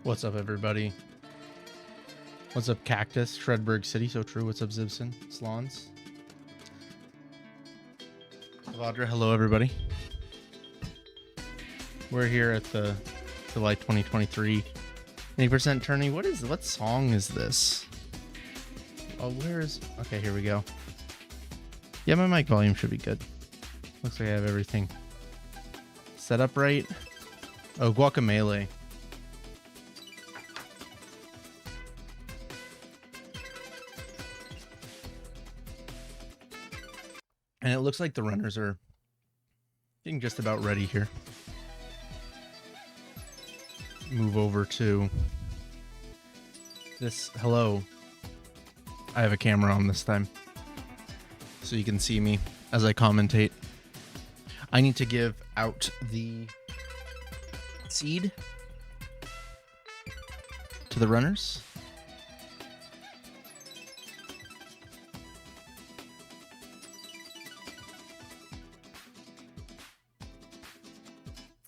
What's up, everybody? What's up, Cactus? Shredberg City, so true. What's up, Zibson? Slons? Vladra, hello, everybody. We're here at the July 2023 80% tourney. What song is this? Oh, okay, here we go. Yeah, my mic volume should be good. Looks like I have everything set up right. Oh, Guacamelee. And it looks like the runners are getting just about ready here. Move over to this. Hello. I have a camera on this time, so you can see me as I commentate. I need to give out the seed to the runners.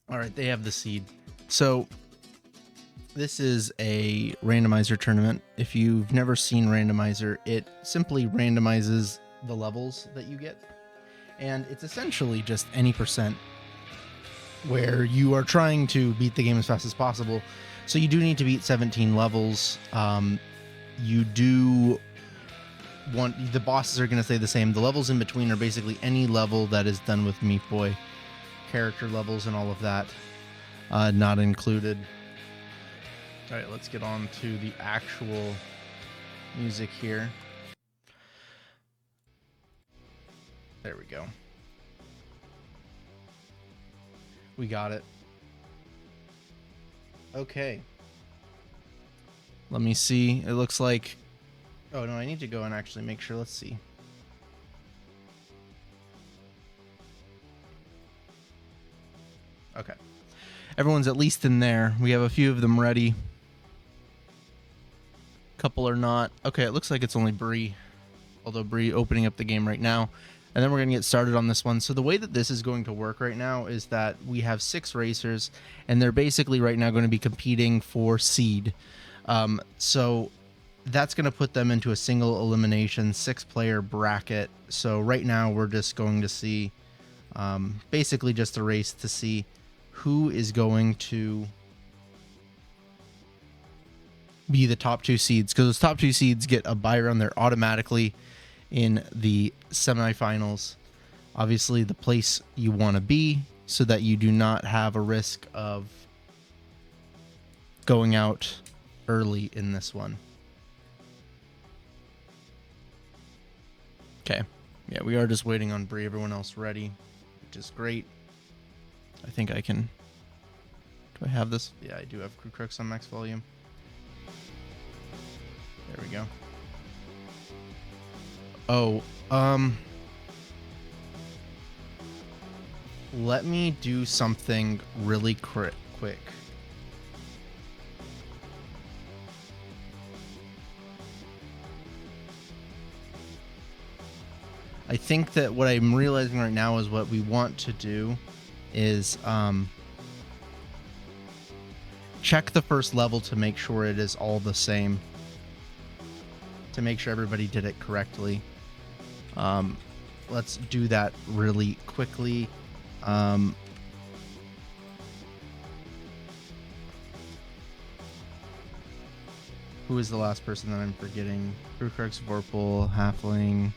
All right, they have the seed. So this is a randomizer tournament. If you've never seen Randomizer, it simply randomizes the levels that you get. And it's essentially just any percent where you are trying to beat the game as fast as possible. So you do need to beat 17 levels. You do want, the bosses are going to stay the same. The levels in between are basically any level that is done with Meat Boy. Character levels and all of that not included. All right, let's get on to the actual music here. There we go. We got it. Okay. Let me see. It looks like... Oh, no, I need to go and actually make sure. Let's see. Okay. Everyone's at least in there. We have a few of them ready. Couple are not. Okay, it looks like it's only Bree. Although Bree opening up the game right now. And then we're going to get started on this one. So the way that this is going to work right now is that we have 6 racers. And they're basically right now going to be competing for seed. So that's going to put them into a single elimination 6-player bracket. So right now we're just going to see basically just a race to see who is going to be the top 2 seeds, because those top 2 seeds get a bye round. They're automatically in the semifinals. Obviously, the place you want to be so that you do not have a risk of going out early in this one. Okay. Yeah, we are just waiting on Bree. Everyone else ready, which is great. I think I can... Do I have this? Yeah, I do have Crew Crooks on max volume. There we go. Oh, let me do something really quick. I think that what I'm realizing right now is what we want to do is check the first level to make sure it is all the same, to make sure everybody did it correctly. Let's do that really quickly. Who is the last person that I'm forgetting? Crux, Vorpal, Halfling.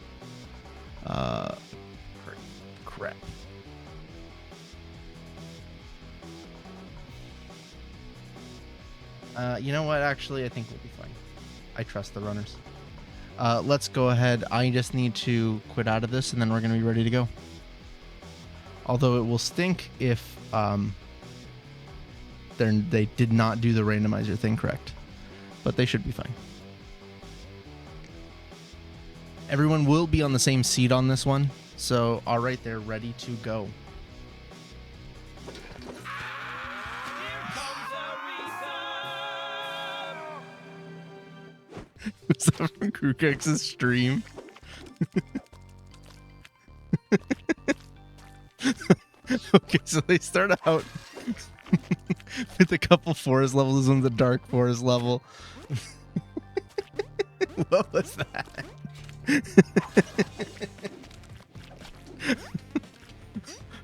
Crap. You know what? Actually, I think we'll be fine. I trust the runners. Let's go ahead. I just need to quit out of this, and then we're going to be ready to go. Although it will stink if they did not do the randomizer thing correct. But they should be fine. Everyone will be on the same seat on this one. So, all right, they're ready to go. Was that from Krukex's stream? Okay, so they start out with a couple forest levels. This one's a dark forest level. What was that?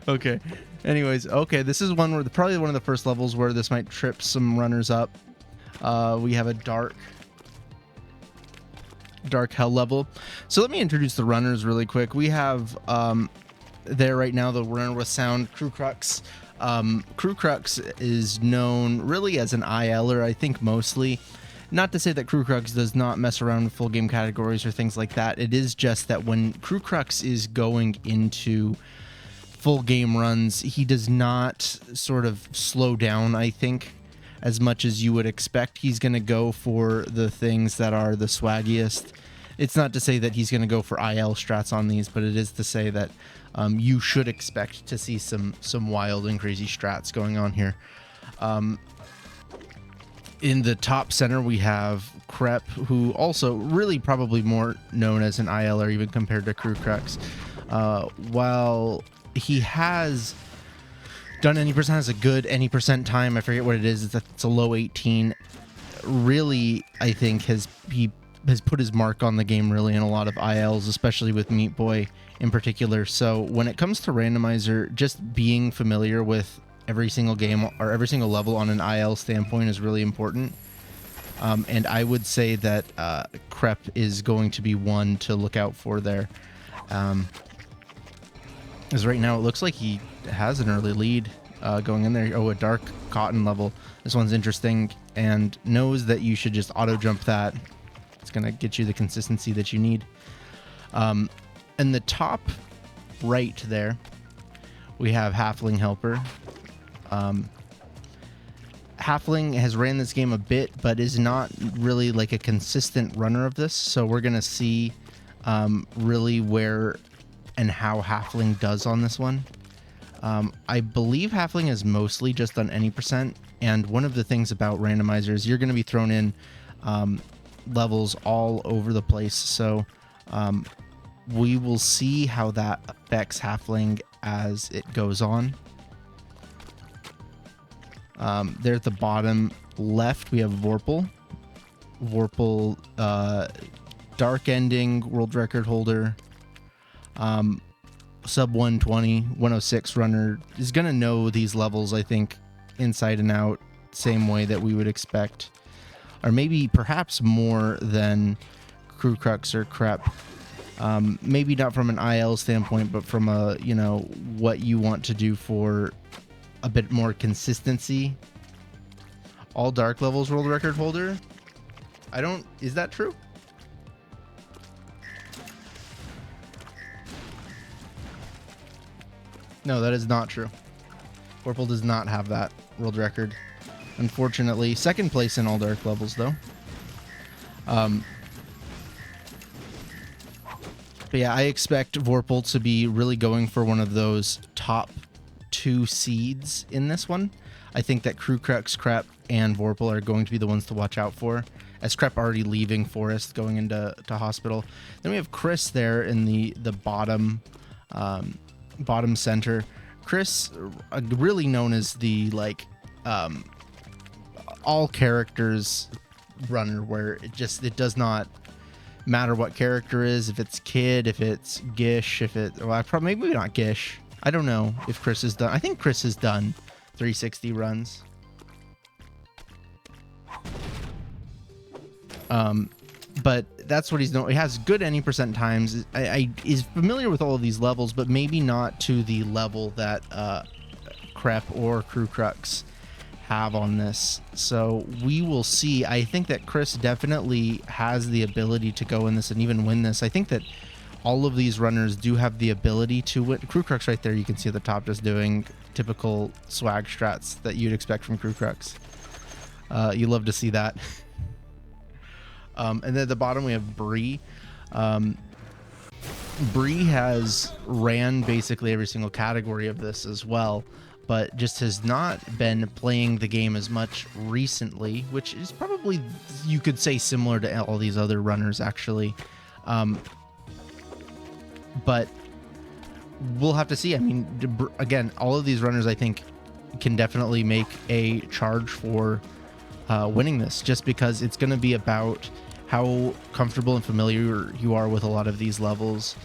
Okay. Anyways, okay, this is one where probably one of the first levels where this might trip some runners up. We have a dark hell level. So let me introduce the runners really quick. We have there right now the runner with sound, Crew Crux. Crew Crux is known really as an ILer, I think mostly. Not to say that Crew Crux does not mess around with full game categories or things like that. It is just that when Crew Crux is going into full game runs, he does not sort of slow down, I think, as much as you would expect. He's going to go for the things that are the swaggiest. It's not to say that he's going to go for IL strats on these, but it is to say that you should expect to see some wild and crazy strats going on here. In the top center, we have Crep, who also really probably more known as an ILer even compared to Crew Crux. While he has done any percent, has a good any percent time, I forget what it is, it's a low 18. Really, I think he has put his mark on the game really in a lot of ILs, especially with Meat Boy in particular. So when it comes to Randomizer, just being familiar with every single game or every single level on an IL standpoint is really important. And I would say that Crep is going to be one to look out for there. Because right now it looks like he has an early lead going in there. Oh, a dark cotton level. This one's interesting and knows that you should just auto jump that. It's going to get you the consistency that you need. In the top right there, we have Halfling Helper. Halfling has ran this game a bit, but is not really like a consistent runner of this. So we're going to see really where and how Halfling does on this one. I believe Halfling is mostly just on any percent. And one of the things about randomizers, you're going to be thrown in levels all over the place. So we will see how that affects Halfling as it goes on. There at the bottom left, we have Vorpal. Vorpal, dark ending, world record holder, sub 120, 106 runner, is going to know these levels, I think, inside and out, same way that we would expect, or maybe perhaps more than Crew Crux or Crep. Maybe not from an IL standpoint, but from a, you know, what you want to do for a bit more consistency. All dark levels world record holder. Is that true? No, that is not true. Vorpal does not have that world record, unfortunately. Second place in all dark levels, though. But yeah, I expect Vorpal to be really going for one of those top 2 seeds in this one. I think that Crew Crux, Crep, and Vorpal are going to be the ones to watch out for, as Crep already leaving Forest, going into hospital. Then we have Chris there in the bottom bottom center. Chris, really known as the all characters runner, where it does not matter what character is, if it's Kid, if it's Gish, maybe not Gish. I don't know if Chris is done. I think Chris has done 360 runs. But that's what he's known. He has good any percent times. Is familiar with all of these levels, but maybe not to the level that Crep or Crew Crux have on this. So we will see. I think that Chris definitely has the ability to go in this and even win this. I think that all of these runners do have the ability to win. Crew Crux right there, you can see at the top just doing typical swag strats that you'd expect from Crew Crux. You love to see that. And then at the bottom we have Bree. Bree has ran basically every single category of this as well, but just has not been playing the game as much recently, which is probably, you could say, similar to all these other runners actually. But we'll have to see. I mean, again, all of these runners, I think, can definitely make a charge for winning this, just because it's going to be about how comfortable and familiar you are with a lot of these levels.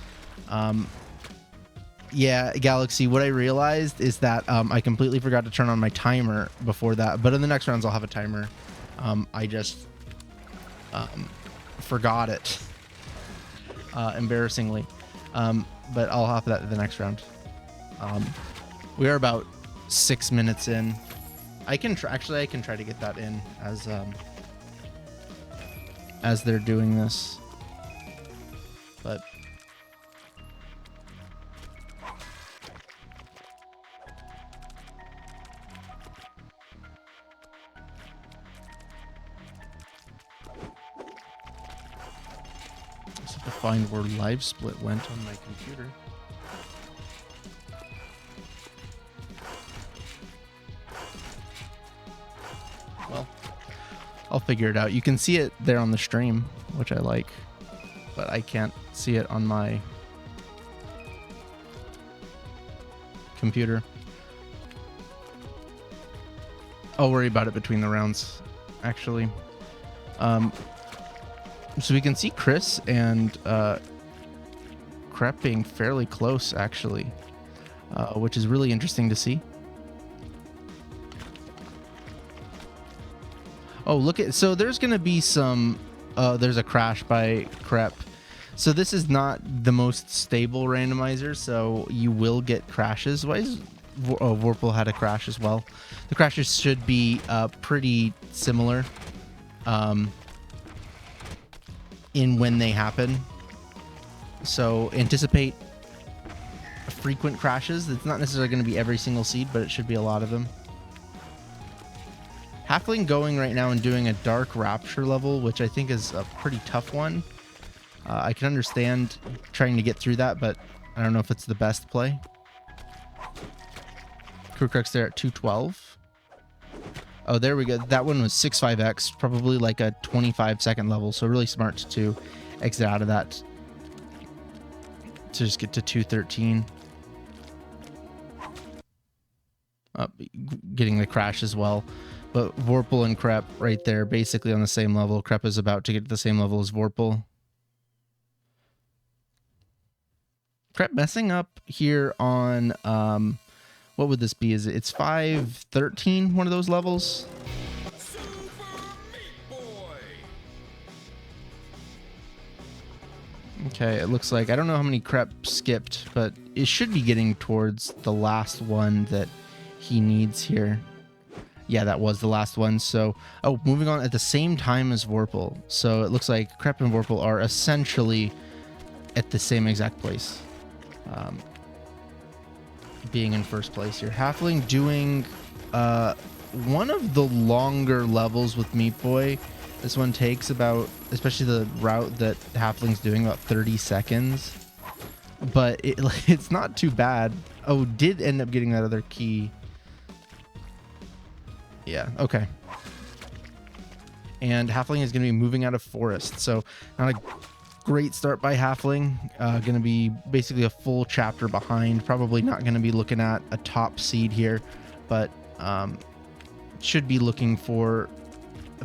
Yeah, Galaxy, what I realized is that I completely forgot to turn on my timer before that, but in the next rounds I'll have a timer. I just forgot it, embarrassingly, but I'll have that in the next round. We are about 6 minutes in. I can try to get that in as they're doing this, but just have to find where live split went on my computer. Well, I'll figure it out. You can see it there on the stream, which I like, but I can't see it on my computer. I'll worry about it between the rounds, actually. So we can see Chris and Crep being fairly close, actually, which is really interesting to see. Oh, look at, so there's going to be some, there's a crash by Crep. So this is not the most stable randomizer, so you will get crashes. Why is, oh, Vorpal had a crash as well. The crashes should be pretty similar in when they happen. So anticipate frequent crashes. It's not necessarily going to be every single seed, but it should be a lot of them. Halfling going right now and doing a Dark Rapture level, which I think is a pretty tough one. I can understand trying to get through that, but I don't know if it's the best play. Crewcrux there at 212. Oh, there we go. That one was 6.5x, probably like a 25-second level, so really smart to exit out of that to just get to 213. Getting the crash as well. But Vorpal and Crep right there, basically on the same level. Crep is about to get to the same level as Vorpal. Crep messing up here on, what would this be? Is it's 513, one of those levels? Okay, it looks like, I don't know how many Crep skipped, but it should be getting towards the last one that he needs here. Yeah, that was the last one. So, oh, moving on at the same time as Vorpal. So it looks like Crep and Vorpal are essentially at the same exact place. Being in first place here. Halfling doing one of the longer levels with Meat Boy. This one takes about, especially the route that Halfling's doing, about 30 seconds. But it's not too bad. Oh, did end up getting that other key. Yeah, okay. And Halfling is going to be moving out of Forest. So not a great start by Halfling. Going to be basically a full chapter behind. Probably not going to be looking at a top seed here, but should be looking for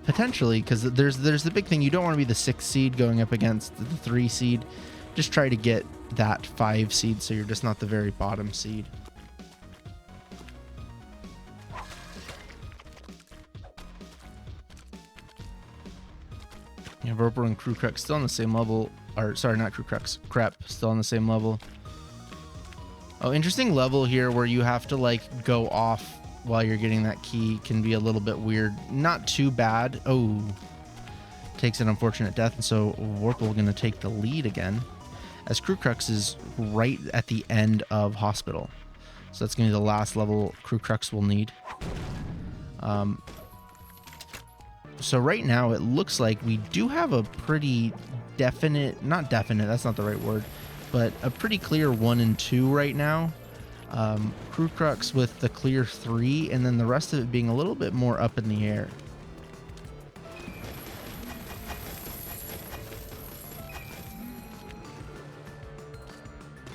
potentially, because there's the big thing. You don't want to be the 6th seed going up against the 3 seed. Just try to get that 5 seed so you're just not the very bottom seed. Yeah, Vorpal and Crewcrux still on the same level. Or, sorry, not Crewcrux. Crep still on the same level. Oh, interesting level here where you have to, like, go off while you're getting that key. Can be a little bit weird. Not too bad. Oh. Takes an unfortunate death. And so Vorpal going to take the lead again. As Crewcrux is right at the end of Hospital. So that's going to be the last level Crewcrux will need. So right now it looks like we do have a pretty definite, not definite, that's not the right word, but a pretty clear 1 and 2 right now. Crewcrux with the clear 3, and then the rest of it being a little bit more up in the air.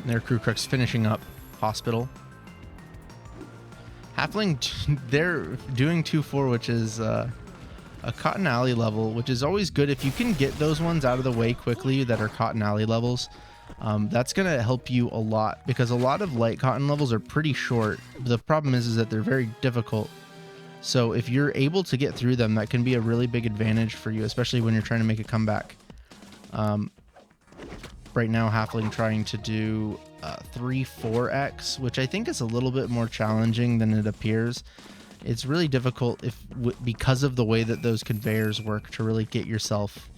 And there Crewcrux finishing up Hospital. Halfling, they're doing 2-4, which is a Cotton Alley level, which is always good if you can get those ones out of the way quickly that are Cotton Alley levels. That's going to help you a lot because a lot of light cotton levels are pretty short. The problem is that they're very difficult. So if you're able to get through them, that can be a really big advantage for you, especially when you're trying to make a comeback. Right now, Halfling trying to do 3-4x, which I think is a little bit more challenging than it appears. It's really difficult because of the way that those conveyors work to really get yourself.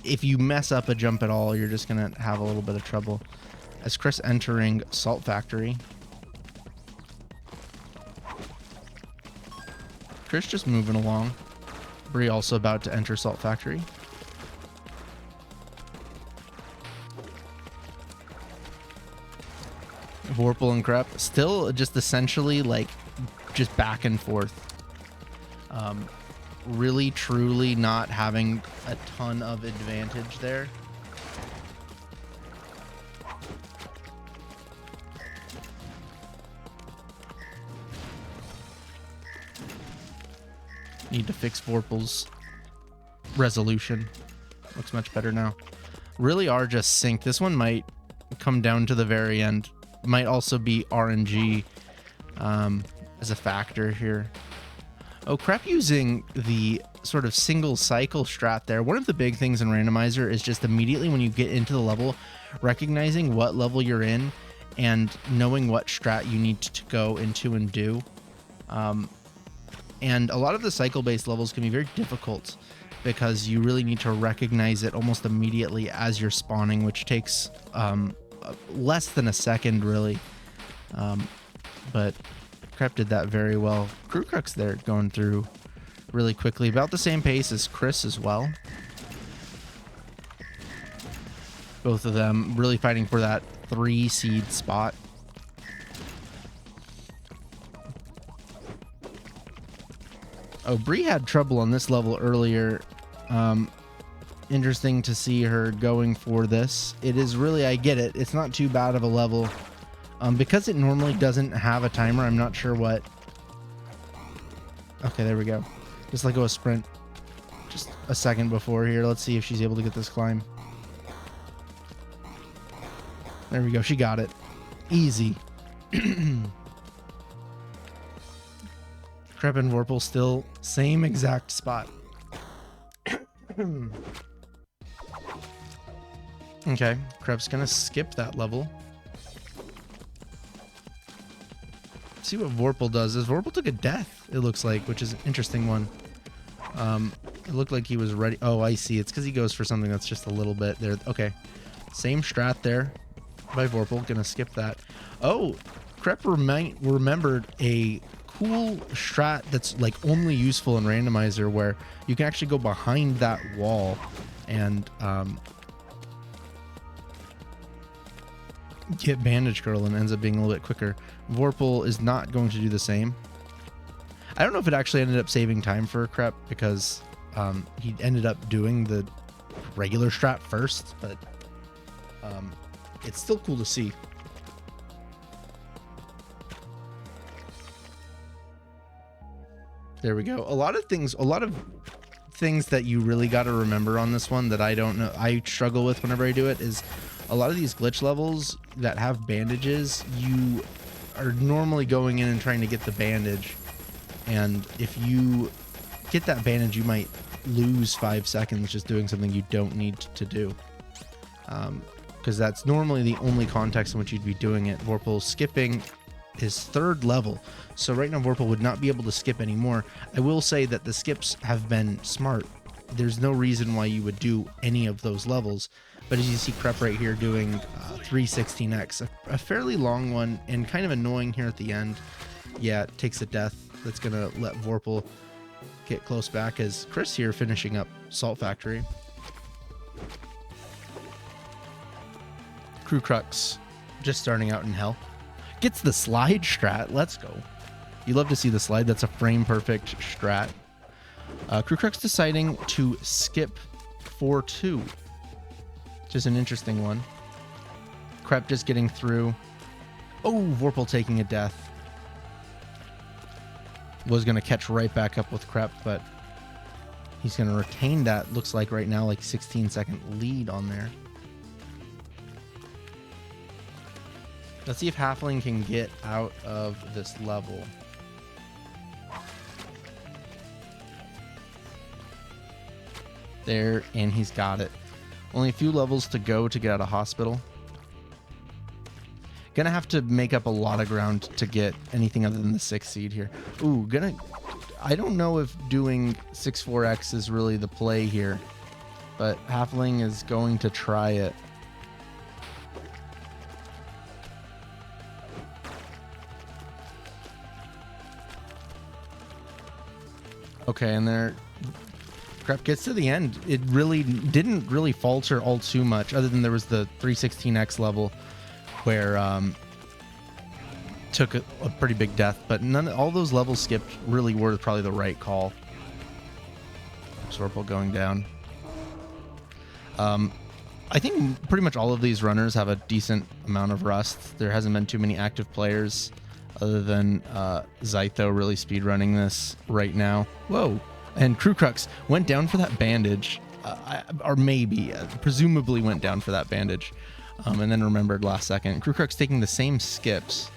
If you mess up a jump at all, you're just going to have a little bit of trouble. As Chris entering Salt Factory. Chris just moving along. Bree also about to enter Salt Factory. Vorpal and Crep still just essentially like just back and forth. Really truly not having a ton of advantage there. Need to fix Vorpal's resolution. Looks much better now. Really are just synced. This one might come down to the very end. Might also be RNG as a factor here. Oh, Crep using the sort of single cycle strat there. One of the big things in Randomizer is just immediately when you get into the level, recognizing what level you're in and knowing what strat you need to go into and do. And a lot of the cycle-based levels can be very difficult because you really need to recognize it almost immediately as you're spawning, which takes less than a second, really. But Crep did that very well. Crew Crux there going through really quickly, about the same pace as Chris as well. Both of them really fighting for that 3 seed spot. Oh, Bree had trouble on this level earlier. Interesting to see her going for this. It is really, I get it. It's not too bad of a level. Because it normally doesn't have a timer, I'm not sure what. Okay, there we go. Just let go a sprint. Just a second before here. Let's see if she's able to get this climb. There we go. She got it. Easy. Crep and Vorpal still same exact spot. Okay, Crep's gonna skip that level. See what Vorpal does. Vorpal took a death, it looks like, which is an interesting one. It looked like he was ready. Oh, I see. It's because he goes for something that's just a little bit there. Okay, same strat there by Vorpal. Gonna skip that. Oh, Crep remembered a cool strat that's like only useful in Randomizer, where you can actually go behind that wall and get Bandage Curl, and ends up being a little bit quicker. Vorpal is not going to do the same. I don't know if it actually ended up saving time for Crep because he ended up doing the regular strat first, but it's still cool to see. There we go. A lot of things that you really got to remember on this one that I don't know, I struggle with whenever I do it, is a lot of these glitch levels that have bandages, you are normally going in and trying to get the bandage, and if you get that bandage, you might lose 5 seconds just doing something you don't need to do, because that's normally the only context in which you'd be doing it. Vorpal skipping his 3rd level, so right now Vorpal would not be able to skip anymore. I will say that the skips have been smart. There's no reason why you would do any of those levels, but as you see Crep right here doing 316x, a fairly long one and kind of annoying here at the end. Yeah, it takes a death that's gonna let Vorpal get close back, as Chris here finishing up Salt Factory. Crew Crux just starting out in hell. Gets the slide strat. Let's go. You love to see the slide. That's a frame perfect strat. Crew Crux deciding to skip 4-2. Just an interesting one. Crep just getting through. Oh, Vorpal taking a death. Was going to catch right back up with Krep, but he's going to retain that, looks like right now, like 16-second lead on there. Let's see if Halfling can get out of this level. There, and he's got it. Only a few levels to go to get out of hospital. Gonna have to make up a lot of ground to get anything other than the 6th seed here. Ooh, I don't know if doing 6-4X is really the play here, but Halfling is going to try it. Okay, and there, Krep gets to the end. It really didn't really falter all too much, other than there was the 316X level where took a pretty big death, but all those levels skipped really were probably the right call. Vorpal going down. I think pretty much all of these runners have a decent amount of rust. There hasn't been too many active players other than Zytho really speedrunning this right now. Whoa. And Crew Crux went down for that bandage, or maybe, presumably went down for that bandage, and then remembered last second. Crew Crux taking the same skips,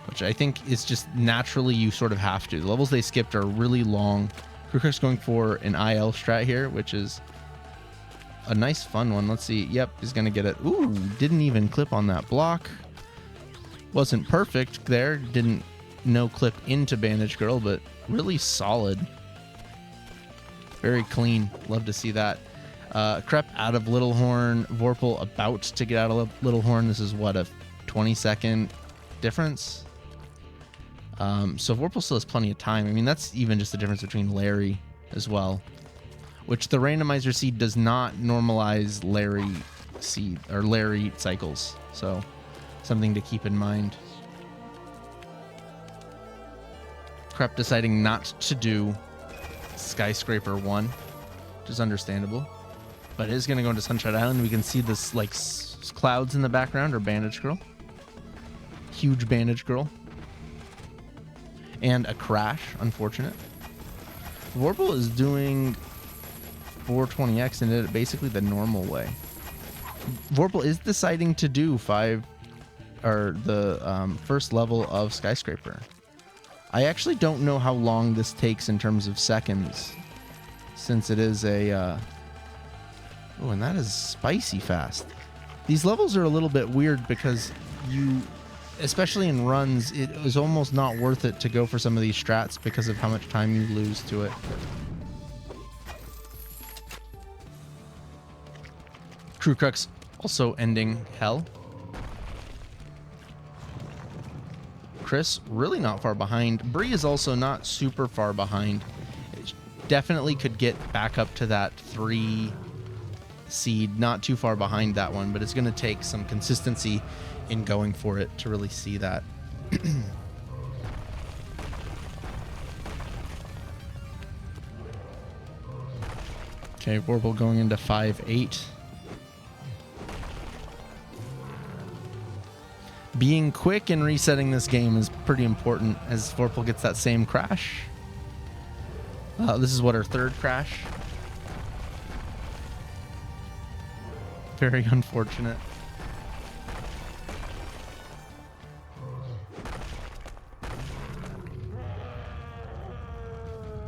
which I think is just naturally you sort of have to. The levels they skipped are really long. Crew Crux going for an IL strat here, which is a nice fun one. Let's see. Yep, he's going to get it. Ooh, didn't even clip on that block. Wasn't perfect there. Didn't no clip into Bandage Girl, but really solid. Very clean. Love to see that. Krep out of Little Horn. Vorpal about to get out of Little Horn. This is what, a 20-second difference? So Vorpal still has plenty of time. I mean, that's even just the difference between Larry as well, which the randomizer seed does not normalize Larry seed or Larry cycles. So something to keep in mind. Krep deciding not to do Skyscraper 1, which is understandable, but it is going to go into Sunshine Island. We can see this like clouds in the background, or Bandage Girl. Huge Bandage Girl. And a crash, unfortunate. Vorpal is doing 420X and did it basically the normal way. Vorpal is deciding to do the first level of Skyscraper. I actually don't know how long this takes in terms of seconds, since it is a oh, and that is spicy fast. These levels are a little bit weird because you, especially in runs, it is almost not worth it to go for some of these strats because of how much time you lose to it. Crew Crux also ending Hell. Chris really not far behind. Bree is also not super far behind. It definitely could get back up to that 3 seed, not too far behind that one, but it's going to take some consistency in going for it to really see that. Okay, Vorpal going into 5-8. Being quick and resetting this game is pretty important as Vorpal gets that same crash. This is what, her 3rd crash. Very unfortunate.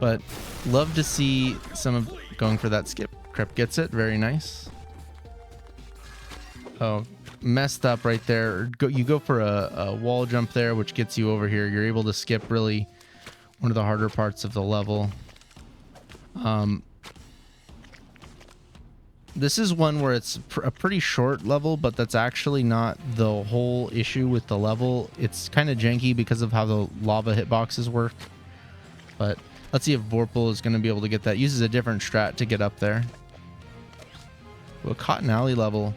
But love to see some of going for that skip. Krep gets it. Very nice. Oh, messed up right there. You go for a wall jump there, which gets you over here. You're able to skip really one of the harder parts of the level. This is one where it's a pretty short level, but that's actually not the whole issue with the level. It's kind of janky because of how the lava hitboxes work. But let's see if Vorpal is going to be able to get that. Uses a different strat to get up there. A Cotton Alley level.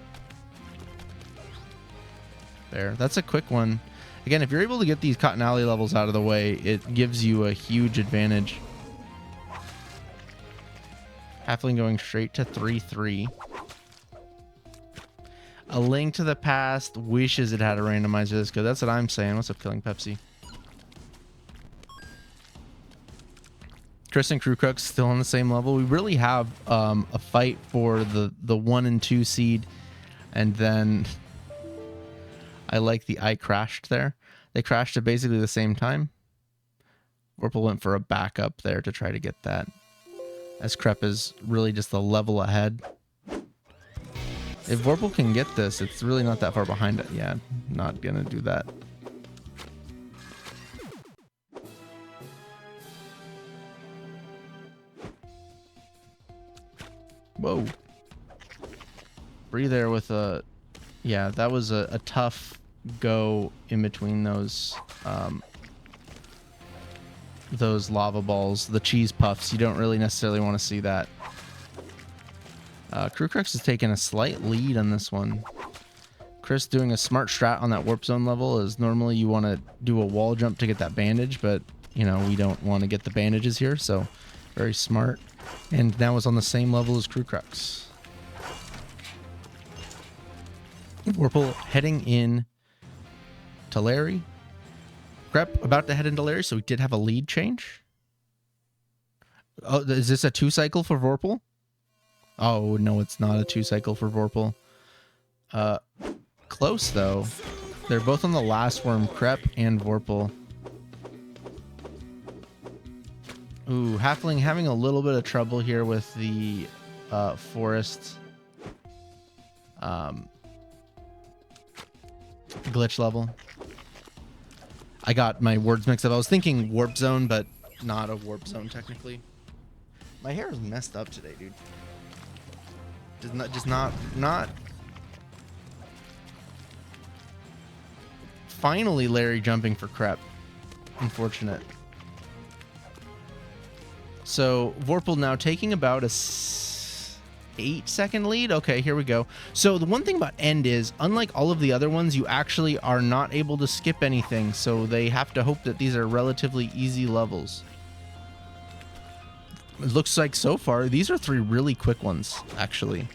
There. That's a quick one. Again, if you're able to get these Cotton Alley levels out of the way, it gives you a huge advantage. Halfling going straight to 3-3. A Link to the Past wishes it had a randomizer this good. That's what I'm saying. What's up, Killing Pepsi? Chris and Crew Crux still on the same level. We really have a fight for the 1 and 2 seed, and then I like the I crashed there. They crashed at basically the same time. Vorpal went for a backup there to try to get that, as Crep is really just a level ahead. If Vorpal can get this, it's really not that far behind it. Yeah, not gonna do that. Whoa. Bree there with a... Yeah, that was a tough go in between those lava balls, the cheese puffs. You don't really necessarily want to see that. Crew Crux is taking a slight lead on this one. Chris doing a smart strat on that warp zone level is normally you want to do a wall jump to get that bandage, but you know, we don't want to get the bandages here, so very smart. And now is on the same level as Crew Crux. Vorpal heading in to Larry. Crep about to head into Larry, so we did have a lead change. Oh, is this a 2 cycle for Vorpal? Oh, no, it's not a 2 cycle for Vorpal. Close, though. They're both on the last worm, Crep and Vorpal. Ooh, Halfling having a little bit of trouble here with the forest glitch level. I got my words mixed up. I was thinking warp zone, but not a warp zone technically. My hair is messed up today, dude. Just not. Finally, Larry jumping for Crep. Unfortunate. So Vorpal now taking about a 8-second lead. Okay, here we go. So the one thing about End is, unlike all of the other ones, you actually are not able to skip anything. So they have to hope that these are relatively easy levels. It looks like so far, these are 3 really quick ones, actually.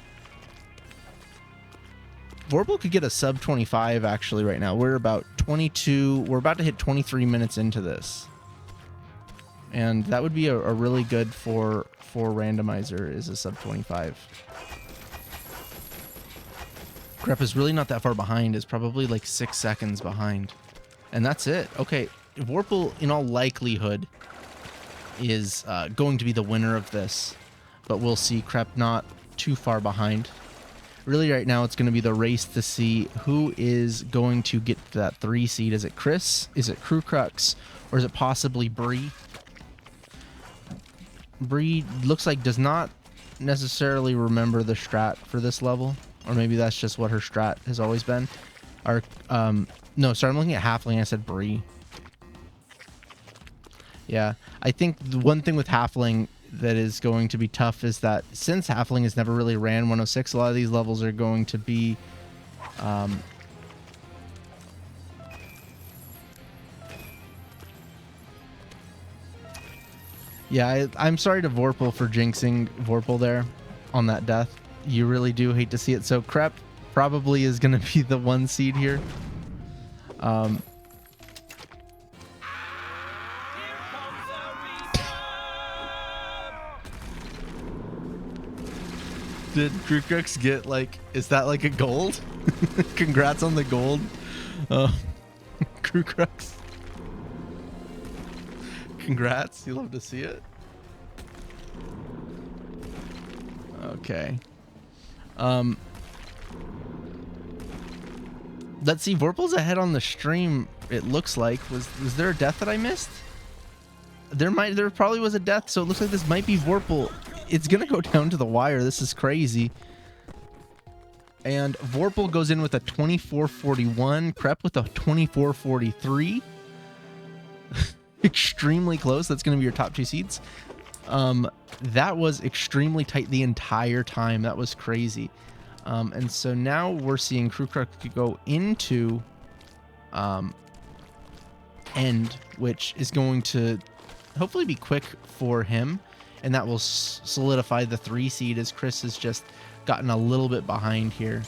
Vorpal could get a sub 25 actually right now. We're about 22. We're about to hit 23 minutes into this. And that would be a really good for Randomizer is a sub 25. Crep is really not that far behind. Is probably like 6 seconds behind. And that's it. Okay, Vorpal in all likelihood is going to be the winner of this. But we'll see. Crep not too far behind. Really right now it's going to be the race to see who is going to get that 3 seed. Is it Chris? Is it Crew Crux? Or is it possibly Bree? Bree looks like does not necessarily remember the strat for this level, or maybe that's just what her strat has always been. Or no, sorry, I'm looking at Halfling. I said Bree. Yeah, I think the one thing with Halfling that is going to be tough is that since Halfling has never really ran 106, a lot of these levels are going to be yeah, I'm sorry to Vorpal for jinxing Vorpal there on that death. You really do hate to see it. So Crep probably is going to be the 1 seed here. Did Crew Crux get like, is that like a gold? Congrats on the gold. Crew Crux. Congrats, you love to see it. Okay. Let's see, Vorpal's ahead on the stream, it looks like. Was there a death that I missed? There probably was a death, so it looks like this might be Vorpal. It's gonna go down to the wire. This is crazy. And Vorpal goes in with a 24:41, Crep with a 24:43. Extremely close. That's going to be your top 2 seeds. That was extremely tight the entire time. That was crazy. And so now we're seeing Crew Crux go into End, which is going to hopefully be quick for him, and that will solidify the 3 seed as Chris has just gotten a little bit behind here.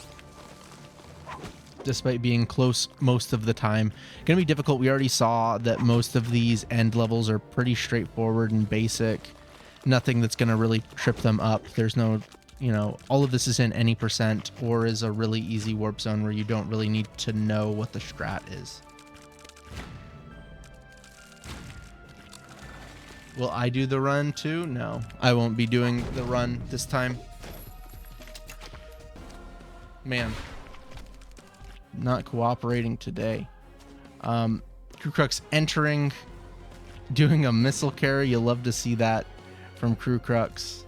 despite being close most of the time. Gonna be difficult. We already saw that most of these end levels are pretty straightforward and basic. Nothing that's gonna really trip them up. There's no, you know, all of this is in any percent or is a really easy warp zone where you don't really need to know what the strat is. Will I do the run too? No, I won't be doing the run this time. Man, not cooperating today. Crew Crux entering, doing a missile carry. You'll love to see that from Crew Crux.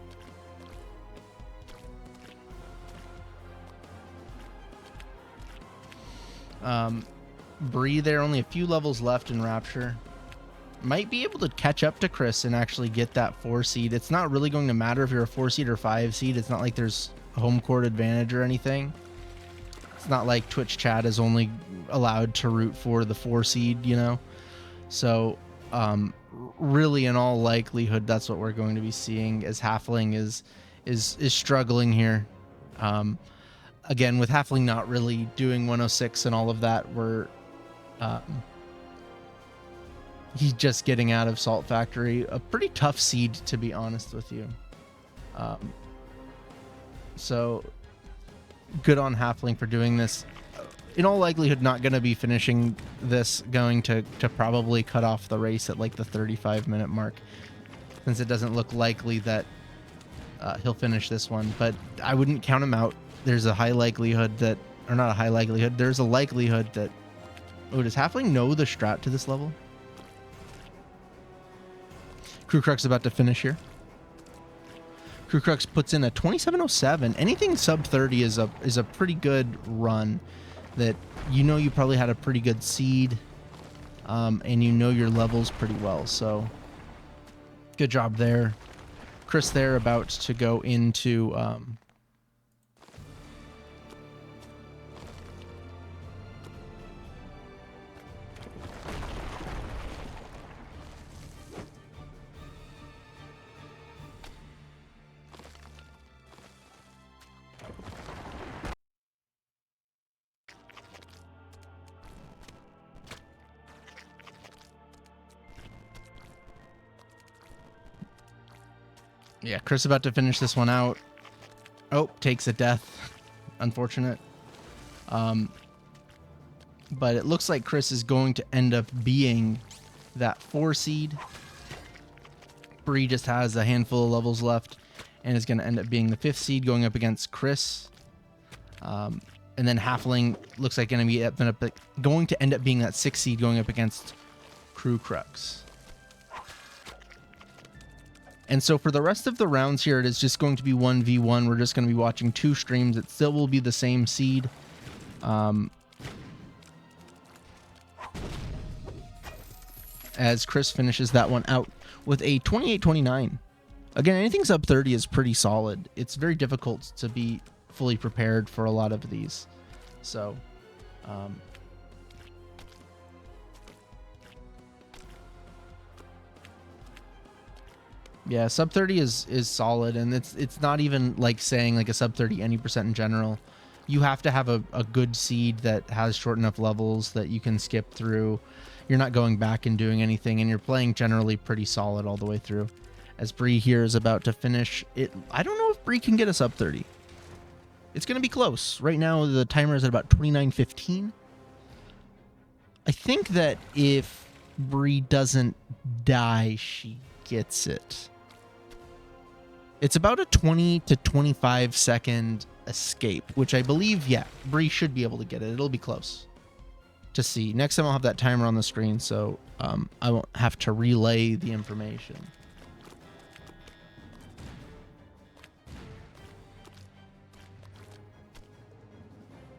Bree there, only a few levels left in Rapture. Might be able to catch up to Chris and actually get that 4 seed. It's not really going to matter if you're a 4 seed or 5 seed. It's not like there's a home court advantage or anything. It's not like Twitch chat is only allowed to root for the 4 seed, you know? So, really in all likelihood, that's what we're going to be seeing as Halfling is struggling here. Again, with Halfling not really doing 106 and all of that, he's just getting out of Salt Factory. A pretty tough seed, to be honest with you. So good on Halfling for doing this. In all likelihood, not going to be finishing this, going to probably cut off the race at like the 35-minute mark, since it doesn't look likely that he'll finish this one. But I wouldn't count him out. There's a high likelihood that, or not a high likelihood, there's a likelihood that... Oh, does Halfling know the strat to this level? Crew Crux about to finish here. Crew Crux puts in a 27:07. Anything sub 30 is a pretty good run. That you know you probably had a pretty good seed, and you know your levels pretty well. So good job there, Chris. There about to go into. Yeah, Chris about to finish this one out. Oh, takes a death. Unfortunate. But it looks like Chris is going to end up being that 4 seed. Bree just has a handful of levels left and is going to end up being the 5th seed going up against Chris. And then Halfling looks like going to end up being that 6th seed going up against Crew Crux. And so for the rest of the rounds here, it is just going to be 1v1. We're just going to be watching 2 streams. It still will be the same seed. As Chris finishes that one out with a 28-29. Again, anything sub 30 is pretty solid. It's very difficult to be fully prepared for a lot of these. So, yeah, sub 30 is solid, and it's not even like saying like a sub 30 any percent in general. You have to have a good seed that has short enough levels that you can skip through. You're not going back and doing anything, and you're playing generally pretty solid all the way through. As Bree here is about to finish it, I don't know if Bree can get a sub 30. It's going to be close. Right now, the timer is at about 29:15. I think that if Bree doesn't die, she gets it. It's about a 20 to 25 second escape, which I believe, yeah, Bree should be able to get it. It'll be close to see. Next time I'll have that timer on the screen, so I won't have to relay the information.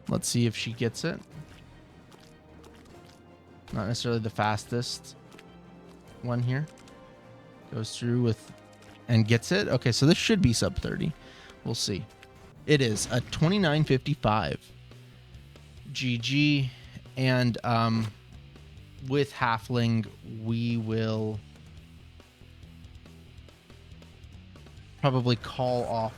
Let's see if she gets it. Not necessarily the fastest one here. Goes through with and gets it. Okay, so this should be sub 30. We'll see. It is a 29:55. GG. And with Halfling, we will probably call off.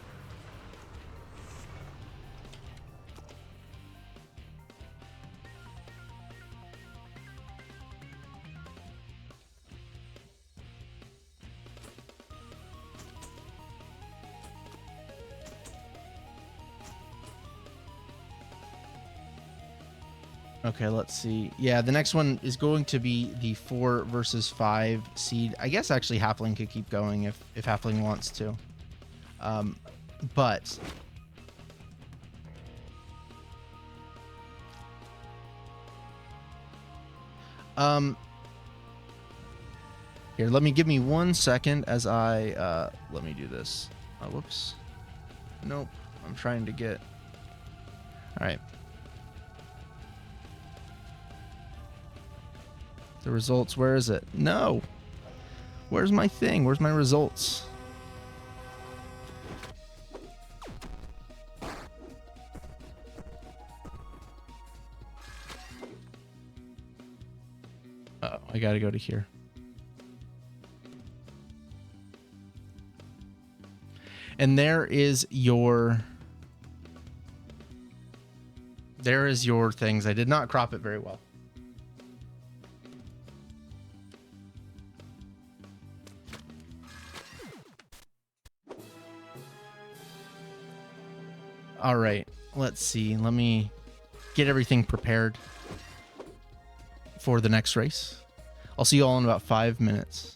Okay, let's see. Yeah, the next one is going to be the 4 versus 5 seed. I guess actually Halfling could keep going if Halfling wants to. But here, give me 1 second as I let me do this. Oh, whoops. Nope. I'm trying to get. All right. The results, where is it? No. Where's my thing? Where's my results? Uh-oh, I gotta go to here. And there is your things. I did not crop it very well. All right, let's see. Let me get everything prepared for the next race. I'll see you all in about 5 minutes.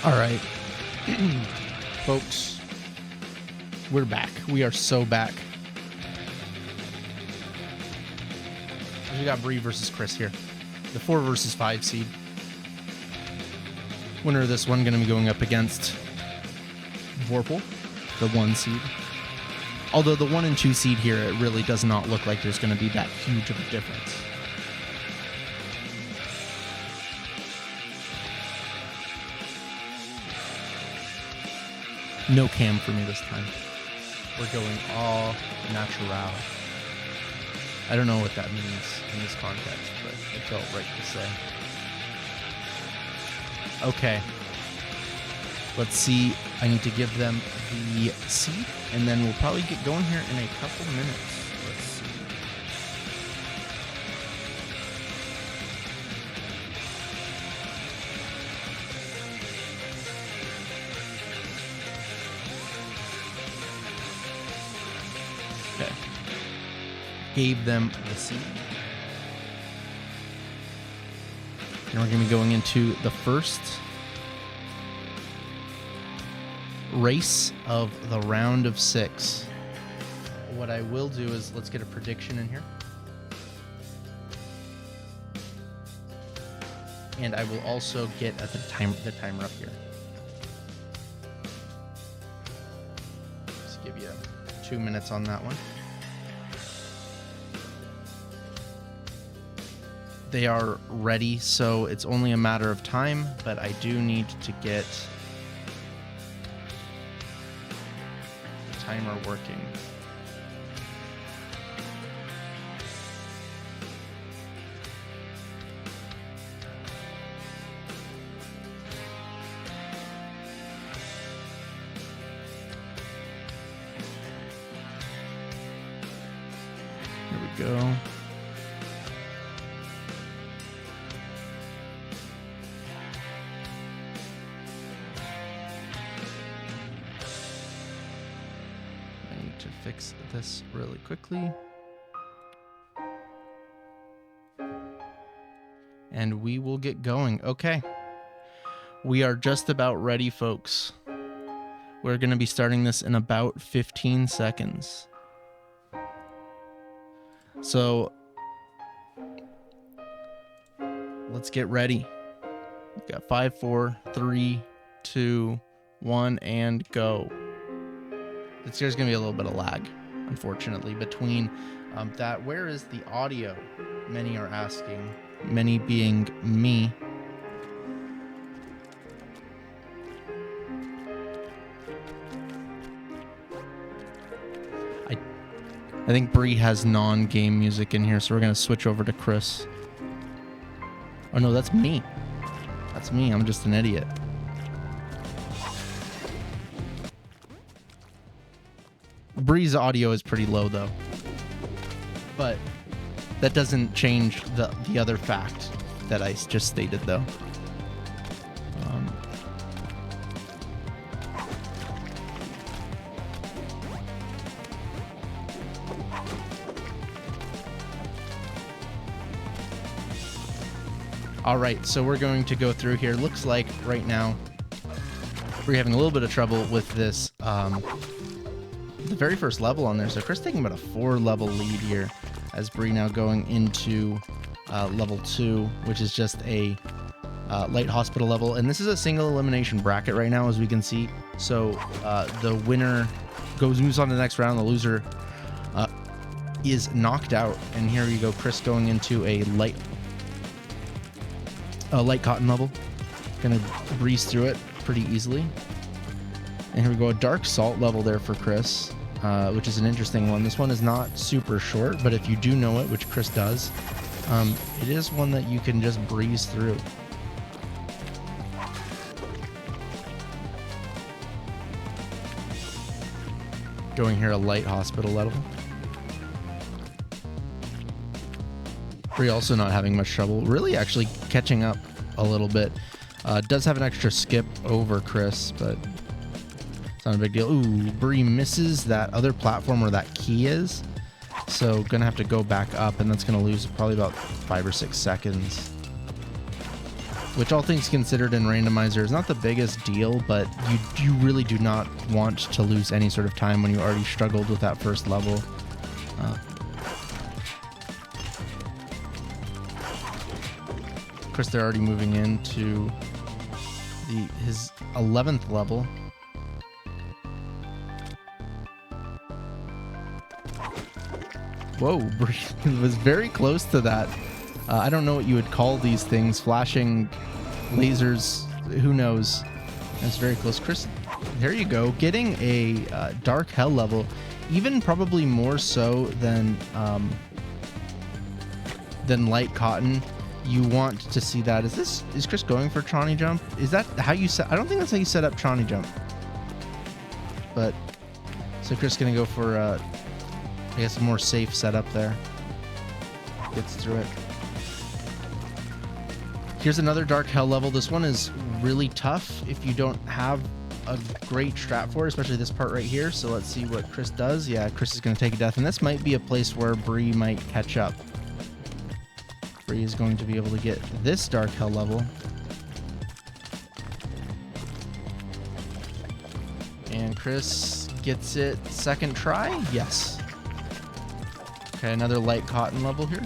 All right, folks, we're back. We are so back. We got Bree versus Chris here. The 4 versus 5 seed. Winner of this one going to be going up against Vorpal, the 1 seed. Although the 1 and 2 seed here, it really does not look like there's going to be that huge of a difference. No cam for me this time. We're going all natural. I don't know what that means in this context, but it felt right to say. Okay. Let's see. I need to give them the seed, and then we'll probably get going here in a couple minutes. Let's see. Okay. Gave them the seed. And we're going to be going into the first race of the round of 6. What I will do is let's get a prediction in here. And I will also get at the timer up here. Just give you 2 minutes on that one. They are ready, so it's only a matter of time, but I do need to get the timer working. Here we go. Fix this really quickly. And we will get going. Okay. We are just about ready, folks. We're going to be starting this in about 15 seconds. So let's get ready. We've got 5, 4, 3, 2, 1, and go. There's going to be a little bit of lag, unfortunately, between that. Where is the audio? Many are asking. Many being me. I think Bree has non-game music in here, so we're going to switch over to Chris. Oh, no, that's me. That's me. I'm just an idiot. Bree's audio is pretty low, though. But that doesn't change the other fact that I just stated, though. All right, so we're going to go through here. Looks like right now we're having a little bit of trouble with this. The very first level on there. So Chris taking about a 4-level lead here as Bree now going into level 2, which is just a light hospital level. And this is a single elimination bracket right now, as we can see. So the winner moves on to the next round. The loser is knocked out. And here you go, Chris going into a light cotton level. Gonna breeze through it pretty easily. And here we go, a dark salt level there for Chris, which is an interesting one. This one is not super short, but if you do know it, which Chris does, it is one that you can just breeze through. Going here, a light hospital level. Bree also not having much trouble. Really actually catching up a little bit. Does have an extra skip over Chris, but it's not a big deal. Ooh, Bree misses that other platform where that key is. So gonna have to go back up, and that's gonna lose probably about 5 or 6 seconds. which all things considered in Randomizer is not the biggest deal, but you really do not want to lose any sort of time when you already struggled with that first level. Of course, they're already moving into his 11th level. Whoa, Bree was very close to that. I don't know what you would call these things. Flashing lasers, who knows? That's very close. Chris, there you go. Getting a dark hell level, even probably more so than light cotton. You want to see that. Is Chris going for Tronny jump? Is that how you set? I don't think that's how you set up Tronny jump. But so Chris gonna go for I guess a more safe setup there. Gets through it. Here's another dark hell level. This one is really tough if you don't have a great strat for it, especially this part right here. So let's see what Chris does. Yeah, Chris is going to take a death, and this might be a place where Bree might catch up. Bree is going to be able to get this dark hell level. And Chris gets it second try. Yes. Okay, another light cotton level here.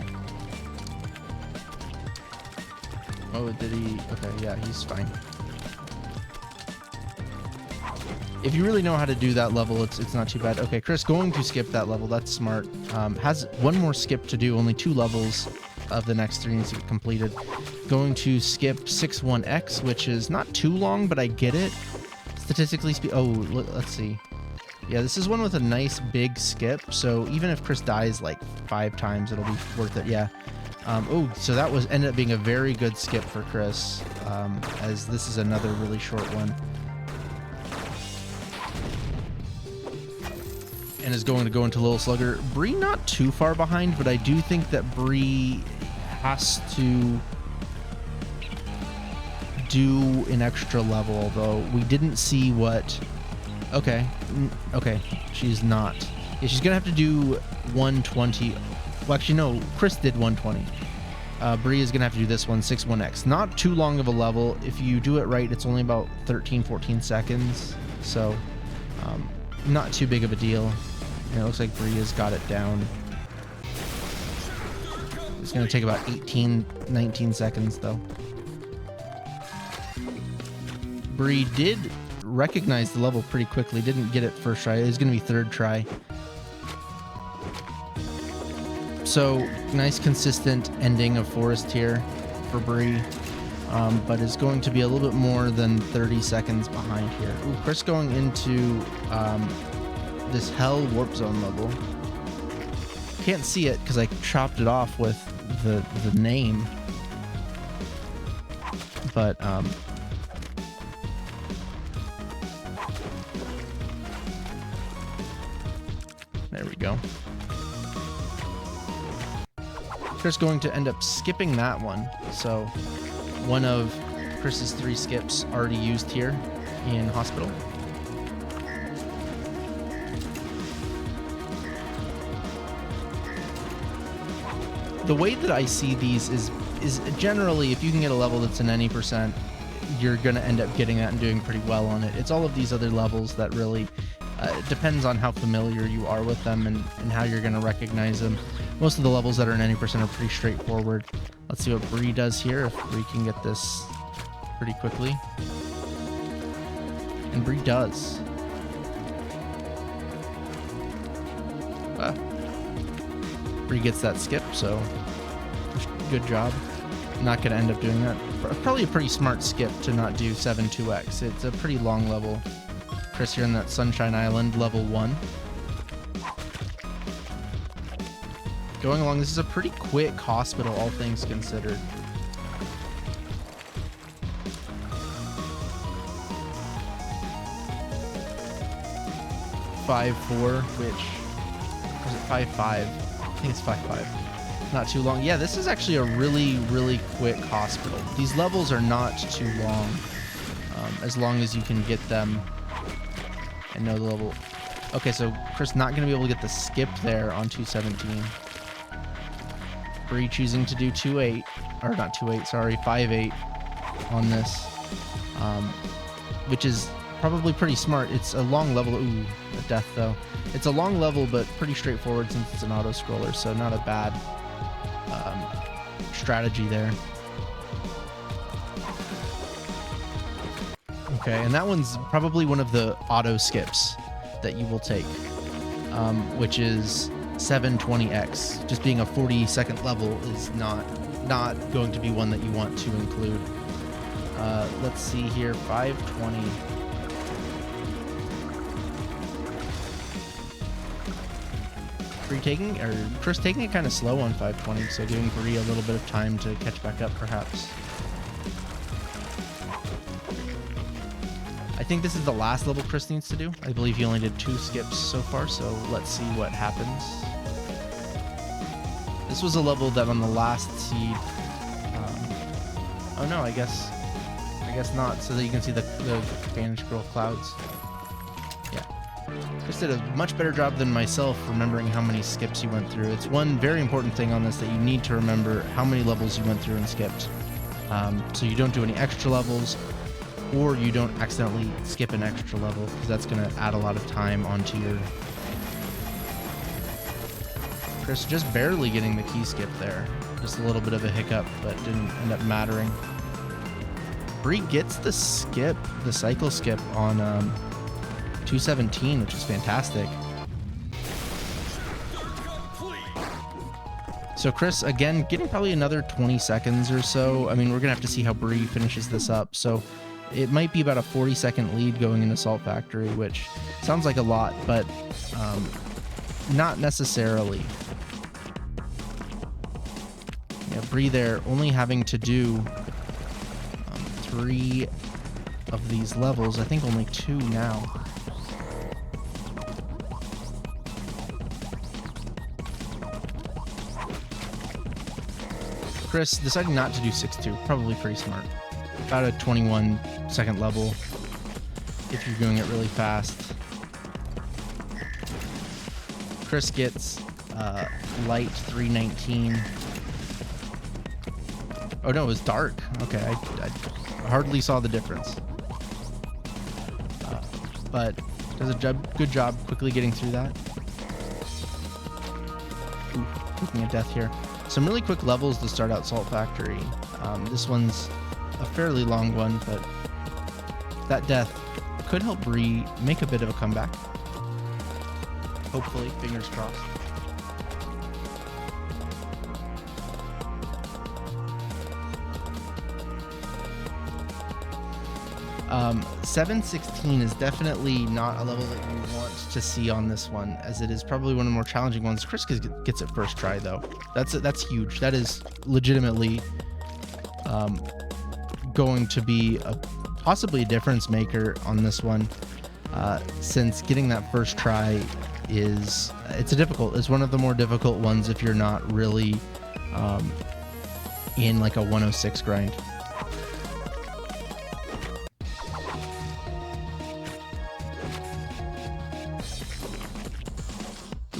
Oh, did he? Okay, yeah, he's fine. If you really know how to do that level, it's not too bad. Okay, Chris going to skip that level. That's smart. Has one more skip to do. Only 2 levels of the next 3 needs to get completed. Going to skip 6-1X, which is not too long, but I get it. Statistically speaking, oh, let's see. Yeah, this is one with a nice big skip. So even if Chris dies like 5 times, it'll be worth it. Yeah. Oh, so that ended up being a very good skip for Chris, as this is another really short one. And is going to go into Little Slugger. Bree not too far behind, but I do think that Bree has to do an extra level, although we didn't see what... Okay, okay, she's not. Yeah, she's gonna have to do 120. Well, actually, no, Chris did 120. Bree is gonna have to do this one, 6-1X. Not too long of a level. If you do it right, it's only about 13-14 seconds. So, not too big of a deal. And it looks like Bree has got it down. It's gonna take about 18-19 seconds, though. Bree did recognize the level pretty quickly. Didn't get it first try. It was gonna be third try. So nice consistent ending of Forest here for Bree, but is going to be a little bit more than 30 seconds behind here. Ooh, Chris going into this Hell Warp Zone level. Can't see it because I chopped it off with the name, but there we go. Chris going to end up skipping that one. So one of Chris's 3 skips already used here in Hospital. The way that I see these is generally, if you can get a level that's in any percent, you're going to end up getting that and doing pretty well on it. It's all of these other levels that really it depends on how familiar you are with them and how you're going to recognize them. Most of the levels that are in any percent are pretty straightforward. Let's see what Bree does here, if Bree can get this pretty quickly. And Bree does. Bree gets that skip, so good job. Not going to end up doing that. Probably a pretty smart skip to not do 7-2X. It's a pretty long level. Chris here in that Sunshine Island, level 1. Going along, this is a pretty quick hospital, all things considered. (5-4), which was it 5-5? I think it's 5-5. Not too long. Yeah, this is actually a really, really quick hospital. These levels are not too as long as you can get them and know the level. Okay, so Chris not going to be able to get the skip there on 217. Bree choosing to do 2-8, or not 2-8, sorry, 5-8. on this, which is probably pretty smart. It's a long level. Ooh, a death though. It's a long level, but pretty straightforward since it's an auto scroller, so not a bad strategy there. Okay, and that one's probably one of the auto skips that you will take, which is 720x. Just being a 40-second level is not going to be one that you want to include. Let's see here, 520. Chris taking it kind of slow on 520, so giving Bree a little bit of time to catch back up, perhaps. I think this is the last level Chris needs to do. I believe he only did 2 skips so far, so let's see what happens. This was a level that on the last seed... oh no, I guess not, so that you can see the Spanish Girl clouds. Yeah. Chris did a much better job than myself remembering how many skips you went through. It's one very important thing on this that you need to remember how many levels you went through and skipped. So you don't do any extra levels, or you don't accidentally skip an extra level, because that's going to add a lot of time onto your... Chris just barely getting the key skip there. Just a little bit of a hiccup, but didn't end up mattering. Bree gets the skip, the cycle skip on 217, which is fantastic. So Chris, again, getting probably another 20 seconds or so. I mean, we're going to have to see how Bree finishes this up. So it might be about a 40-second lead going into Salt Factory, which sounds like a lot, but not necessarily. Yeah, Bree there only having to do 3 of these levels. I think only 2 now. Chris deciding not to do 6-2, probably pretty smart. About a 21-second level if you're doing it really fast. Chris gets light 319. Oh no, it was dark. Okay, I hardly saw the difference. But does a good job quickly getting through that. Ooh, taking a death here. Some really quick levels to start out Salt Factory. This one's a fairly long one, but that death could help Bree make a bit of a comeback. Hopefully, fingers crossed. 716 is definitely not a level that you want to see on this one, as it is probably one of the more challenging ones. Chris gets it first try though. That's huge. That is legitimately going to be possibly a difference maker on this one, since getting that first try it's one of the more difficult ones if you're not really in like a 106 grind.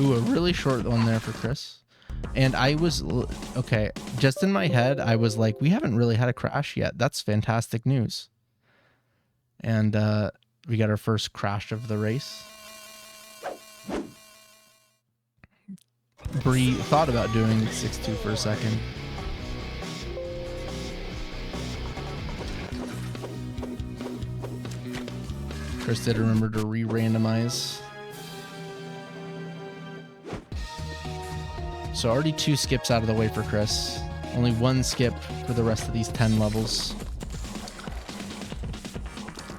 Ooh, a really short one there for Chris. And I was, okay, just in my head, I was like, we haven't really had a crash yet. That's fantastic news. And we got our first crash of the race. Bree thought about doing 6-2 for a second. Chris did remember to re-randomize. So already 2 skips out of the way for Chris. Only 1 skip for the rest of these 10 levels.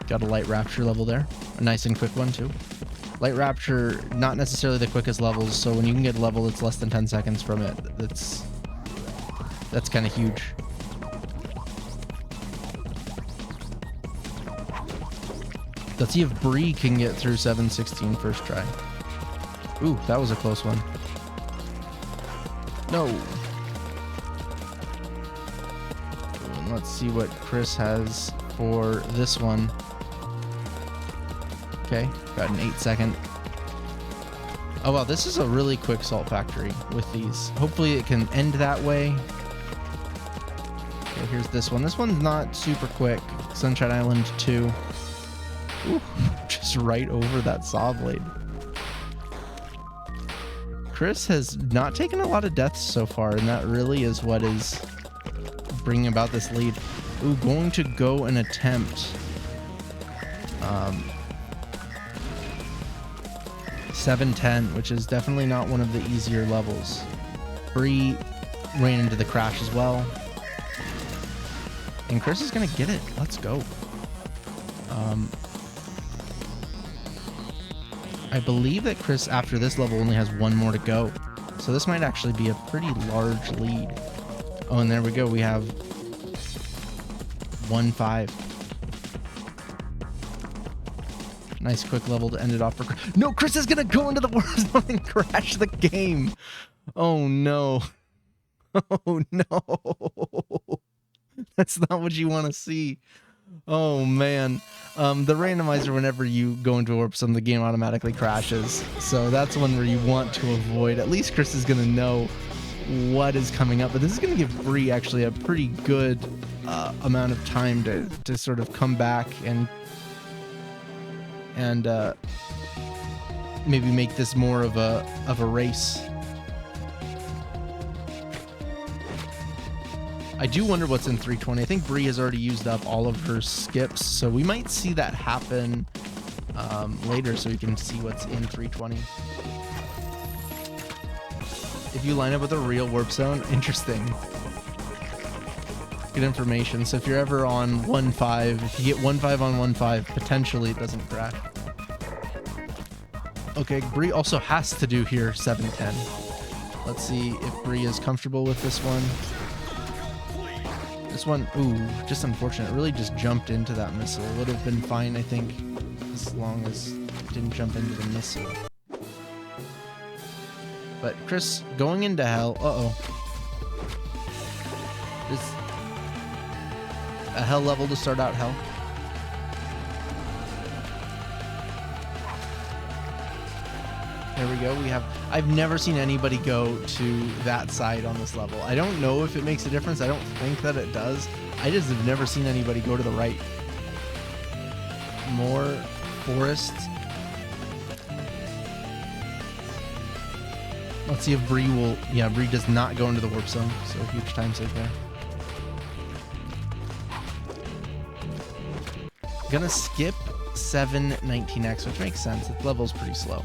Got a Light Rapture level there. A nice and quick one too. Light Rapture, not necessarily the quickest levels, so when you can get a level that's less than 10 seconds from it, that's kind of huge. Let's see if Bree can get through 716 first try. Ooh, that was a close one. No. And let's see what Chris has for this one. Okay, got an 8-second. Oh wow, this is a really quick Salt Factory with these. Hopefully it can end that way. Okay, here's this one. This one's not super quick. Sunshine Island 2. Ooh, just right over that saw blade. Chris has not taken a lot of deaths so far, and that really is what is bringing about this lead. Ooh, going to go and attempt 710, which is definitely not one of the easier levels. Bree ran into the crash as well. And Chris is going to get it. Let's go. I believe that Chris, after this level, only has one more to go. So this might actually be a pretty large lead. Oh, and there we go. We have 1-5. Nice quick level to end it off for Chris. No, Chris is going to go into the war zone and crash the game. Oh, no. Oh, no. That's not what you want to see. Oh, man. The randomizer, whenever you go into a warp zone, the game automatically crashes. So that's one where you want to avoid. At least Chris is going to know what is coming up. But this is going to give Bree actually a pretty good amount of time to sort of come back and maybe make this more of a race. I do wonder what's in 320. I think Bree has already used up all of her skips, so we might see that happen later so we can see what's in 320. If you line up with a real warp zone, interesting. Good information. So if you're ever on 1-5, if you get 1-5 on 1-5, potentially it doesn't crash. Okay, Bree also has to do here 710. Let's see if Bree is comfortable with this one. This one, ooh, just unfortunate. It really just jumped into that missile. Would have been fine, I think, as long as it didn't jump into the missile. But Chris going into hell. Uh-oh. This a hell level to start out hell. There we go. We have. I've never seen anybody go to that side on this level. I don't know if it makes a difference. I don't think that it does. I just have never seen anybody go to the right. More forest. Let's see if Bree will. Yeah, Bree does not go into the warp zone, so a huge time save there. Gonna skip 719X, which makes sense. The level's pretty slow.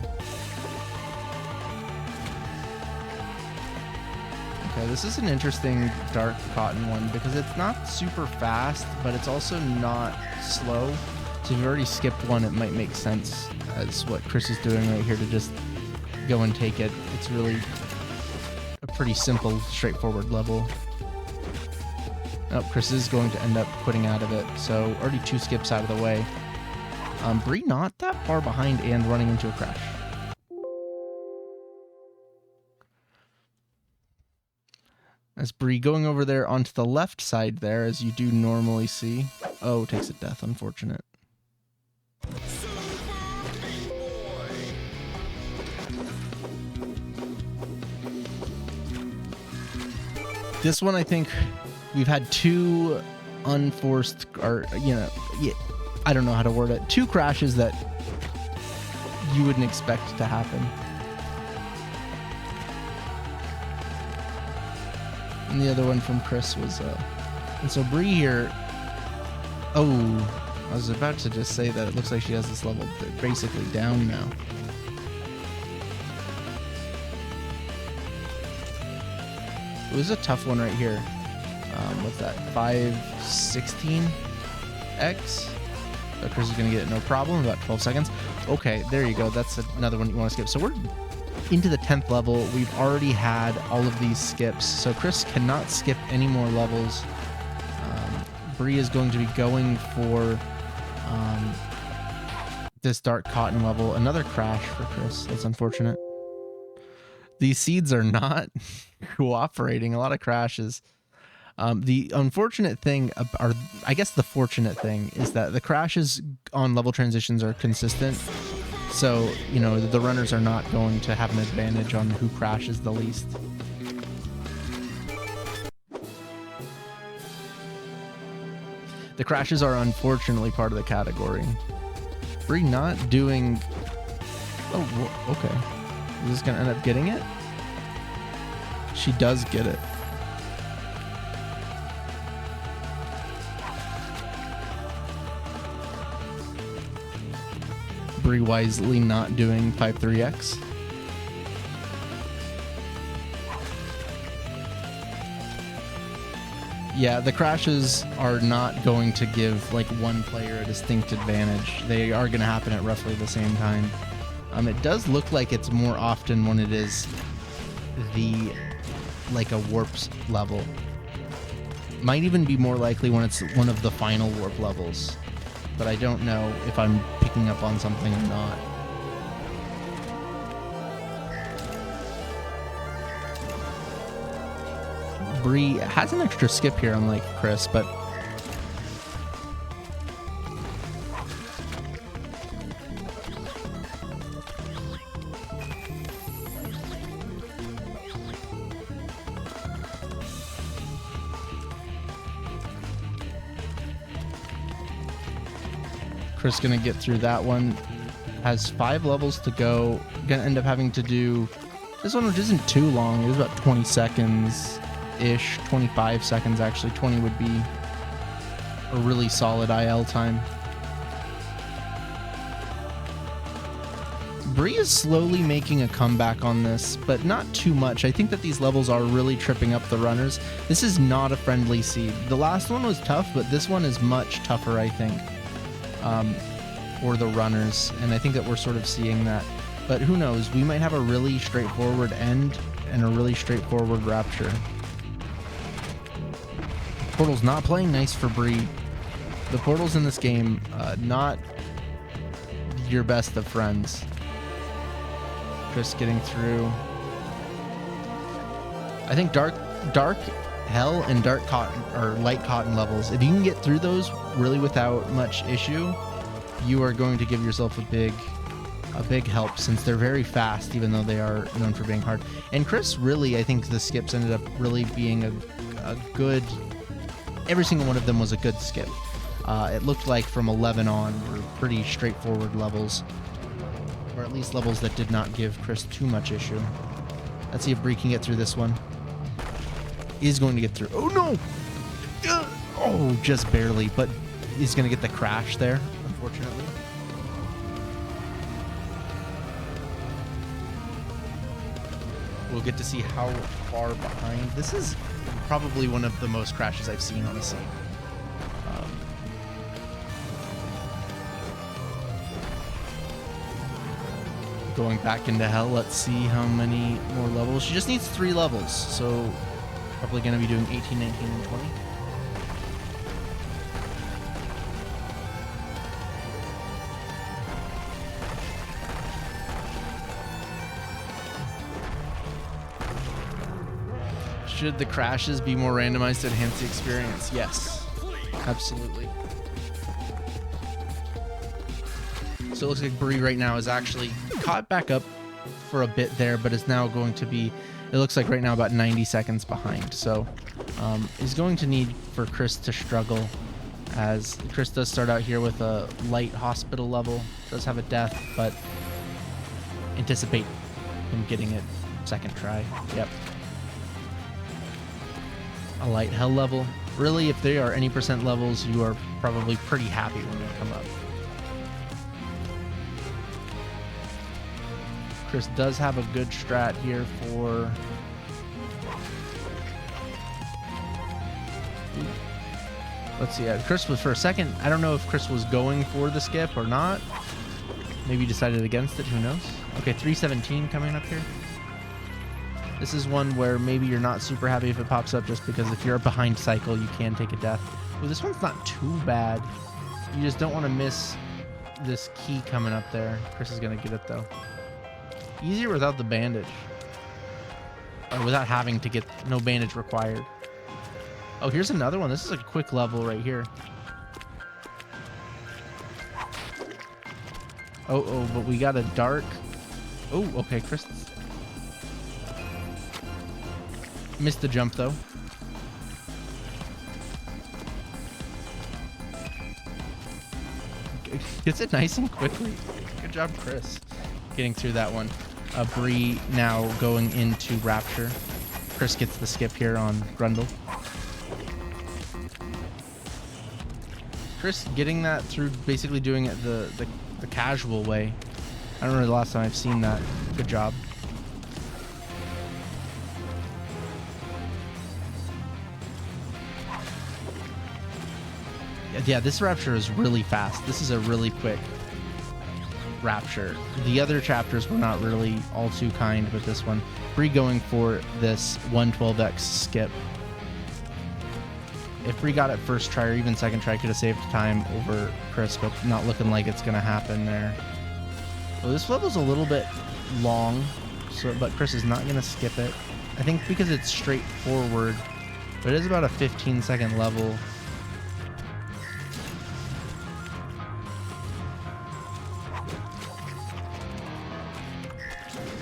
Okay, this is an interesting dark cotton one because it's not super fast, but it's also not slow. So if you've already skipped one, it might make sense as what Chris is doing right here to just go and take it. It's really a pretty simple, straightforward level. Oh, Chris is going to end up quitting out of it. So already 2 skips out of the way. Bree not that far behind and running into a crash. As Bree going over there onto the left side there, as you do normally see. Oh, takes a death, unfortunate. This one, I think we've had 2 unforced, or, you know, yeah, I don't know how to word it. 2 crashes that you wouldn't expect to happen. And the other one from Chris was, and so Bree here, oh, I was about to just say that it looks like she has this level basically down now. It was a tough one right here. What's that, 516X? But Chris is going to get it no problem, about 12 seconds. Okay, there you go. That's another one you want to skip. So we're into the 10th level. We've already had all of these skips, so Chris cannot skip any more levels. Bree is going to be going for this dark cotton level. Another crash for Chris. That's unfortunate. These seeds are not cooperating. A lot of crashes. The unfortunate thing, or I guess the fortunate thing, is that the crashes on level transitions are consistent. So, you know, the runners are not going to have an advantage on who crashes the least. The crashes are unfortunately part of the category. Bree not doing... Oh, okay. Is this going to end up getting it? She does get it. Bree wisely not doing pipe 3x. Yeah, the crashes are not going to give like one player a distinct advantage. They are going to happen at roughly the same time. It does look like it's more often when it is like a warps level. Might even be more likely when it's one of the final warp levels. But I don't know if I'm picking up on something or not. Bree has an extra skip here, unlike Chris, but Chris gonna get through that one. Has 5 levels to go. Gonna end up having to do this one, which isn't too long. It was about 20 seconds ish, 25 seconds actually. 20 would be a really solid IL time. Bree is slowly making a comeback on this, but not too much. I think that these levels are really tripping up the runners. This is not a friendly seed. The last one was tough, but this one is much tougher, I think, for the runners, and I think that we're sort of seeing that. But who knows? We might have a really straightforward end and a really straightforward rapture. Portal's not playing nice for Bree. The portals in this game, not your best of friends. Chris getting through. I think dark hell and dark cotton or light cotton levels, if you can get through those really without much issue, you are going to give yourself a big help, since they're very fast, even though they are known for being hard. And Chris really, I think the skips ended up really being a good, every single one of them was a good skip. It looked like from 11 on were pretty straightforward levels, or at least levels that did not give Chris too much issue. Let's see if Bree can get through this one. Is going to get through. Oh no! Oh, just barely, but he's going to get the crash there, unfortunately. We'll get to see how far behind. This is probably one of the most crashes I've seen on a scene. Going back into hell. Let's see how many more levels. She just needs 3 levels, so probably going to be doing 18, 19, and 20. Should the crashes be more randomized to enhance the experience? Yes, absolutely. So it looks like Bree right now is actually caught back up for a bit there, but is now going to be, it looks like right now about 90 seconds behind. So is going to need for Chris to struggle, as Chris does start out here with a light hospital level, does have a death, but anticipate him getting it second try. Yep. A light hell level. Really, if they are any percent levels, you are probably pretty happy when they come up. Chris does have a good strat here for... Let's see. Chris was, for a second, I don't know if Chris was going for the skip or not. Maybe decided against it. Who knows? Okay, 317 coming up here. This is one where maybe you're not super happy if it pops up, just because if you're a behind cycle, you can take a death. Well, this one's not too bad. You just don't want to miss this key coming up there. Chris is going to get it, though. Easier without the bandage. Or without having to get... No bandage required. Oh, here's another one. This is a quick level right here. Oh, but we got a dark... Oh, okay, Chris... Missed the jump, though. Gets it nice and quickly. Good job, Chris, getting through that one. Bree now going into Rapture. Chris gets the skip here on Grundle. Chris getting that through basically doing it the casual way. I don't remember the last time I've seen that. Good job. Yeah, this Rapture is really fast. This is a really quick Rapture. The other chapters were not really all too kind with this one. Bree going for this 112x skip. If Bree got it first try or even second try, could have saved time over Chris, but not looking like it's going to happen there. Well, this level's a little bit long, but Chris is not going to skip it. I think because it's straightforward, but it is about a 15-second level.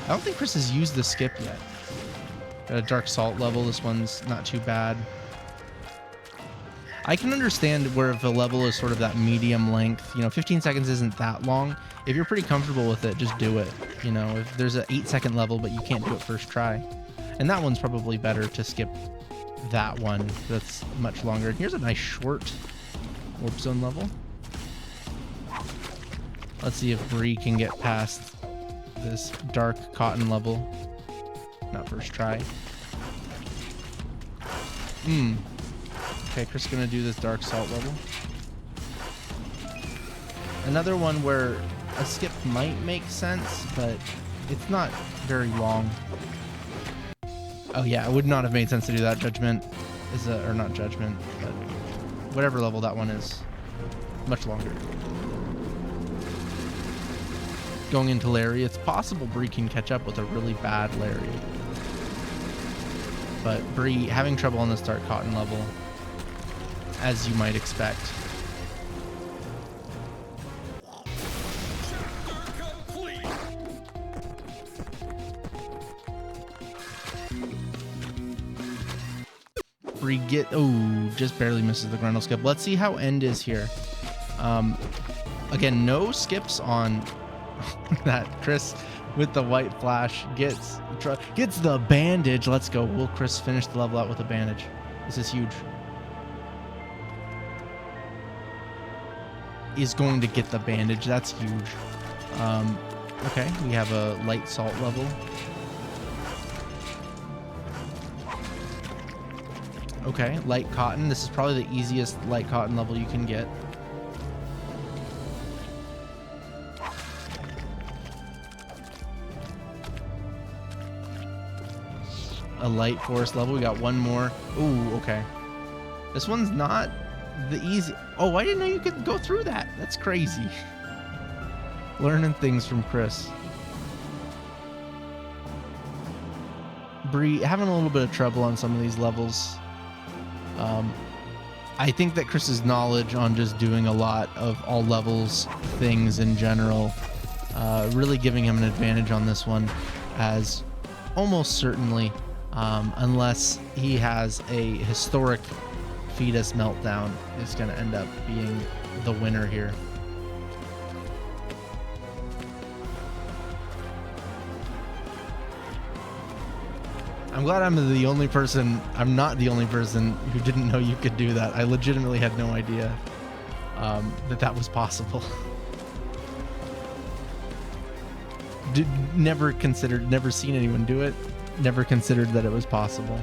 I don't think Chris has used the skip yet. Got a Dark Salt level. This one's not too bad. I can understand where if a level is sort of that medium length, 15 seconds isn't that long. If you're pretty comfortable with it, just do it. If there's an 8-second level, but you can't do it first try. And that one's probably better to skip that one. That's much longer. Here's a nice short warp zone level. Let's see if Bree can get past this dark cotton level. Not first try. Okay, Chris is gonna do this dark salt level. Another one where a skip might make sense, but it's not very long. Oh yeah, it would not have made sense to do that. Judgment is or not Judgment, but whatever level that one is, much longer. Going into Larry, it's possible Bree can catch up with a really bad Larry. But Bree having trouble on this dark cotton level, as you might expect. Bree just barely misses the Grundle skip. Let's see how end is here. Again, no skips on that. Chris with the white flash gets the bandage. Let's go. Will Chris finish the level out with a bandage? This is huge. Is going to get the bandage. That's huge. Okay, we have a light salt level. Okay, light cotton. This is probably the easiest light cotton level you can get. A light forest level. We got one more. Ooh, okay. This one's not the easy. Oh, I didn't know you could go through that. That's crazy. Learning things from Chris. Bree having a little bit of trouble on some of these levels. I think that Chris's knowledge on just doing a lot of all levels things in general, really giving him an advantage on this one, as almost certainly, unless he has a historic fetus meltdown, is going to end up being the winner here. I'm glad I'm not the only person who didn't know you could do that. I legitimately had no idea that was possible. Never seen anyone do it. Never considered that it was possible.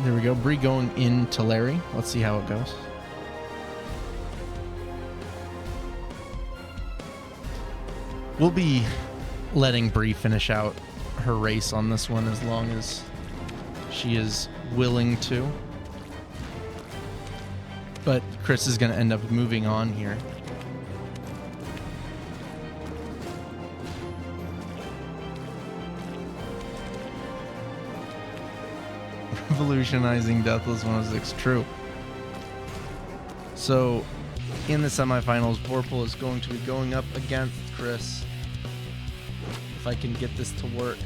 There we go. Bree going into Larry. Let's see how it goes. We'll be letting Bree finish out her race on this one as long as she is willing to. But Chris is going to end up moving on here. Revolutionizing Deathless 106. True. So in the semifinals, Vorpal is going to be going up against Chris. If I can get this to work.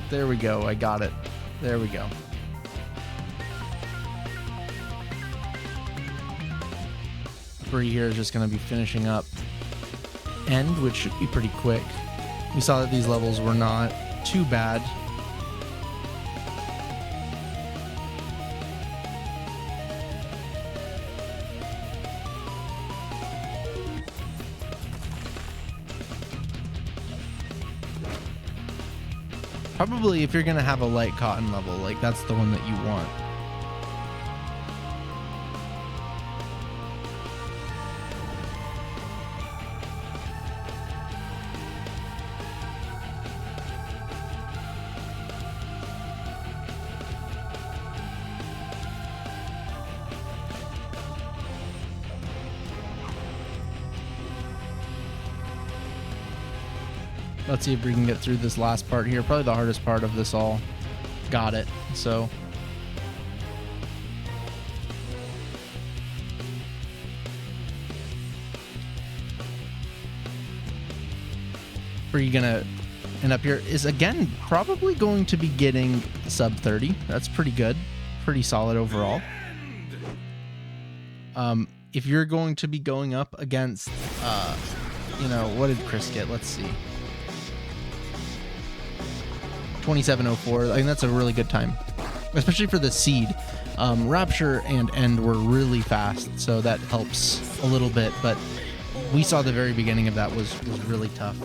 There we go. I got it. There we go. Bree here is just going to be finishing up End, which should be pretty quick. We saw that these levels were not too bad. Probably if you're going to have a light cotton level, like that's the one that you want. Let's see if we can get through this last part here. Probably the hardest part of this all. Got it. So. Where you're going to end up here is, again, probably going to be getting sub 30. That's pretty good. Pretty solid overall. If you're going to be going up against, you know, what did Chris get? Let's see. 27:04. I think that's a really good time, especially for the seed. Rapture and End were really fast, so that helps a little bit. But we saw the very beginning of that was really tough.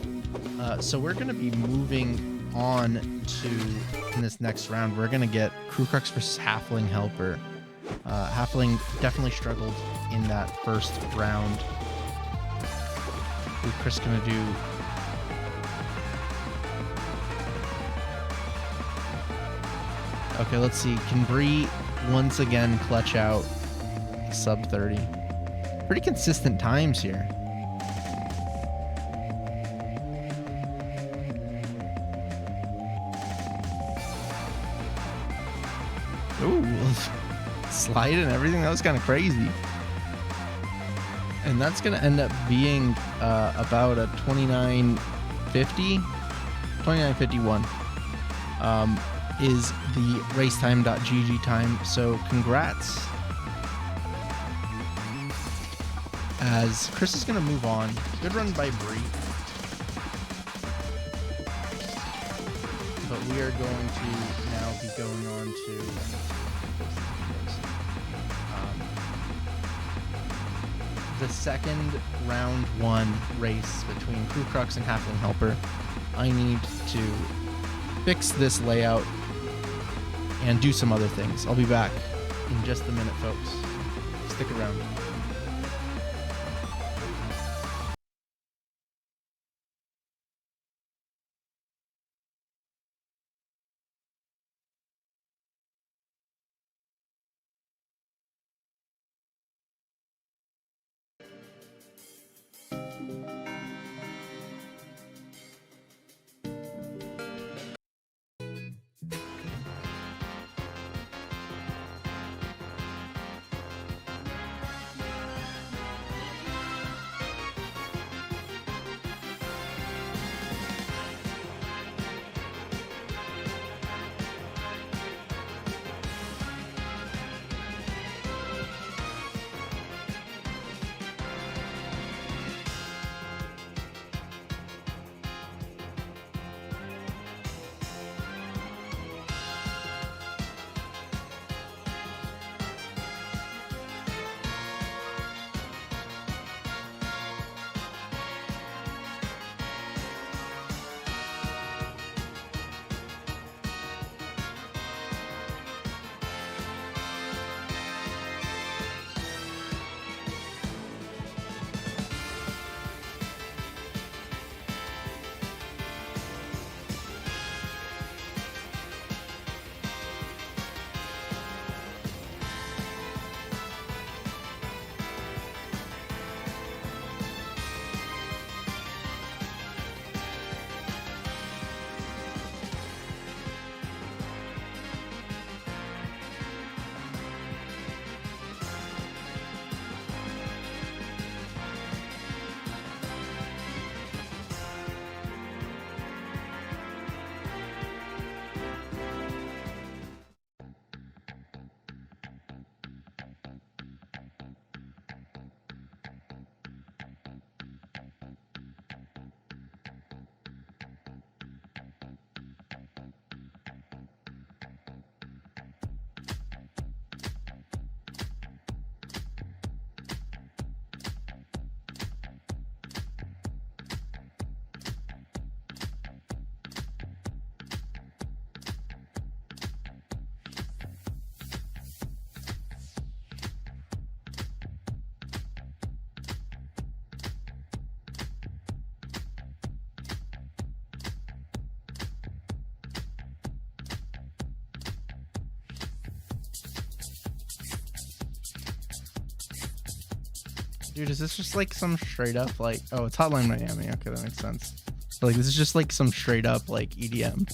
So we're going to be moving on to, in this next round, we're going to get Crew Crux versus Halfling Helper. Halfling definitely struggled in that first round. Who's Chris going to do? Okay, let's see. Can Bree once again clutch out sub 30? Pretty consistent times here. Ooh, slide and everything. That was kind of crazy. And that's going to end up being about a 29:50, 29:51. Is the racetime.gg time. So congrats. As Chris is going to move on. Good run by Bree. But we are going to now be going on to the second round 1 race between Crew Crux and Halfling Helper. I need to fix this layout and do some other things. I'll be back in just a minute, folks. Stick around. Dude, is this just like some straight up like, oh, it's Hotline Miami. Okay, that makes sense. So, like, this is just like some straight up like EDM.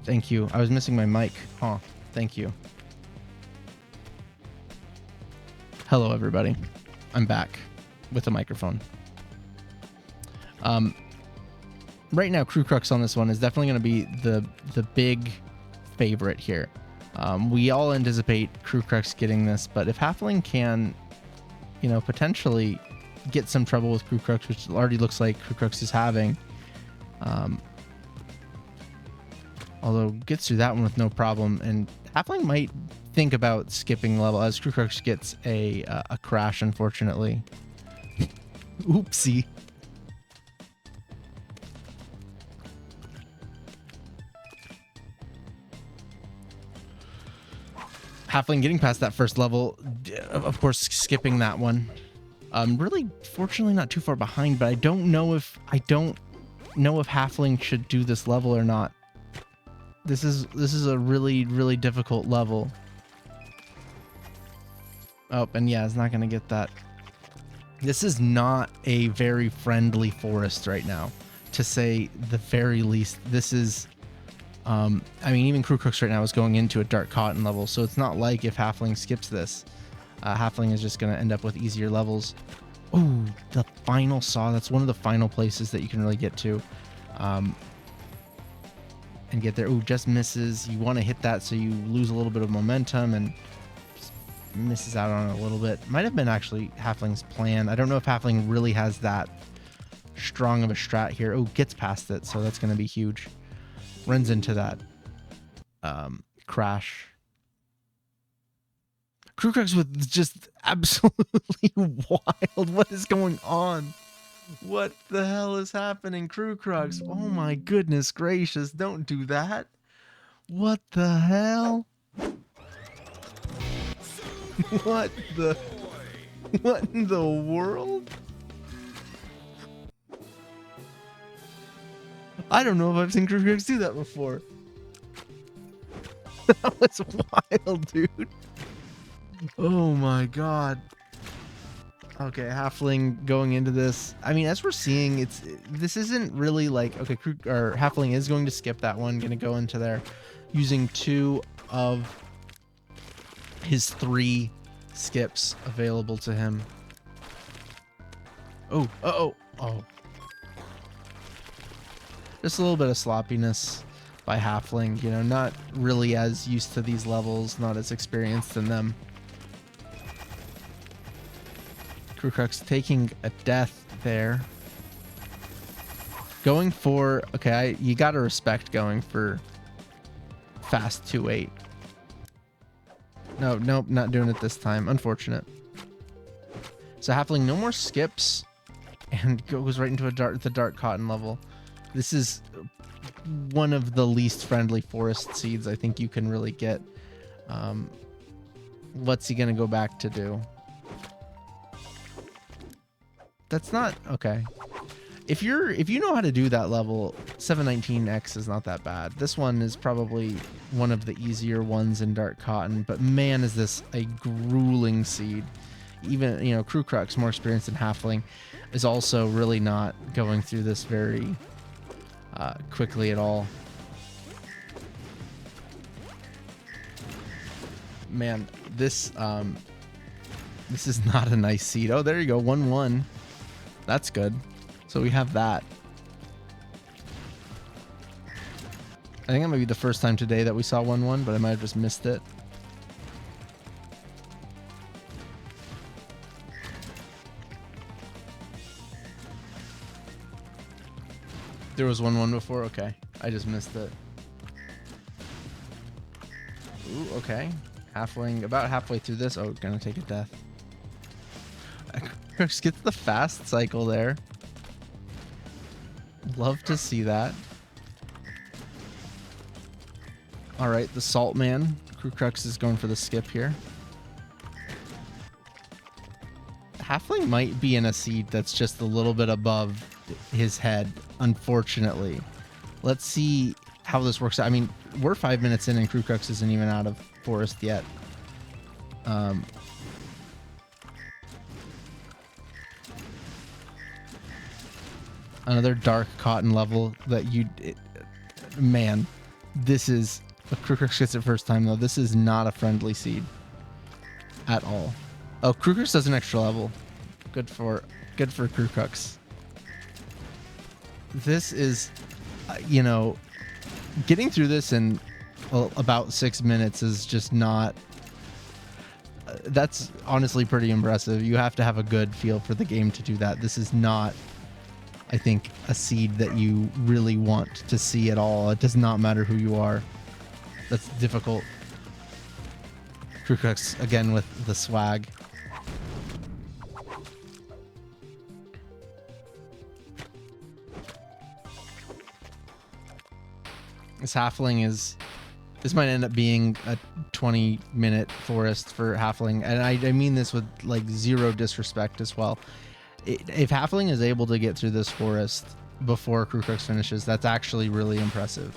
Thank you. I was missing my mic. Oh, thank you. Hello, everybody. I'm back with a microphone. Right now, Crew Crux on this one is definitely going to be the big favorite here. We all anticipate Crew Crux getting this, but if Halfling can, you know, potentially get some trouble with Crew Crux, which already looks like Crew Crux is having, although gets through that one with no problem, and Halfling might think about skipping level as Crew Crux gets a crash, unfortunately. Oopsie. Halfling getting past that first level, of course, skipping that one. Really, fortunately, not too far behind, but I don't know if Halfling should do this level or not. This is a really, really difficult level. Oh, and yeah, it's not gonna get that. This is not a very friendly forest right now, to say the very least. This is, I mean, even Crew Crooks right now is going into a Dark Cotton level, so it's not like if Halfling skips this, Halfling is just going to end up with easier levels. Oh, the final saw. That's one of the final places that you can really get to. And get there. Oh, just misses. You want to hit that so you lose a little bit of momentum and misses out on it a little bit. Might have been actually Halfling's plan. I don't know if Halfling really has that strong of a strat here. Oh, gets past it, so that's going to be huge. Runs into that crash. Crew Crux with just absolutely wild. What is going on? What the hell is happening, Crew Crux? Oh my goodness gracious, don't do that. What the hell? What in the world? I don't know if I've seen Crew Crux do that before. That was wild, dude. Oh my god. Okay, Halfling going into this. I mean, as we're seeing, this isn't really like, okay, Halfling is going to skip that one, going to go into there using 2 of his 3 skips available to him. Oh, oh. Just a little bit of sloppiness by Halfling, you know, not really as used to these levels, not as experienced in them. Crew Crux taking a death there. Going for, okay, you gotta respect going for fast 2-8. Nope, not doing it this time. Unfortunate. So Halfling, no more skips, and goes right into the Dark Cotton level. This is one of the least friendly forest seeds I think you can really get. What's he gonna go back to do? That's not okay. If you know how to do that level, 719X is not that bad. This one is probably one of the easier ones in Dark Cotton, but man, is this a grueling seed. Even, you know, Crew Crux, more experienced in Halfling, is also really not going through this very quickly at all. Man, this is not a nice seed. Oh, there you go, 1-1. That's good. So we have that. I think that might be the first time today that we saw 1-1, but I might have just missed it. There was 1-1 before? Okay. I just missed it. Ooh, okay. Halfling, about halfway through this. Oh, gonna take a death. Crux gets the fast cycle there. Love to see that. All right, the Salt Man. Crew Crux is going for the skip here. Halfling might be in a seed that's just a little bit above his head, unfortunately. Let's see how this works out. I mean, we're 5 minutes in and Crew Crux isn't even out of forest yet. Another Dark Cotton level that man, this is, Crew Crux gets it first time though. This is not a friendly seed at all. Oh, Crew Crux does an extra level. Good for Crew Crux. This is, you know, getting through this in about 6 minutes is just not. That's honestly pretty impressive. You have to have a good feel for the game to do that. This is not, I think, a seed that you really want to see at all. It does not matter who you are. That's difficult. Crew Crux again with the swag. This Halfling is This might end up being a 20-minute forest for Halfling, and I mean this with like zero disrespect as well. If Halfling is able to get through this forest before Crew Crux finishes, that's actually really impressive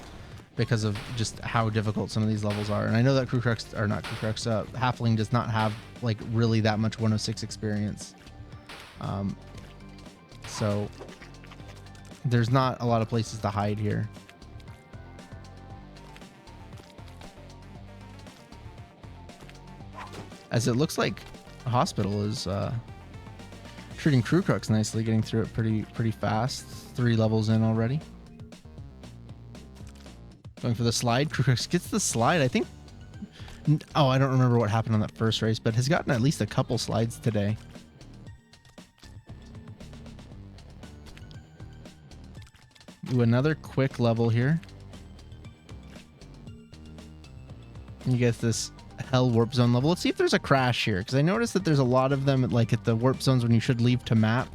because of just how difficult some of these levels are. And I know that Halfling does not have like really that much 106 experience. So there's not a lot of places to hide here. As it looks like the hospital is treating Crew Crux nicely, getting through it pretty fast. 3 levels in already. Going for the slide. Crew Crux gets the slide. I think. Oh, I don't remember what happened on that first race, but has gotten at least a couple slides today. Ooh, another quick level here. You get this hell warp zone level. Let's see if there's a crash here, because I noticed that there's a lot of them like at the warp zones when you should leave to map.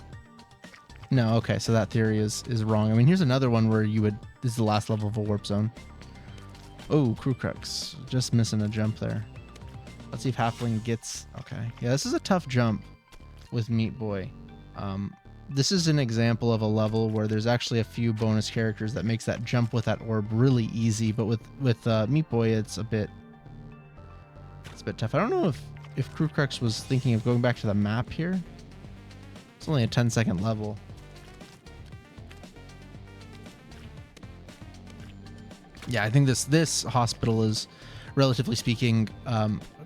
No, okay, so that theory is wrong. I mean, here's another one where you would, this is the last level of a warp zone. Oh, Crew Crux, just missing a jump there. Let's see if Halfling gets, okay. Yeah, this is a tough jump with Meat Boy. This is an example of a level where there's actually a few bonus characters that makes that jump with that orb really easy, but with Meat Boy, it's a bit tough. I don't know if Crew Crux was thinking of going back to the map here. It's only a 10-second level. Yeah, I think this hospital is, relatively speaking,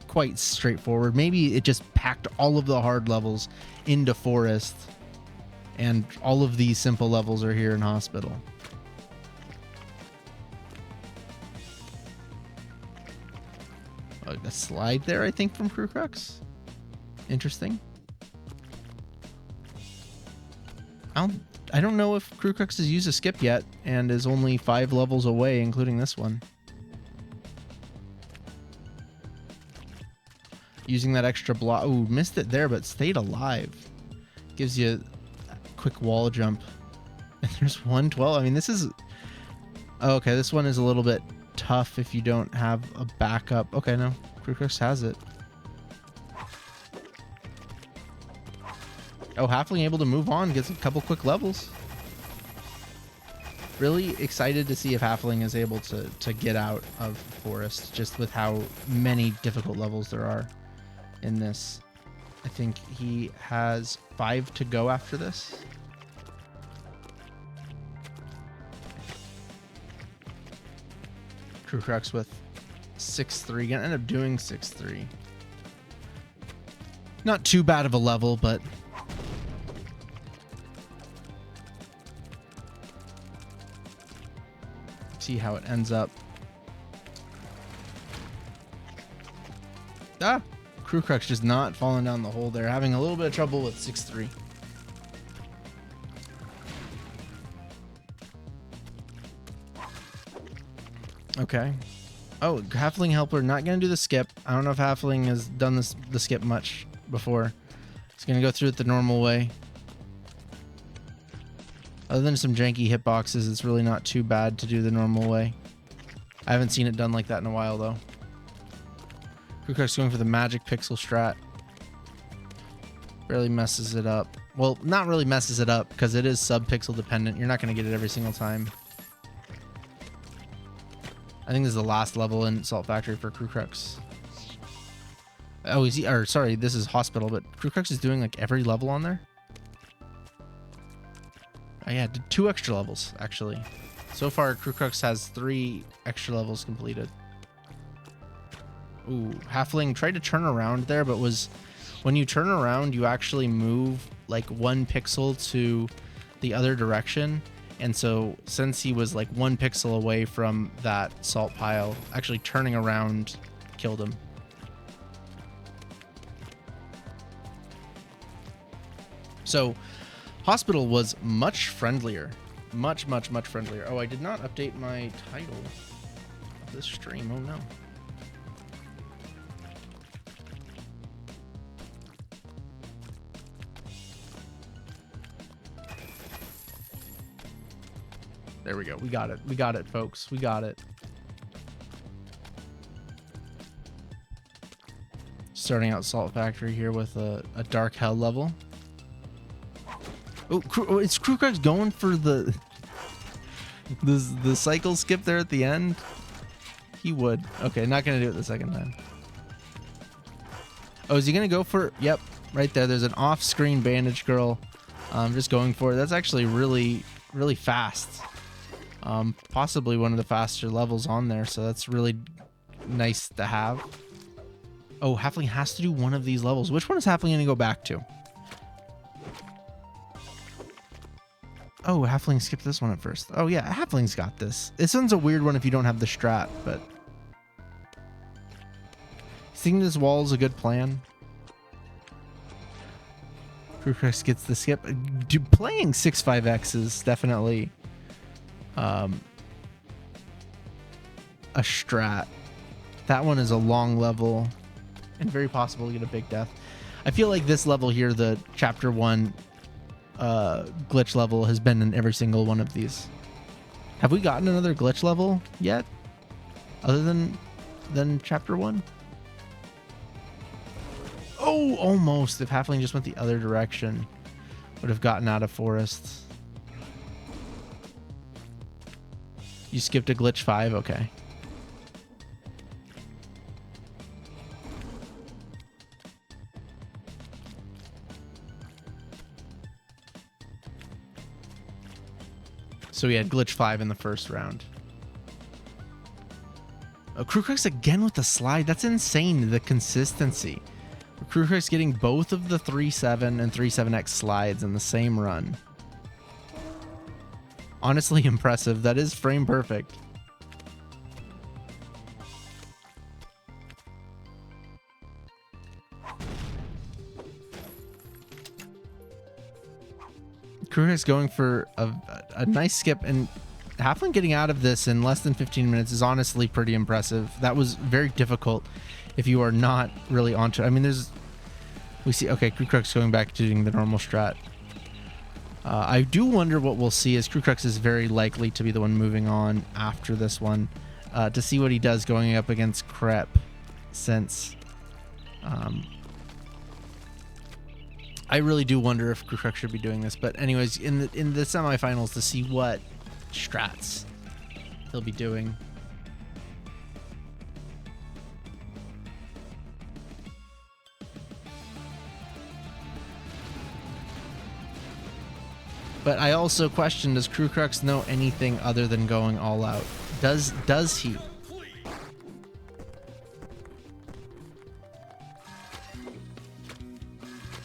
quite straightforward. Maybe it just packed all of the hard levels into forest, and all of these simple levels are here in hospital. A slide there, I think, from Crew Crux. Interesting. I don't know if Crew Crux has used a skip yet and is only 5 levels away, including this one. Using that extra block. Ooh, missed it there, but stayed alive. Gives you a quick wall jump. And there's 112. I mean, this is... Oh, okay, this one is a little bit tough if you don't have a backup. Okay, no. Crew Crux has it. Oh, Halfling able to move on, gets a couple quick levels. Really excited to see if Halfling is able to get out of forest, just with how many difficult levels there are in this. I think he has 5 to go after this. Crew Crux with 6-3. Gonna end up doing 6-3. Not too bad of a level, but see how it ends up. Ah, Crew Crux just not falling down the hole there, having a little bit of trouble with 6-3. Okay. Oh, Halfling Helper not gonna do the skip. I don't know if Halfling has done the skip much before. He's gonna go through it the normal way. Other than some janky hitboxes, it's really not too bad to do the normal way. I haven't seen it done like that in a while, though. Crew Crux going for the magic pixel strat. Barely messes it up. Well, not really messes it up, because it is sub-pixel dependent. You're not going to get it every single time. I think this is the last level in Salt Factory for Crew Crux. Oh, is he? Or sorry, this is Hospital, but Crew Crux is doing like every level on there. Oh yeah, did 2 extra levels actually. So far, Crew Crux has 3 extra levels completed. Ooh, Halfling tried to turn around there, but when you turn around, you actually move like 1 pixel to the other direction. And so since he was like 1 pixel away from that salt pile, actually turning around killed him. So Hospital was much friendlier. Much friendlier. Oh, I did not update my title of this stream. Oh no. There we go. We got it. We got it, folks. We got it. starting out Salt Factory here with a Dark Hell level. Oh, it's Krukrox going for the cycle skip there at the end. He would. Okay, not gonna do it the second time. Oh, is he gonna go for? Yep, right there. There's an off-screen bandage girl. Just going for it. That's actually really, really fast. Possibly one of the faster levels on there, so that's really nice to have. Oh, Halfling has to do one of these levels. Which one is Halfling gonna go back to? Oh, Halfling skipped this one at first. Oh yeah, Halfling's got this. This one's a weird one if you don't have the strat, but thinking this wall is a good plan. Krukrox gets the skip. Playing 6-5X is definitely a strat. That one is a long level and very possible to get a big death. I feel like this level here, the chapter 1 glitch level, has been in every single one of these. Have we gotten another glitch level yet other than chapter 1? Oh, almost. If Halfling just went the other direction, would have gotten out of forest. You skipped a glitch 5? Okay. So we had glitch 5 in the first round. Oh, Krukrox again with the slide. That's insane, the consistency. Krukrox getting both of the 3-7 and 3-7X slides in the same run. Honestly impressive. That is frame perfect. Krukrox going for a nice skip, and Halfling getting out of this in less than 15 minutes is honestly pretty impressive. That was very difficult if you are not really onto it. I mean, we see, okay, Krukrox going back to doing the normal strat. I do wonder what we'll see, as Krukrox is very likely to be the one moving on after this one, to see what he does going up against Crep, since I really do wonder if Krukrox should be doing this. But anyways, in the semifinals, to see what strats he'll be doing. But I also question, does Krukrox know anything other than going all out? Does he?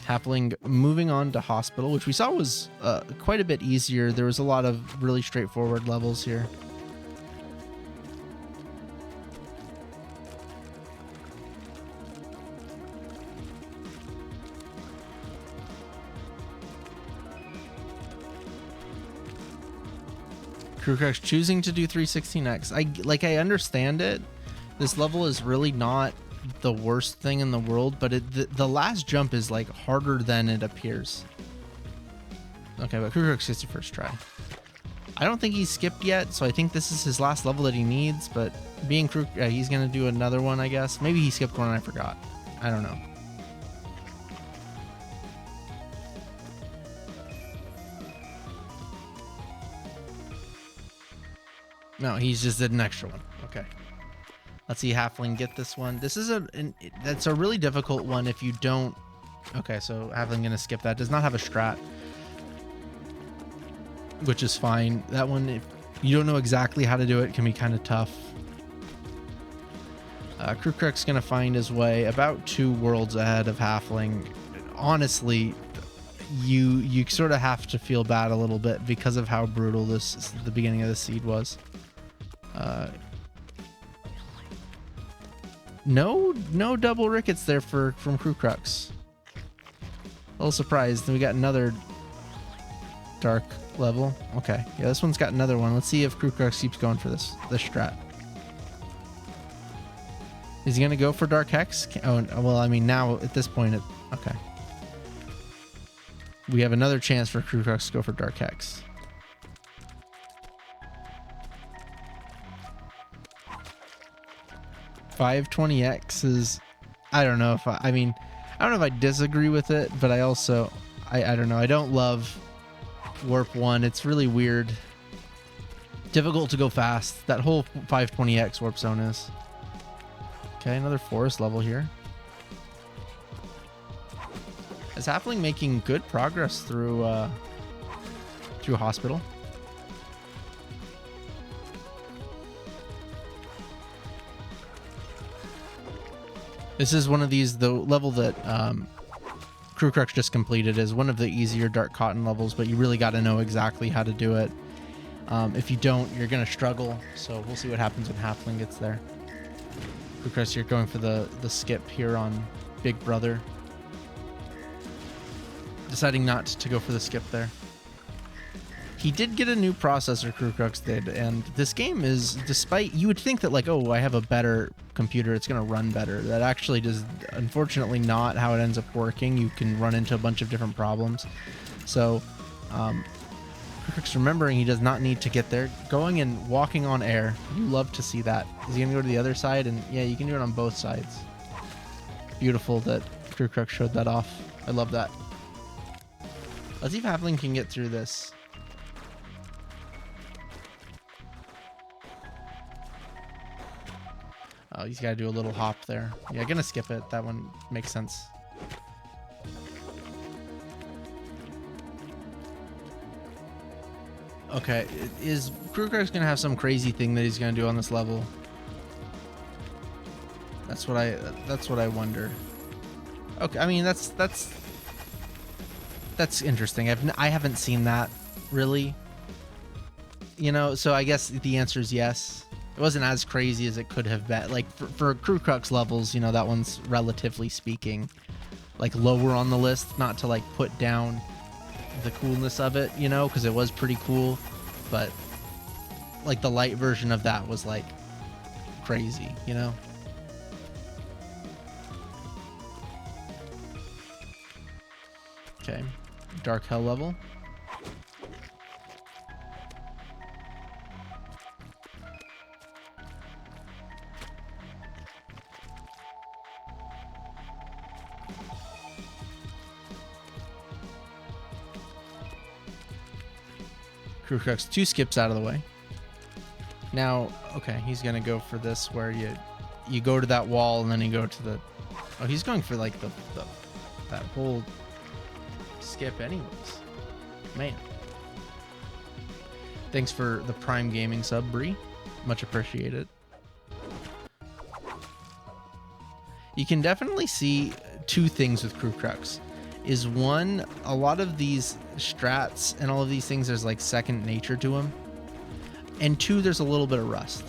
Halfling moving on to Hospital, which we saw was quite a bit easier. There was a lot of really straightforward levels here. Krukrox choosing to do 316X. I understand it. This level is really not the worst thing in the world, but the last jump is like harder than it appears. Okay, but Krukrox gets the first try. I don't think he's skipped yet, so I think this is his last level that he needs, but being Krukrox, he's gonna do another one, I guess. Maybe he skipped one and I forgot. I don't know. No, he's just did an extra one. Okay. Let's see Halfling get this one. This is that's a really difficult one if you don't. Okay, so Halfling gonna skip that. Does not have a strat, which is fine. That one, if you don't know exactly how to do it, can be kind of tough. Krukrox gonna find his way about 2 worlds ahead of Halfling. Honestly, you sort of have to feel bad a little bit because of how brutal the beginning of the seed was. No double rickets there from Krukrox. A little surprised. Then we got another dark level. Okay, yeah, this one's got another one. Let's see if Krukrox keeps going for this strat. Is he gonna go for Dark Hex? Oh well, I mean now at this point, okay. We have another chance for Krukrox to go for Dark Hex. $520X is I don't know if I mean, I don't know if I disagree with it, but I also, I don't know. I don't love Warp 1. It's really weird. Difficult to go fast. That whole 520X warp zone is. Okay, another forest level here. Is Halfling making good progress through hospital? This is one of these, the level that Crew Crux just completed is one of the easier Dark Cotton levels, but you really got to know exactly how to do it. If you don't, you're going to struggle. So we'll see what happens when Halfling gets there. Crew Crux, you're going for the skip here on Big Brother. Deciding not to go for the skip there. He did get a new processor, Crew Crux did, and this game is, despite, you would think that like, oh, I have a better computer, it's going to run better. That actually does, unfortunately, not how it ends up working. You can run into a bunch of different problems. So, Crew Crux remembering he does not need to get there. Going and walking on air. You love to see that. Is he going to go to the other side? And yeah, you can do it on both sides. Beautiful that Crew Crux showed that off. I love that. Let's see if Halfling can get through this. Oh, he's got to do a little hop there. Yeah, gonna skip it. That one makes sense. Okay, is Crew Crux gonna have some crazy thing that he's gonna do on this level? That's what I wonder. Okay, I mean that's interesting. I haven't seen that really. You know, so I guess the answer is yes. It wasn't as crazy as it could have been. Like for Crew Crux levels, you know, that one's relatively speaking like lower on the list, not to like put down the coolness of it, you know, because it was pretty cool, but like the light version of that was like crazy, you know. Okay, Dark Hell level. Crew Crux, 2 skips out of the way. Now, okay, he's gonna go for this where you go to that wall and then you go to the. Oh, he's going for like that whole skip anyways. Man. Thanks for the Prime Gaming sub, Bree. Much appreciated. You can definitely see 2 things with Crew Crux. Is one, a lot of these strats and all of these things, there's like second nature to them. And 2, there's a little bit of rust.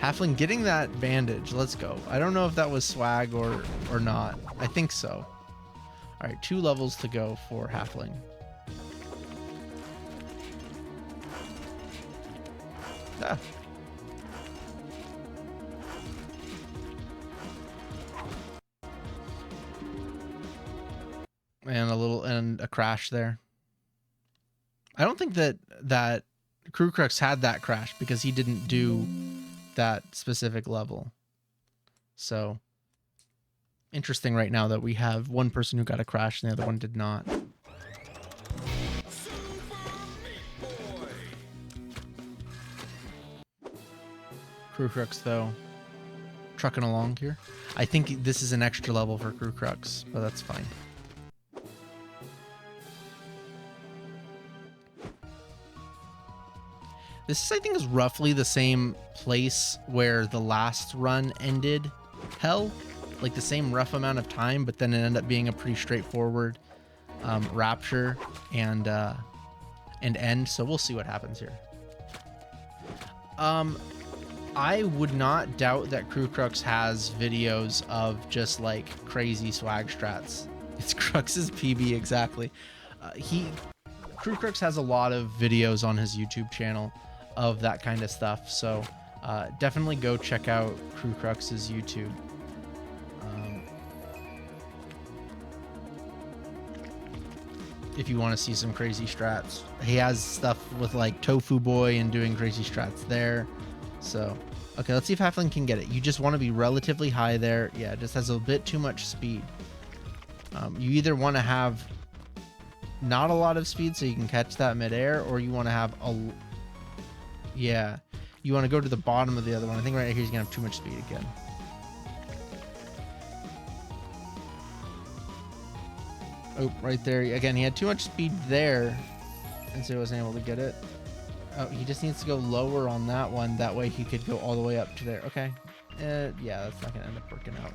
Halfling getting that bandage. Let's go. I don't know if that was swag or not. I think so. All right, 2 levels to go for Halfling. Ah. And a crash there. I don't think that Crew Crux had that crash because he didn't do that specific level. So interesting right now that we have one person who got a crash and the other one did not. Crew Crux though, trucking along here. I think this is an extra level for Crew Crux, but that's fine. This, I think, is roughly the same place where the last run ended. Hell, like the same rough amount of time, but then it ended up being a pretty straightforward rapture and end. So we'll see what happens here. I would not doubt that Crew Crux has videos of just like crazy swag strats. It's Crux's PB exactly. Crew Crux has a lot of videos on his YouTube channel of that kind of stuff, so definitely go check out Crew Crux's YouTube. If you want to see some crazy strats, he has stuff with like Tofu Boy and doing crazy strats there. So Okay, let's see if Halfling can get it. You just want to be relatively high there. Yeah, it just has a bit too much speed. You either want to have not a lot of speed so you can catch that midair, or you want to have a... Yeah, you want to go to the bottom of the other one. I think right here he's going to have too much speed again. Oh, right there. Again, he had too much speed there, and so he wasn't able to get it. Oh, he just needs to go lower on that one. That way he could go all the way up to there. Okay. Yeah, that's not going to end up working out.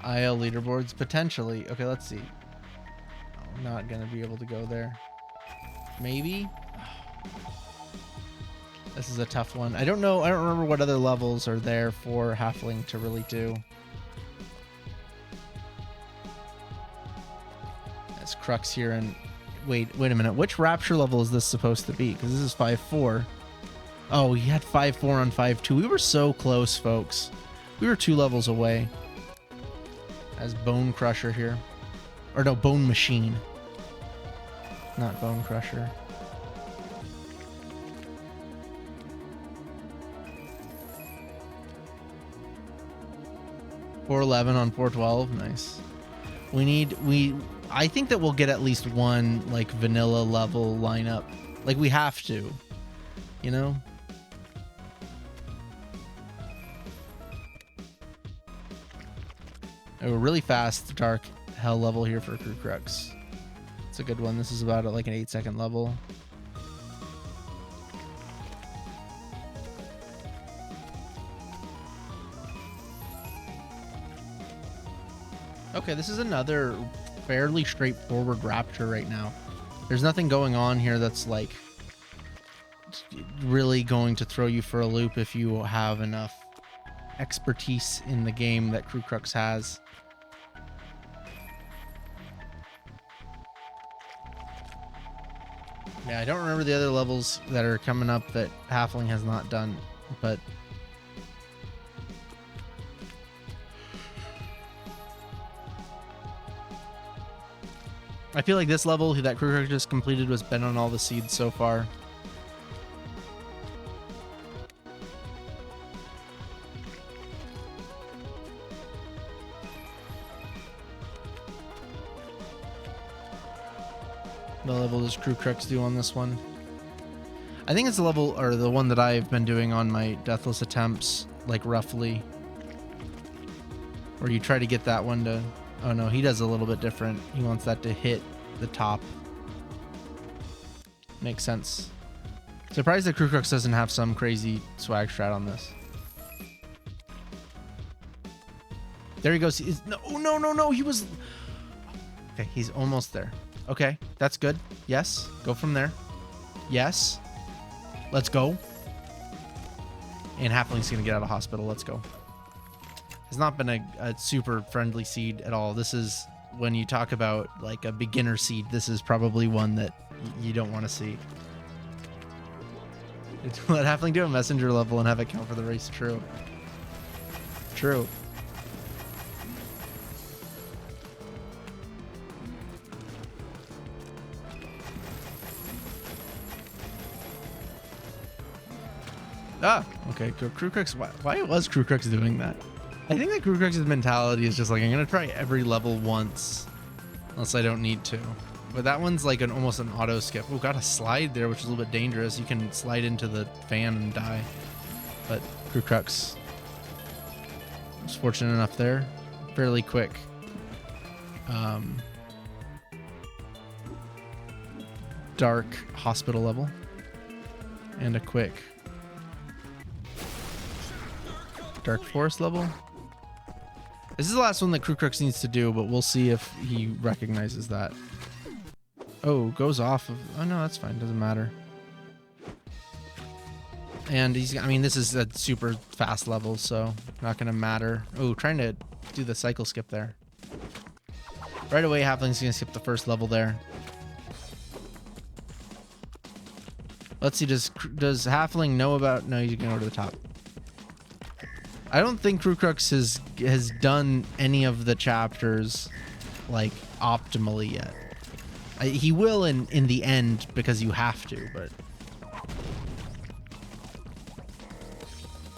IL leaderboards, potentially. Okay, let's see. I'm not going to be able to go there. Maybe? This is a tough one. I don't know. I don't remember what other levels are there for Halfling to really do. There's Crux here and... Wait a minute. Which Rapture level is this supposed to be? Because this is 5-4. Oh, he had 5-4 on 5-2. We were so close, folks. We were 2 levels away. As Bone Crusher here. Or no, Bone Machine. Not Bone Crusher. $411 on 412. Nice. I think that we'll get at least one like vanilla level lineup. Like we have to, you know? A really fast dark hell level here for Crew Crux. It's a good one. This is about like an 8-second level. Okay, this is another fairly straightforward Rapture right now. There's nothing going on here that's like really going to throw you for a loop if you have enough expertise in the game that Crew Crux has. Yeah, I don't remember the other levels that are coming up that Halfling has not done, but I feel like this level that Crew Crux just completed was bent on all the seeds so far. What level does Crew Crux do on this one? I think it's the level, or the one that I've been doing on my Deathless attempts, like roughly. Where you try to get that one to... Oh no, he does a little bit different. He wants that to hit the top. Makes sense. Surprised that Crew Crux doesn't have some crazy swag strat on this. There he goes. No, he was... Okay, he's almost there. Okay, that's good. Yes, go from there. Yes. Let's go. And Halfling's gonna get out of hospital. Let's go. Has not been a super friendly seed at all. This is, when you talk about like a beginner seed, this is probably one that you don't want to see. Let Halfling do a messenger level and have it count for the race. True. True. Ah, okay. Crew Crux. Why was Crew Crux doing that? I think that Crew Crux's mentality is just like, I'm gonna try every level once, unless I don't need to. But that one's like almost an auto skip. Oh, got a slide there, which is a little bit dangerous. You can slide into the fan and die. But Crew Crux was fortunate enough there. Fairly quick. Dark hospital level. And a quick Dark Forest level. This is the last one that Crew Crux needs to do, but we'll see if he recognizes that. Oh, goes off of... Oh, no, that's fine. Doesn't matter. And he's... I mean, this is a super fast level, so not going to matter. Oh, trying to do the cycle skip there. Right away, Halfling's going to skip the first level there. Let's see, does Halfling know about... No, he's going to go to the top. I don't think Crew Crux has done any of the chapters like optimally yet. He will in the end because you have to, but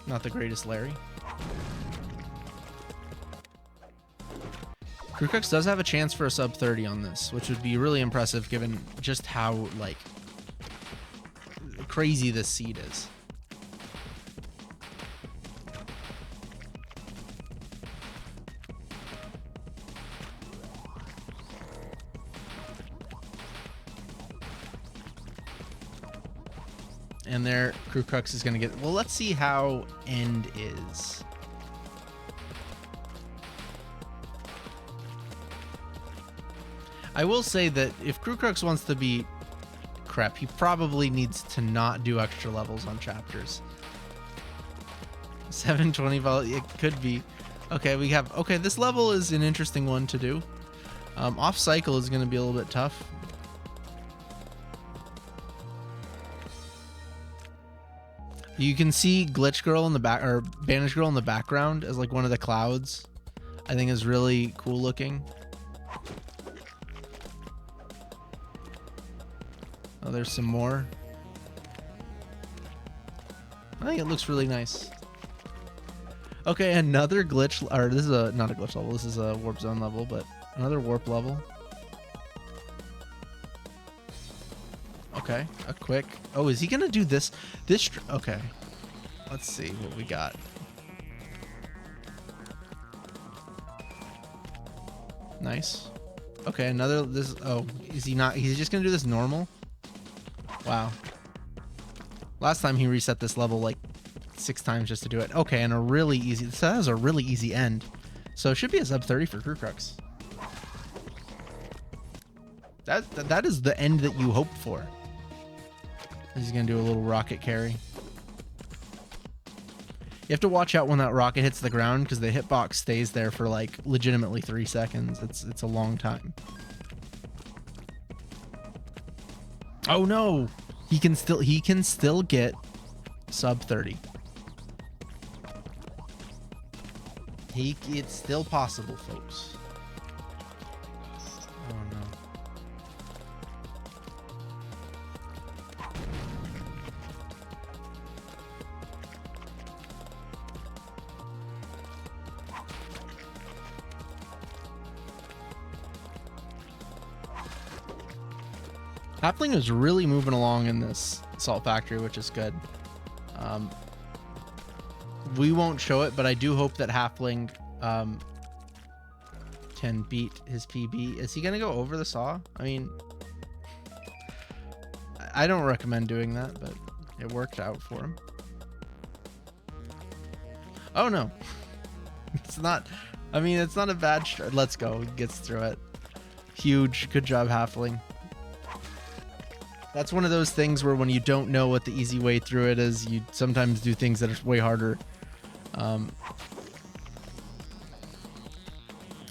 Not the greatest Larry. Crew Crux does have a chance for a sub 30 on this, which would be really impressive given just how, like, crazy this seed is. And there, Crew Crux is going to get... Well, let's see how end is. I will say that if Crew Crux wants to be crap, he probably needs to not do extra levels on chapters. 720 vol, it could be. Okay, we have... Okay, this level is an interesting one to do. Off cycle is going to be a little bit tough. You can see Glitch Girl in the back, or Bandage Girl in the background as like one of the clouds. I think is really cool looking. Oh, there's some more. I think it looks really nice. Okay, another glitch, or this is not a glitch level. This is a warp zone level, but another warp level. Okay, a quick. Oh, is he gonna do this? Okay. Let's see what we got. Nice. Okay, another. This. Oh, is he not? He's just gonna do this normal. Wow. Last time he reset this level like 6 times just to do it. Okay, and a really easy. So that was a really easy end. So it should be a sub 30 for Crew Crux. That is the end that you hope for. He's gonna do a little rocket carry. You have to watch out when that rocket hits the ground because the hitbox stays there for like legitimately 3 seconds. It's a long time. Oh no! He can still get sub 30. It's still possible, folks. Oh no. Halfling is really moving along in this Salt Factory, which is good. We won't show it, but I do hope that Halfling can beat his PB. Is he going to go over the saw? I mean, I don't recommend doing that, but it worked out for him. Oh, no. It's not... I mean, it's not a bad... Let's go. He gets through it. Huge. Good job, Halfling. That's one of those things where when you don't know what the easy way through it is, you sometimes do things that are way harder.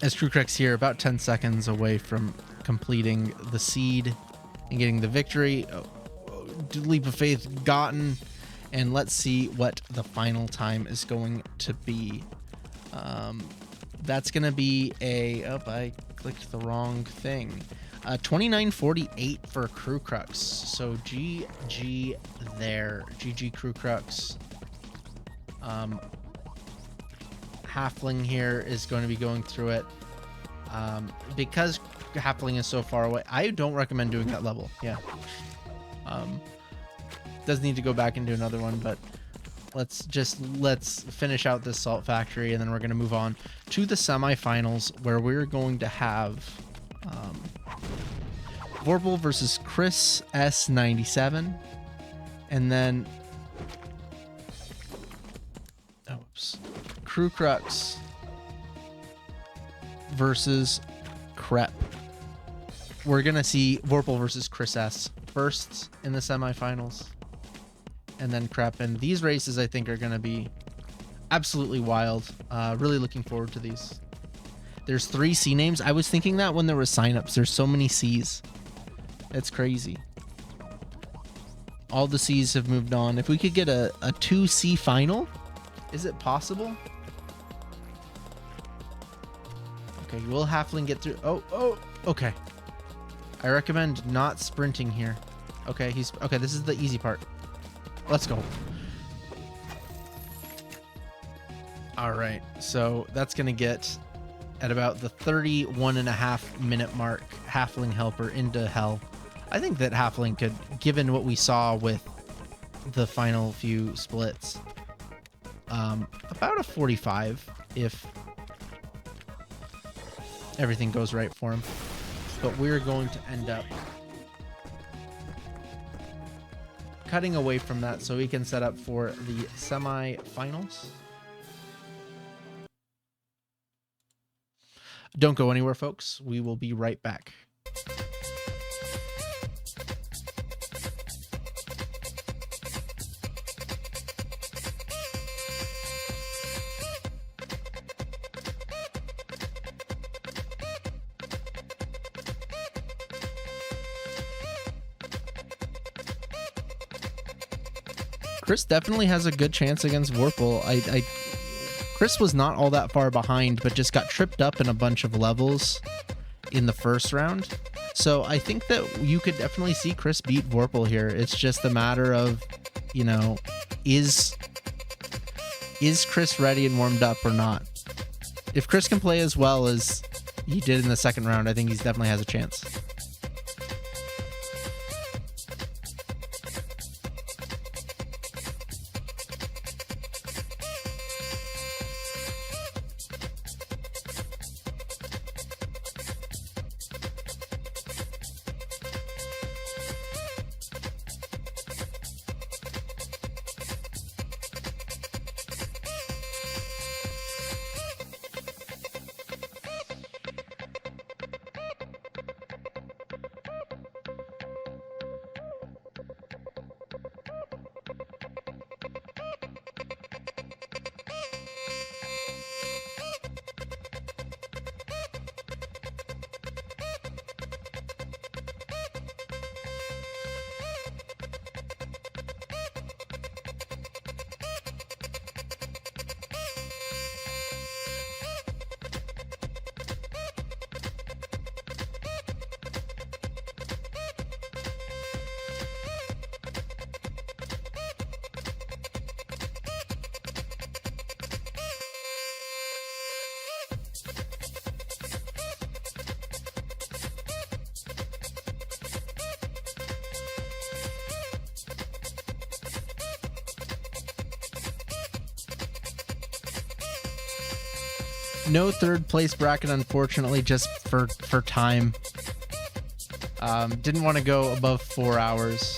As Crew Crux here, about 10 seconds away from completing the seed and getting the victory. Leap of faith gotten. And let's see what the final time is going to be. That's going to be a... Oh, I clicked the wrong thing. 29:48 for Crew Crux. So GG there. GG Crew Crux. Halfling here is going to be going through it. Because Halfling is so far away, I don't recommend doing that level. Yeah. Does need to go back and do another one, but let's finish out this Salt Factory, and then we're going to move on to the semifinals, where we're going to have Vorpal versus Chris S97, and then Crew Crux versus Crep. We're gonna see Vorpal versus Chris S first in the semifinals, and then Crep. And these races, I think, are gonna be absolutely wild. Really looking forward to these. There's 3 C names. I was thinking that when there was signups. There's so many C's. It's crazy. All the C's have moved on. If we could get a 2C final, is it possible? Okay, will Halfling get through? Oh, okay. I recommend not sprinting here. Okay, okay, this is the easy part. Let's go. All right, so that's going to get at about the 31.5-minute mark, Halfling Helper into Hell. I think that Halfling could, given what we saw with the final few splits, about a 45 if everything goes right for him. But we're going to end up cutting away from that so we can set up for the semi-finals. Don't go anywhere, folks. We will be right back. Chris definitely has a good chance against Vorpal. Chris was not all that far behind, but just got tripped up in a bunch of levels in the first round. So I think that you could definitely see Chris beat Vorpal here. It's just a matter of, you know, is Chris ready and warmed up or not? If Chris can play as well as he did in the second round, I think he definitely has a chance. No third place bracket, unfortunately, just for time. Didn't want to go above 4 hours.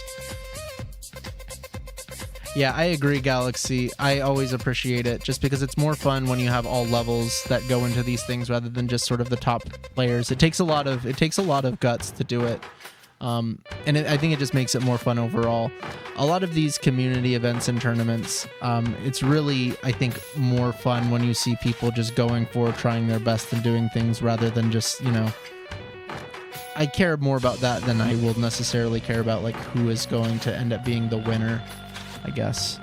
Yeah, I agree, Galaxy. I always appreciate it just because it's more fun when you have all levels that go into these things rather than just sort of the top players. It takes a lot of guts to do it. I think it just makes it more fun overall. A lot of these community events and tournaments, it's really, I think, more fun when you see people just going for trying their best and doing things rather than just, you know, I care more about that than I will necessarily care about like who is going to end up being the winner, I guess.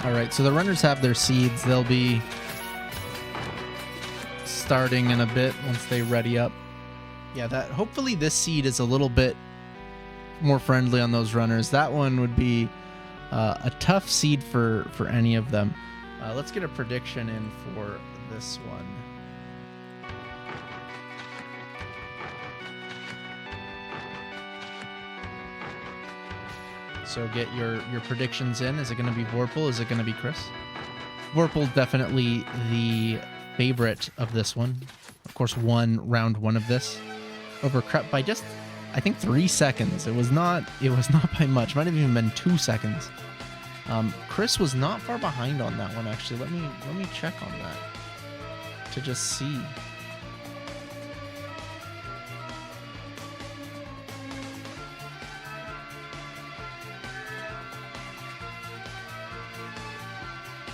All right, so the runners have their seeds. They'll be starting in a bit once they ready up. Yeah, that hopefully this seed is a little bit more friendly on those runners. That one would be a tough seed for any of them. Let's get a prediction in for this one. So get your predictions in. Is it going to be Vorpal? Is it going to be Chris? Vorpal definitely the favorite of this one. Of course, won round 1 of this over Crep by just, I think, 3 seconds. It was not by much. Might have even been 2 seconds. Chris was not far behind on that one, actually. Let me check on that to just see.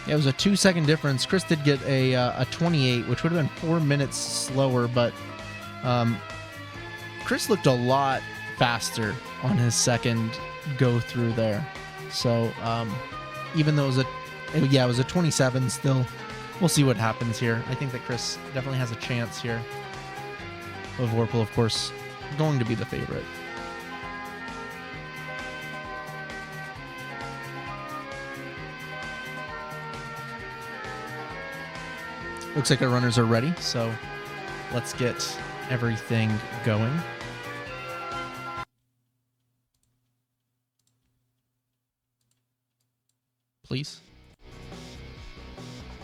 Yeah, it was a 2-second difference. Chris did get a 28, which would have been 4 minutes slower, but Chris looked a lot faster on his second go through there. So even though it was a 27 still, we'll see what happens here. I think that Chris definitely has a chance here. But Vorpal, of course, going to be the favorite. Looks like our runners are ready, so let's get everything going. Please.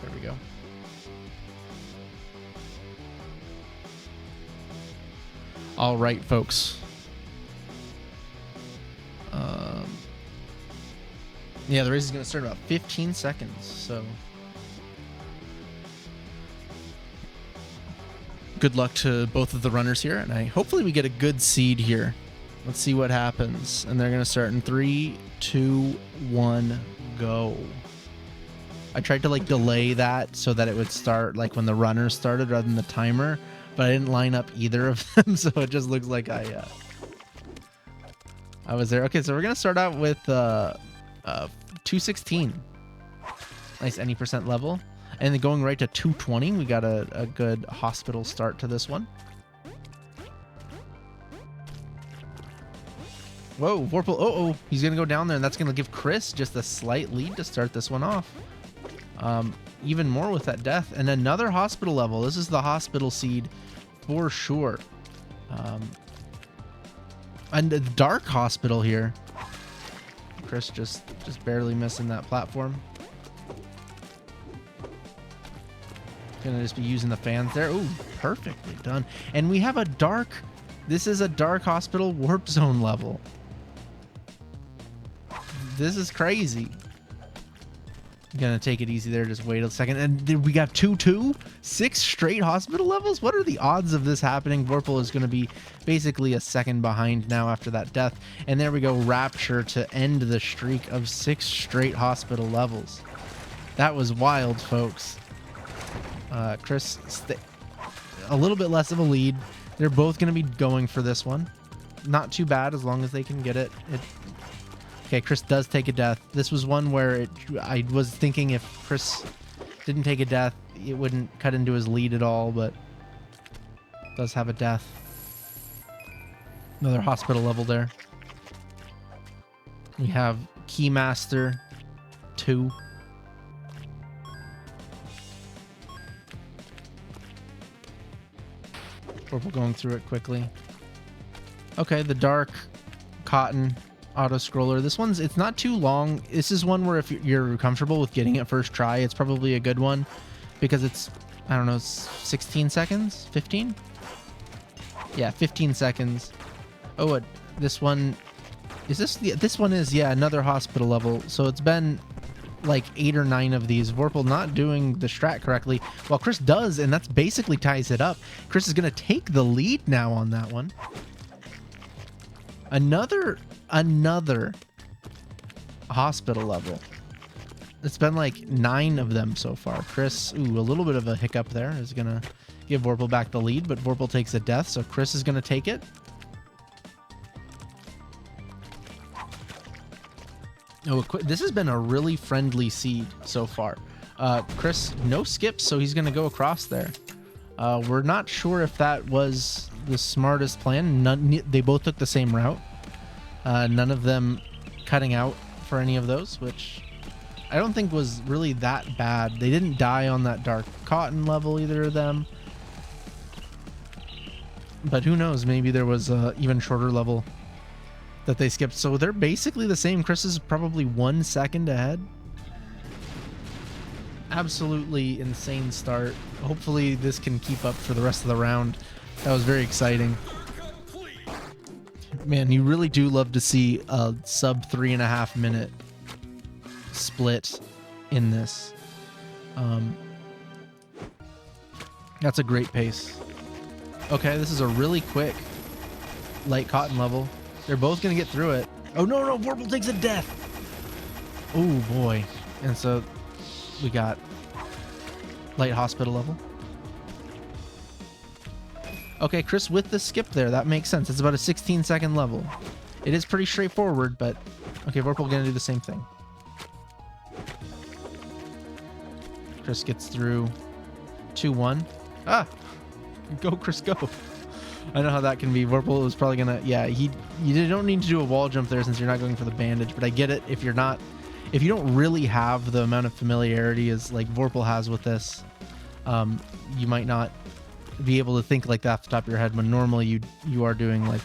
There we go. All right, folks. Yeah, the race is going to start in about 15 seconds, so good luck to both of the runners here, and hopefully we get a good seed here. Let's see what happens. And they're going to start in 3, 2, 1, go. I tried to delay that so that it would start when the runners started rather than the timer, but I didn't line up either of them, so it just looks like I was there. Okay, so we're going to start out with 216. Nice any percent level. And then going right to 220, we got a good hospital start to this one. Whoa, Vorpal. Oh, he's going to go down there, and that's going to give Chris just a slight lead to start this one off. Even more with that death. And another hospital level. This is the hospital seed for sure. And the dark hospital here. Chris just barely missing that platform. Gonna just be using the fans there. Ooh, perfectly done. And we have a dark, this is a dark hospital warp zone level. This is crazy. Gonna take it easy there, just wait a second. And we got 6 straight hospital levels? What are the odds of this happening? Vorpal is gonna be basically a second behind now after that death. And there we go, Rapture to end the streak of 6 straight hospital levels. That was wild, folks. Chris, a little bit less of a lead. They're both going to be going for this one. Not too bad as long as they can get it. Okay, Chris does take a death. This was one where I was thinking if Chris didn't take a death, it wouldn't cut into his lead at all, but does have a death. Another hospital level there. We have Keymaster 2. We're going through it quickly. Okay, the dark cotton auto scroller. This one's, it's not too long. This is one where if you're comfortable with getting it first try, it's probably a good one because it's, I don't know, 16 seconds, 15. Yeah, 15 seconds. Oh, this one is this. Yeah, this one is, yeah, another hospital level. So it's been like 8 or 9 of these. Vorpal not doing the strat correctly, while Chris does, and that's basically ties it up. Chris is going to take the lead now on that one. Another hospital level. It's been like 9 of them so far. Chris, ooh, a little bit of a hiccup there, is going to give Vorpal back the lead, but Vorpal takes a death, so Chris is going to take it. Oh, this has been a really friendly seed so far. Chris, no skips, so he's going to go across there. We're not sure if that was the smartest plan. They both took the same route. None of them cutting out for any of those, which I don't think was really that bad. They didn't die on that dark cotton level, either of them. But who knows? Maybe there was a even shorter level that they skipped. So they're basically the same. Chris is probably 1 second ahead. Absolutely insane start. Hopefully this can keep up for the rest of the round. That was very exciting. Man, you really do love to see a sub 3.5 minute split in this. That's a great pace. Okay, this is a really quick light cotton level. They're both going to get through it. Oh, no, Vorpal takes a death. Oh, boy. And so we got light hospital level. Okay, Chris with the skip there. That makes sense. It's about a 16-second level. It is pretty straightforward, but... Okay, Vorpal going to do the same thing. Chris gets through 2-1. Ah! Go, Chris, go. I know how that can be. Vorpal was probably gonna... Yeah, you don't need to do a wall jump there since you're not going for the bandage, but I get it. If you don't really have the amount of familiarity as like Vorpal has with this, you might not be able to think like that off the top of your head when normally you are doing like...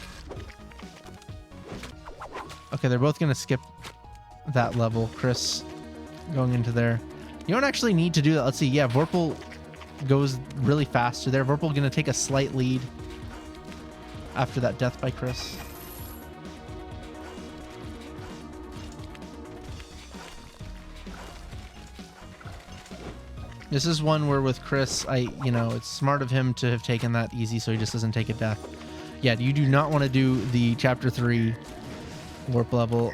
Okay, they're both gonna skip that level. Chris going into there. You don't actually need to do that. Let's see. Yeah, Vorpal goes really fast to there. Vorpal gonna take a slight lead after that death by Chris. This is one where with Chris, it's smart of him to have taken that easy so he just doesn't take a death. Yeah, you do not want to do the Chapter 3 warp level.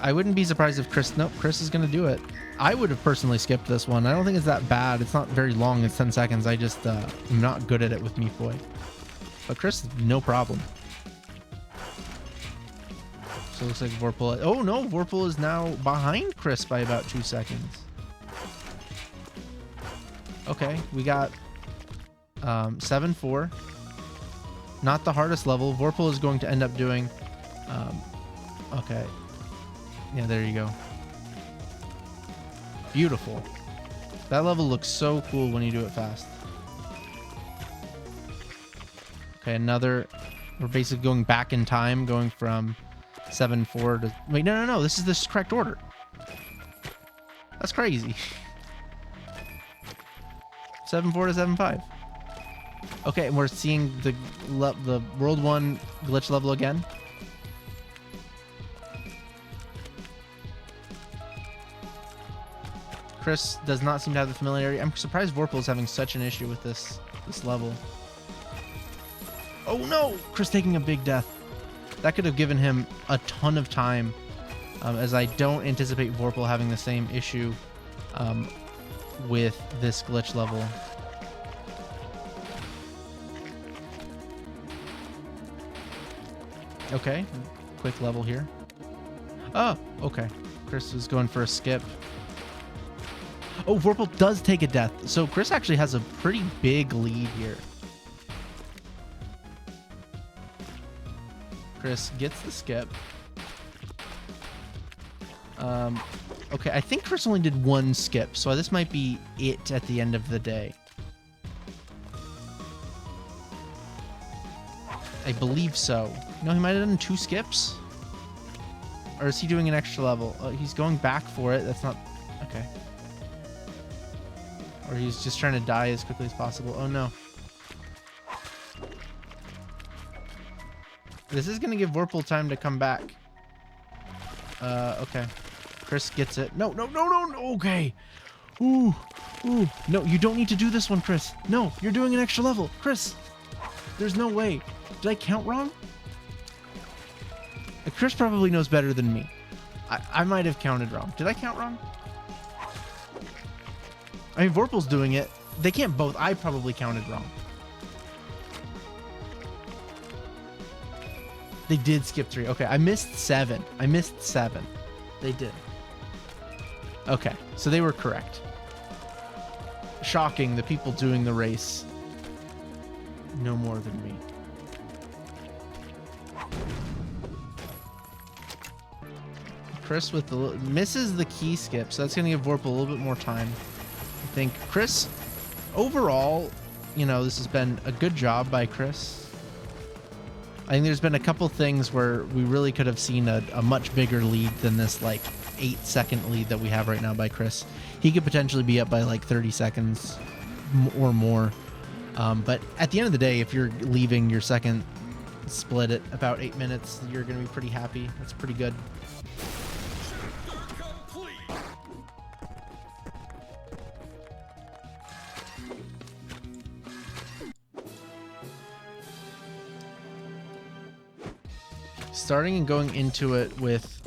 I wouldn't be surprised if Chris... Nope, Chris is going to do it. I would have personally skipped this one. I don't think it's that bad. It's not very long. It's 10 seconds. I just am not good at it with Meat Boy. But Chris, no problem. So it looks like Vorpal... Oh, no. Vorpal is now behind Chris by about 2 seconds. Okay, we got 7-4. Not the hardest level. Vorpal is going to end up doing... okay. Yeah, there you go. Beautiful. That level looks so cool when you do it fast. Okay, another... We're basically going back in time, going from 7-4 to... Wait, no. This is the correct order. That's crazy. 7-4 to 7-5. Okay, and we're seeing the World 1 glitch level again. Chris does not seem to have the familiarity. I'm surprised Vorpal is having such an issue with this level. Oh no! Chris taking a big death. That could have given him a ton of time, as I don't anticipate Vorpal having the same issue with this glitch level. Okay, quick level here. Oh, okay. Chris is going for a skip. Oh, Vorpal does take a death. So Chris actually has a pretty big lead here. Chris gets the skip. Okay, I think Chris only did one skip, so this might be it at the end of the day. I believe so. No, he might have done 2 skips. Or is he doing an extra level? Oh, he's going back for it. That's not... Okay. Or he's just trying to die as quickly as possible. Oh, no. This is going to give Vorpal time to come back. Okay. Chris gets it. No. Okay. Ooh. No, you don't need to do this one, Chris. No, you're doing an extra level. Chris, there's no way. Did I count wrong? Chris probably knows better than me. I might have counted wrong. Did I count wrong? I mean, Vorpal's doing it. They can't both. I probably counted wrong. They did skip 3. Okay, I missed 7. They They did. Okay, so they were correct. Shocking, the people doing the race know more than me. Chris with the misses the key skip, so that's going to give Vorpal a little bit more time. I think Chris, overall, you know, this has been a good job by Chris. I think there's been a couple things where we really could have seen a much bigger lead than this, like, 8-second lead that we have right now by Chris. He could potentially be up by like 30 seconds or more. But at the end of the day, if you're leaving your second split at about 8 minutes, you're going to be pretty happy. That's pretty good. Starting and going into it with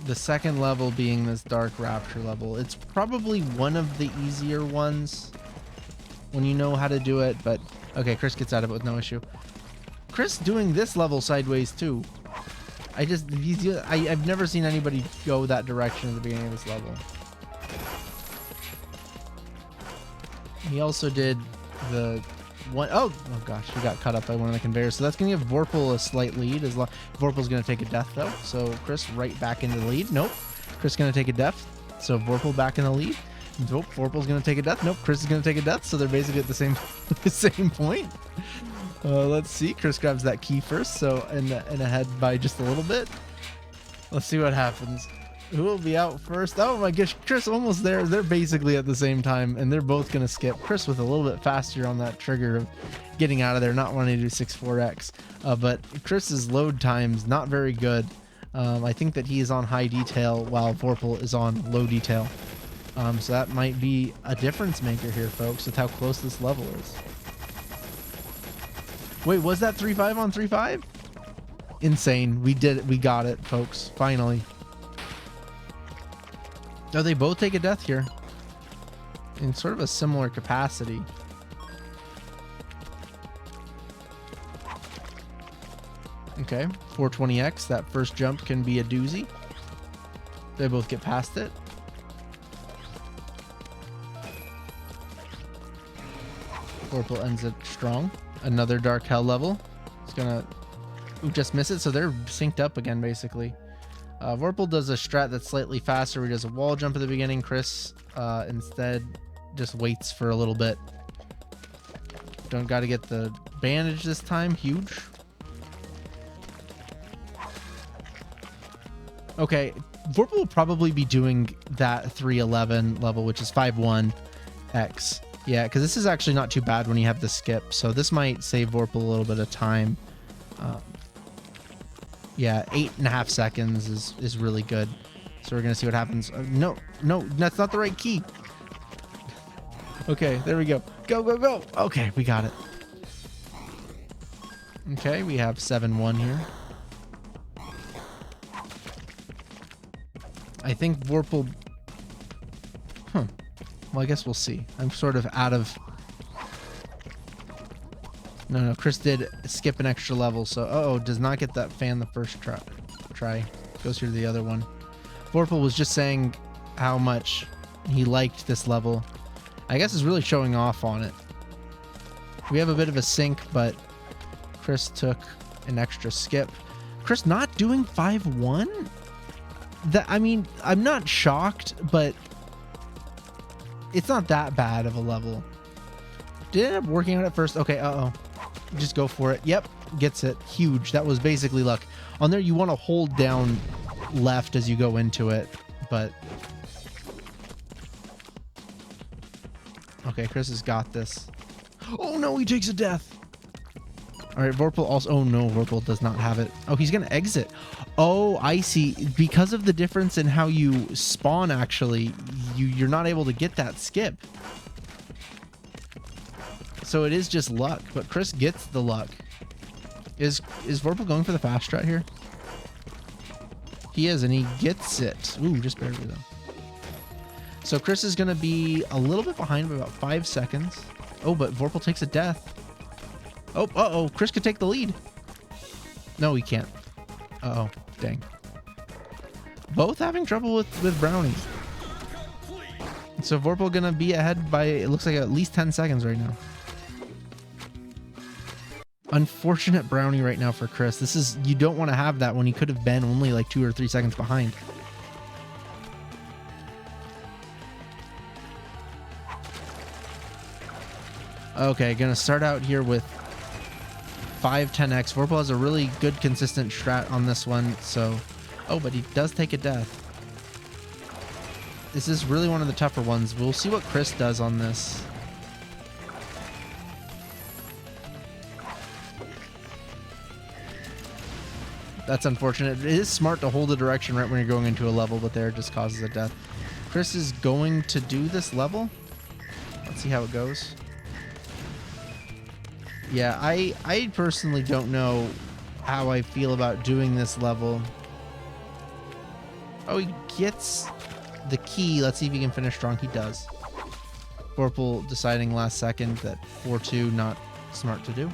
the second level being this Dark Rapture level. It's probably one of the easier ones when you know how to do it, but okay, Chris gets out of it with no issue. Chris doing this level sideways too. I've never seen anybody go that direction at the beginning of this level. He also did the one, oh gosh, he got cut up by one of the conveyors, so that's gonna give Vorpal a slight lead. Vorpal's gonna take a death though, so Chris right back into the lead. Nope, Chris gonna take a death, so Vorpal back in the lead. Nope, Vorpal's gonna take a death. Nope, Chris is gonna take a death, so they're basically at the same point. Let's see, Chris grabs that key first, so and ahead by just a little bit. Let's see what happens. Who will be out first? Oh my gosh, Chris almost there. They're basically at the same time, and they're both going to skip. Chris with a little bit faster on that trigger of getting out of there, not wanting to do 6-4X. But Chris's load time's not very good. I think that he is on high detail while Vorpal is on low detail. So that might be a difference maker here, folks, with how close this level is. Wait, was that 3-5 on 3-5? Insane. We did it. We got it, folks. Finally. No, they both take a death here in sort of a similar capacity. Okay, 420X, that first jump can be a doozy. They both get past it. Vorpal ends it strong. Another Dark Hell level. It's gonna just miss it, so they're synced up again, basically. Vorpal does a strat that's slightly faster. He does a wall jump at the beginning. Chris instead just waits for a little bit. Don't got to get the bandage this time. Huge. Okay, Vorpal will probably be doing that 311 level, which is 5-1X. Yeah, because this is actually not too bad when you have the skip. So this might save Vorpal a little bit of time. Yeah, 8.5 seconds is really good. So we're going to see what happens. No, that's not the right key. Okay, there we go. Go, go, go. Okay, we got it. Okay, we have 7-1 here. I think Vorpal... Huh. Well, I guess we'll see. I'm sort of out of... No, Chris did skip an extra level, so does not get that fan the first try. Goes through the other one. Vorpal was just saying how much he liked this level. I guess is really showing off on it. We have a bit of a sync, but Chris took an extra skip. Chris not doing 5-1? I mean, I'm not shocked, but it's not that bad of a level. Did it end up working out at first? Okay, just go for it. Yep, gets it. Huge. That was basically luck. On there, you want to hold down left as you go into it, but... Okay, Chris has got this. Oh no, he takes a death. All right, Vorpal also... Oh no, Vorpal does not have it. Oh, he's going to exit. Oh, I see. Because of the difference in how you spawn, actually, you're not able to get that skip. So it is just luck, but Chris gets the luck. Is Vorpal going for the fast strat here? He is, and he gets it. Ooh, just barely though. So Chris is going to be a little bit behind by about 5 seconds. Oh, but Vorpal takes a death. Oh, Chris could take the lead. No, we can't. Uh-oh. Dang. Both having trouble with Brownie. So Vorpal gonna be ahead by, it looks like, at least 10 seconds right now. Unfortunate Brownie right now for Chris. This is, you don't want to have that when he could have been only like 2 or 3 seconds behind. Okay, gonna start out here with 5-10x. Vorpal has a really good consistent strat on this one, so... Oh, but he does take a death. This is really one of the tougher ones. We'll see what Chris does on this. That's unfortunate. It is smart to hold the direction right when you're going into a level, but there it just causes a death. Chris is going to do this level. Let's see how it goes. Yeah, I personally don't know how I feel about doing this level. Oh, he gets the key. Let's see if he can finish strong. He does. Vorpal deciding last second that 4-2 not smart to do.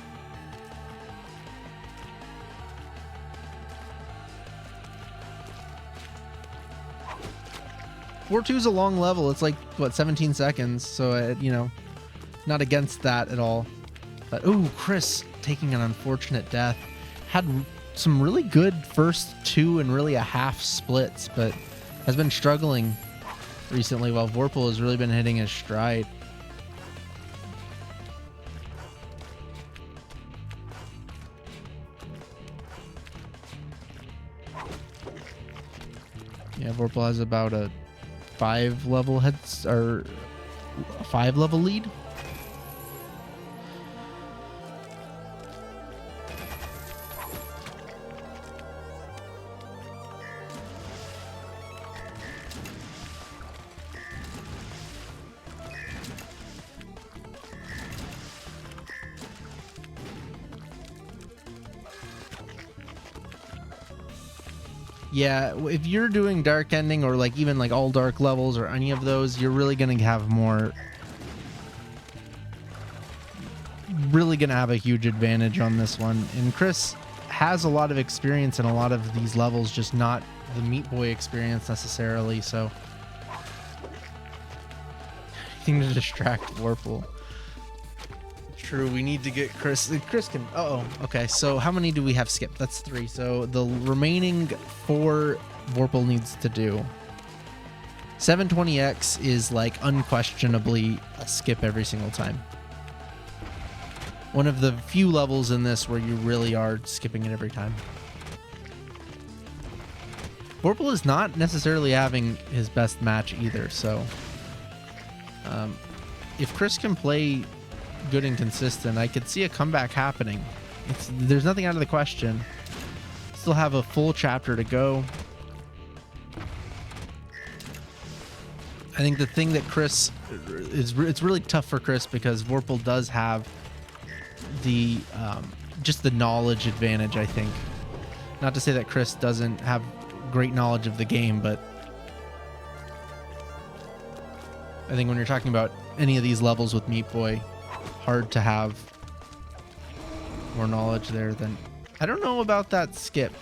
Four two is a long level. It's like, what, 17 seconds. So, you know, not against that at all. But, ooh, Chris taking an unfortunate death. Had some really good first 2 and really a half splits, but has been struggling recently while Vorpal has really been hitting his stride. Yeah, Vorpal has about a 5-level heads, or a 5-level lead. Yeah, if you're doing dark ending or like even like all dark levels or any of those, you're really gonna have more, really gonna have a huge advantage on this one. And Chris has a lot of experience in a lot of these levels, just not the Meat Boy experience necessarily. So, anything to distract Vorpal. True, we need to get Chris. Chris can. Okay. So how many do we have skipped? That's 3. So the remaining 4 Vorpal needs to do. 720X is like unquestionably a skip every single time. One of the few levels in this where you really are skipping it every time. Vorpal is not necessarily having his best match either. So if Chris can play good and consistent, I could see a comeback happening. There's nothing out of the question. Still have a full chapter to go. I think the thing that Chris is, it's really tough for Chris because Vorpal does have the just the knowledge advantage, I think. Not to say that Chris doesn't have great knowledge of the game, but I think when you're talking about any of these levels with Meat Boy, hard to have more knowledge there than... I don't know about that skip,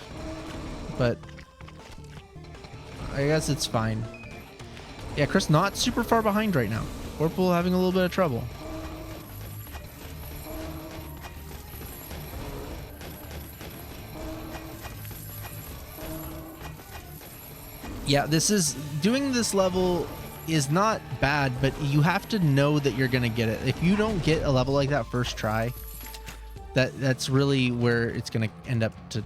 but I guess it's fine. Yeah, Chris not super far behind right now. Vorpal having a little bit of trouble. Yeah, doing this level is not bad, but you have to know that you're gonna get it. If you don't get a level like that first try, that's really where it's gonna end up to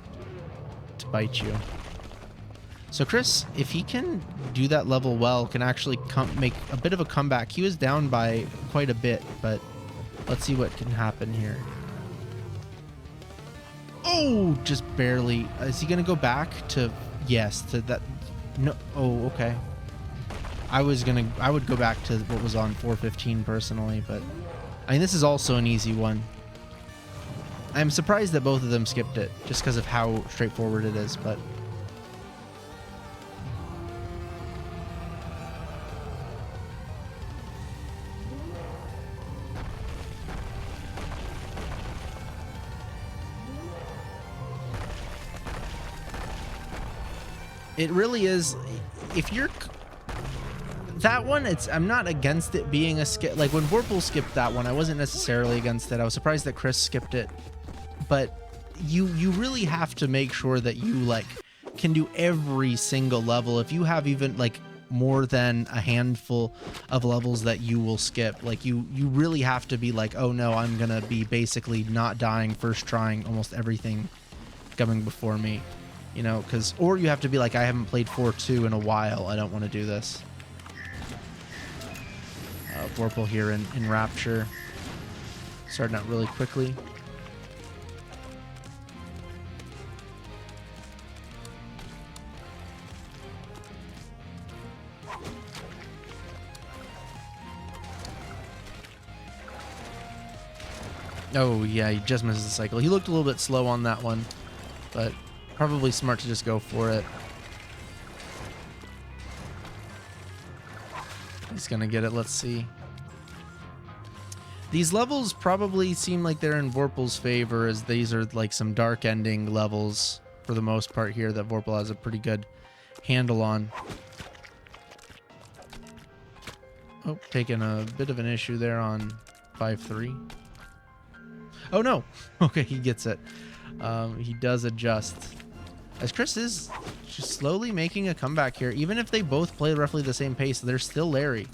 bite you. So Chris, if he can do that level well, can actually make a bit of a comeback. He was down by quite a bit, but let's see what can happen here. Oh, just barely. Is he gonna go back to... Yes, to that... No. Oh, okay. I would go back to what was on 415 personally, but I mean, this is also an easy one. I'm surprised that both of them skipped it just because of how straightforward it is, but It really is. If you're that one, I'm not against it being a skip. Like when Vorpal skipped that one, I wasn't necessarily against it. I was surprised that Chris skipped it, but you really have to make sure that you like can do every single level. If you have even like more than a handful of levels that you will skip, like you really have to be like, oh no, I'm gonna be basically not dying first trying almost everything coming before me, you know, because or you have to be like, I haven't played 4-2 in a while, I don't want to do this. Vorpal here in Rapture starting out really quickly. Oh yeah, he just misses the cycle. He looked a little bit slow on that one, but probably smart to just go for it. He's gonna get it. Let's see. These levels probably seem like they're in Vorpal's favor, as these are like some dark ending levels for the most part here that Vorpal has a pretty good handle on. Oh, taking a bit of an issue there on 5-3. Oh no! Okay, he gets it. He does adjust. As Chris is just slowly making a comeback here. Even if they both play roughly the same pace, they're still Larry.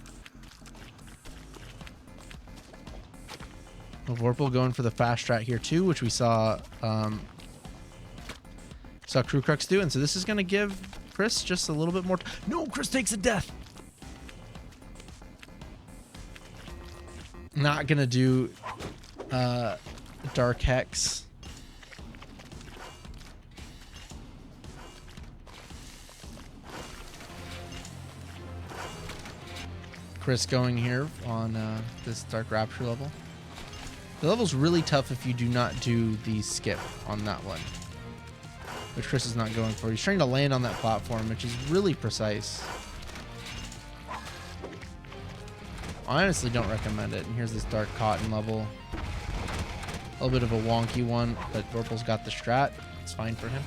Well, Vorpal going for the fast strat here too, which we saw Crew Crux do. And so this is going to give Chris just a little bit more. No, Chris takes a death. Not going to do Dark Hex. Chris going here on this Dark Rapture level. The level's really tough if you do not do the skip on that one, which Chris is not going for. He's trying to land on that platform, which is really precise. I honestly don't recommend it. And here's this Dark Cotton level. A little bit of a wonky one, but Vorpal's got the strat. It's fine for him.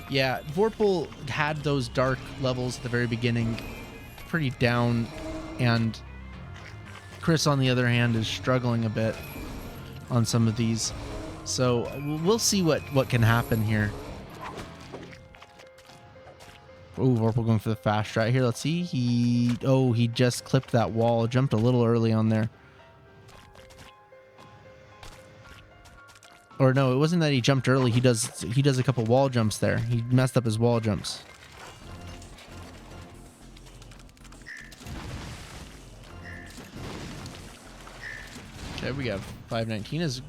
Yeah, Vorpal had those dark levels at the very beginning pretty down, and Chris, on the other hand, is struggling a bit on some of these. So we'll see what can happen here. Oh, Vorpal going for the fast strat here. Let's see. He just clipped that wall. Jumped a little early on there. Or no, it wasn't that he jumped early. He does a couple wall jumps there. He messed up his wall jumps. Okay, we got 519. Is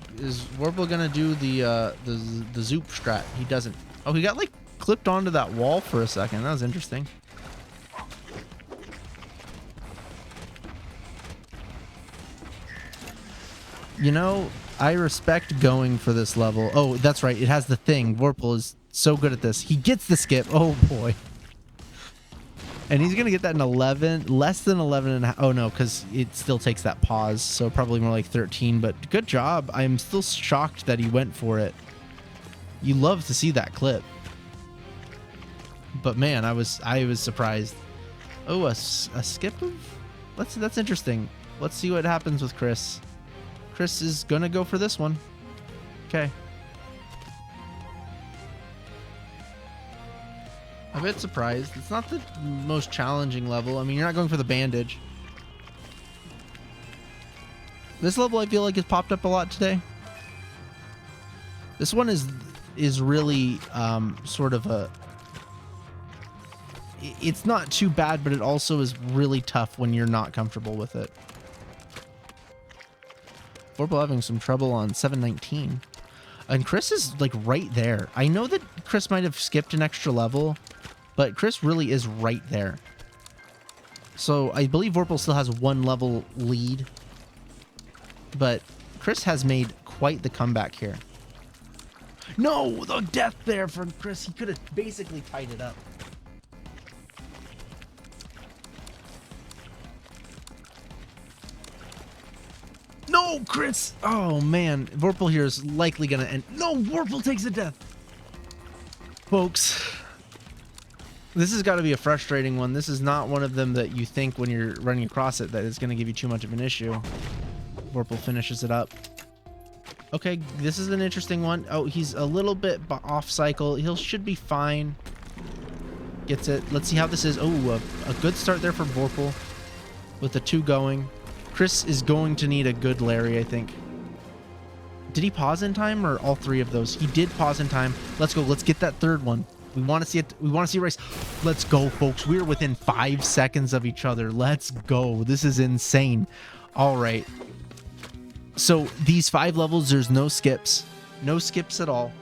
Vorpal gonna do the Zoop strat? He doesn't. Oh, he got like clipped onto that wall for a second. That was interesting. You know, I respect going for this level. Oh, that's right. It has the thing. Vorpal is so good at this. He gets the skip. Oh boy. And he's going to get that in 11, less than 11 and a half. Oh no, because it still takes that pause. So probably more like 13, but good job. I'm still shocked that he went for it. You love to see that clip. But man, I was surprised. Oh, a skip of? That's interesting. Let's see what happens with Chris. Chris is going to go for this one. Okay. A bit surprised. It's not the most challenging level. I mean, you're not going for the bandage. This level I feel like has popped up a lot today. This one is really sort of a... It's not too bad, but it also is really tough when you're not comfortable with it. Vorpal having some trouble on 719. And Chris is like right there. I know that Chris might have skipped an extra level, but Chris really is right there. So I believe Vorpal still has one level lead, but Chris has made quite the comeback here. No, the death there from Chris. He could have basically tied it up. No, Chris. Oh man, Vorpal here is likely gonna end. No, Vorpal takes a death. Folks, This has got to be a frustrating one. This is not one of them that you think when you're running across it that it's going to give you too much of an issue. Vorpal finishes it up. Okay, this is an interesting one. Oh, he's a little bit off cycle. He should be fine. Gets it. Let's see how this is. Oh, a good start there for Vorpal with the 2 going. Chris is going to need a good Larry, I think. Did he pause in time or all 3 of those? He did pause in time. Let's go. Let's get that 3rd one. We want to see it. We want to see a race. Let's go, folks. We're within 5 seconds of each other. Let's go. This is insane. All right. So these 5 levels, there's no skips. No skips at all.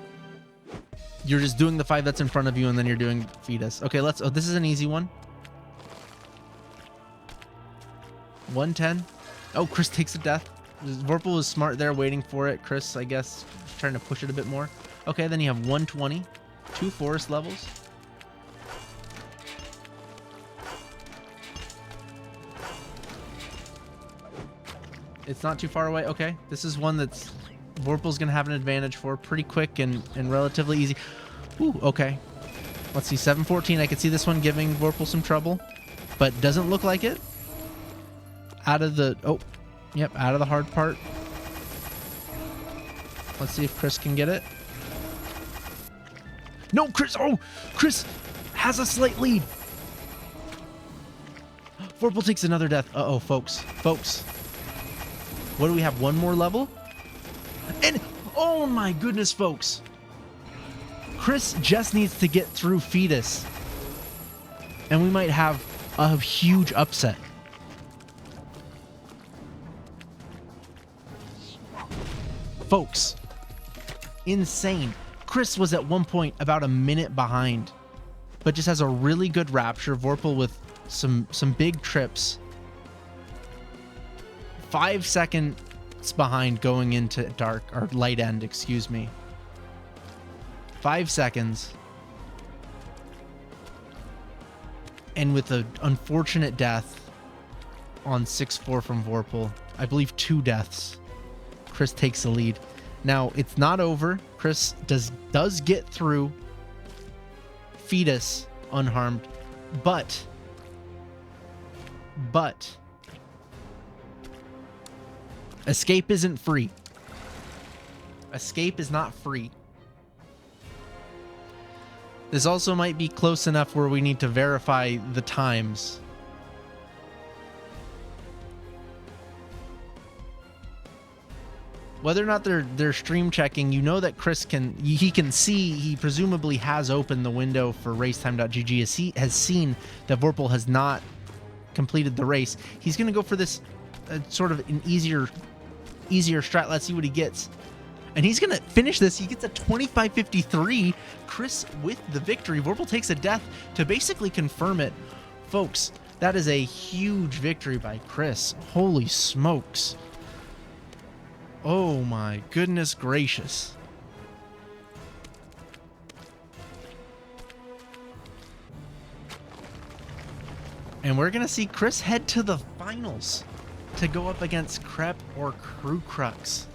You're just doing the 5 that's in front of you, and then you're doing fetus. Okay, let's... Oh, this is an easy one. 110. Oh, Chris takes a death. Vorpal was smart there, waiting for it. Chris, I guess, trying to push it a bit more. Okay, then you have 120. 2 forest levels. It's not too far away. Okay, this is one that's Vorpal's gonna have an advantage for. Pretty quick and relatively easy. Ooh, okay. Let's see, 714. I could see this one giving Vorpal some trouble, but doesn't look like it. Out of the... Oh, yep, out of the hard part. Let's see if Chris can get it. No, Chris! Oh, Chris has a slight lead. Vorpal takes another death. Uh-oh, folks. Folks. What do we have? 1 more level? And, oh my goodness, folks. Chris just needs to get through fetus. And we might have a huge upset. Folks. Insane. Chris was at one point about a minute behind, but just has a really good rapture. Vorpal with some big trips. 5 seconds behind going into dark, or light end, excuse me. 5 seconds. And with an unfortunate death on 6-4 from Vorpal, I believe 2 deaths, Chris takes the lead. Now, it's not over. Chris does get through fetus unharmed, but escape isn't free. Escape is not free. This also might be close enough where we need to verify the times. Whether or not they're stream checking, you know that Chris can see, he presumably has opened the window for racetime.gg, has seen that Vorpal has not completed the race. He's going to go for this sort of an easier strat. Let's see what he gets. And he's going to finish this. He gets a 25:53. Chris with the victory. Vorpal takes a death to basically confirm it. Folks, that is a huge victory by Chris. Holy smokes. Oh my goodness gracious. And we're going to see Chris head to the finals to go up against Crep or Crew Crux.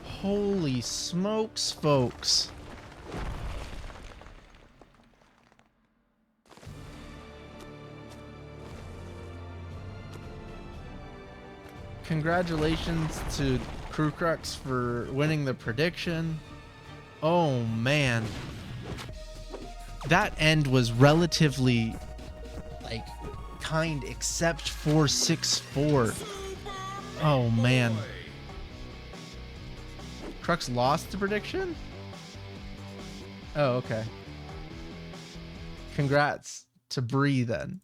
Holy smokes, folks. Congratulations to Crew Crux for winning the prediction. Oh man. That end was relatively like kind except for 6-4. Oh man. Crux lost the prediction? Oh, okay. Congrats to Bree then.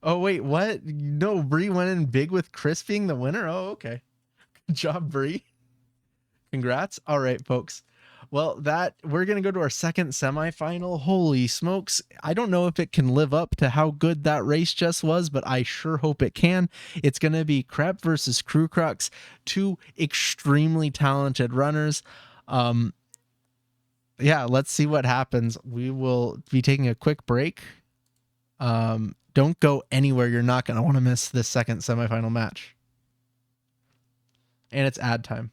Oh, wait, what? No, Bree went in big with Chris being the winner? Oh, okay. Good job, Bree. Congrats. All right, folks. Well, we're going to go to our second semifinal. Holy smokes. I don't know if it can live up to how good that race just was, but I sure hope it can. It's going to be Crep versus Crew Crux, 2 extremely talented runners. Yeah, let's see what happens. We will be taking a quick break. Don't go anywhere. You're not going to want to miss this second semifinal match. And it's ad time.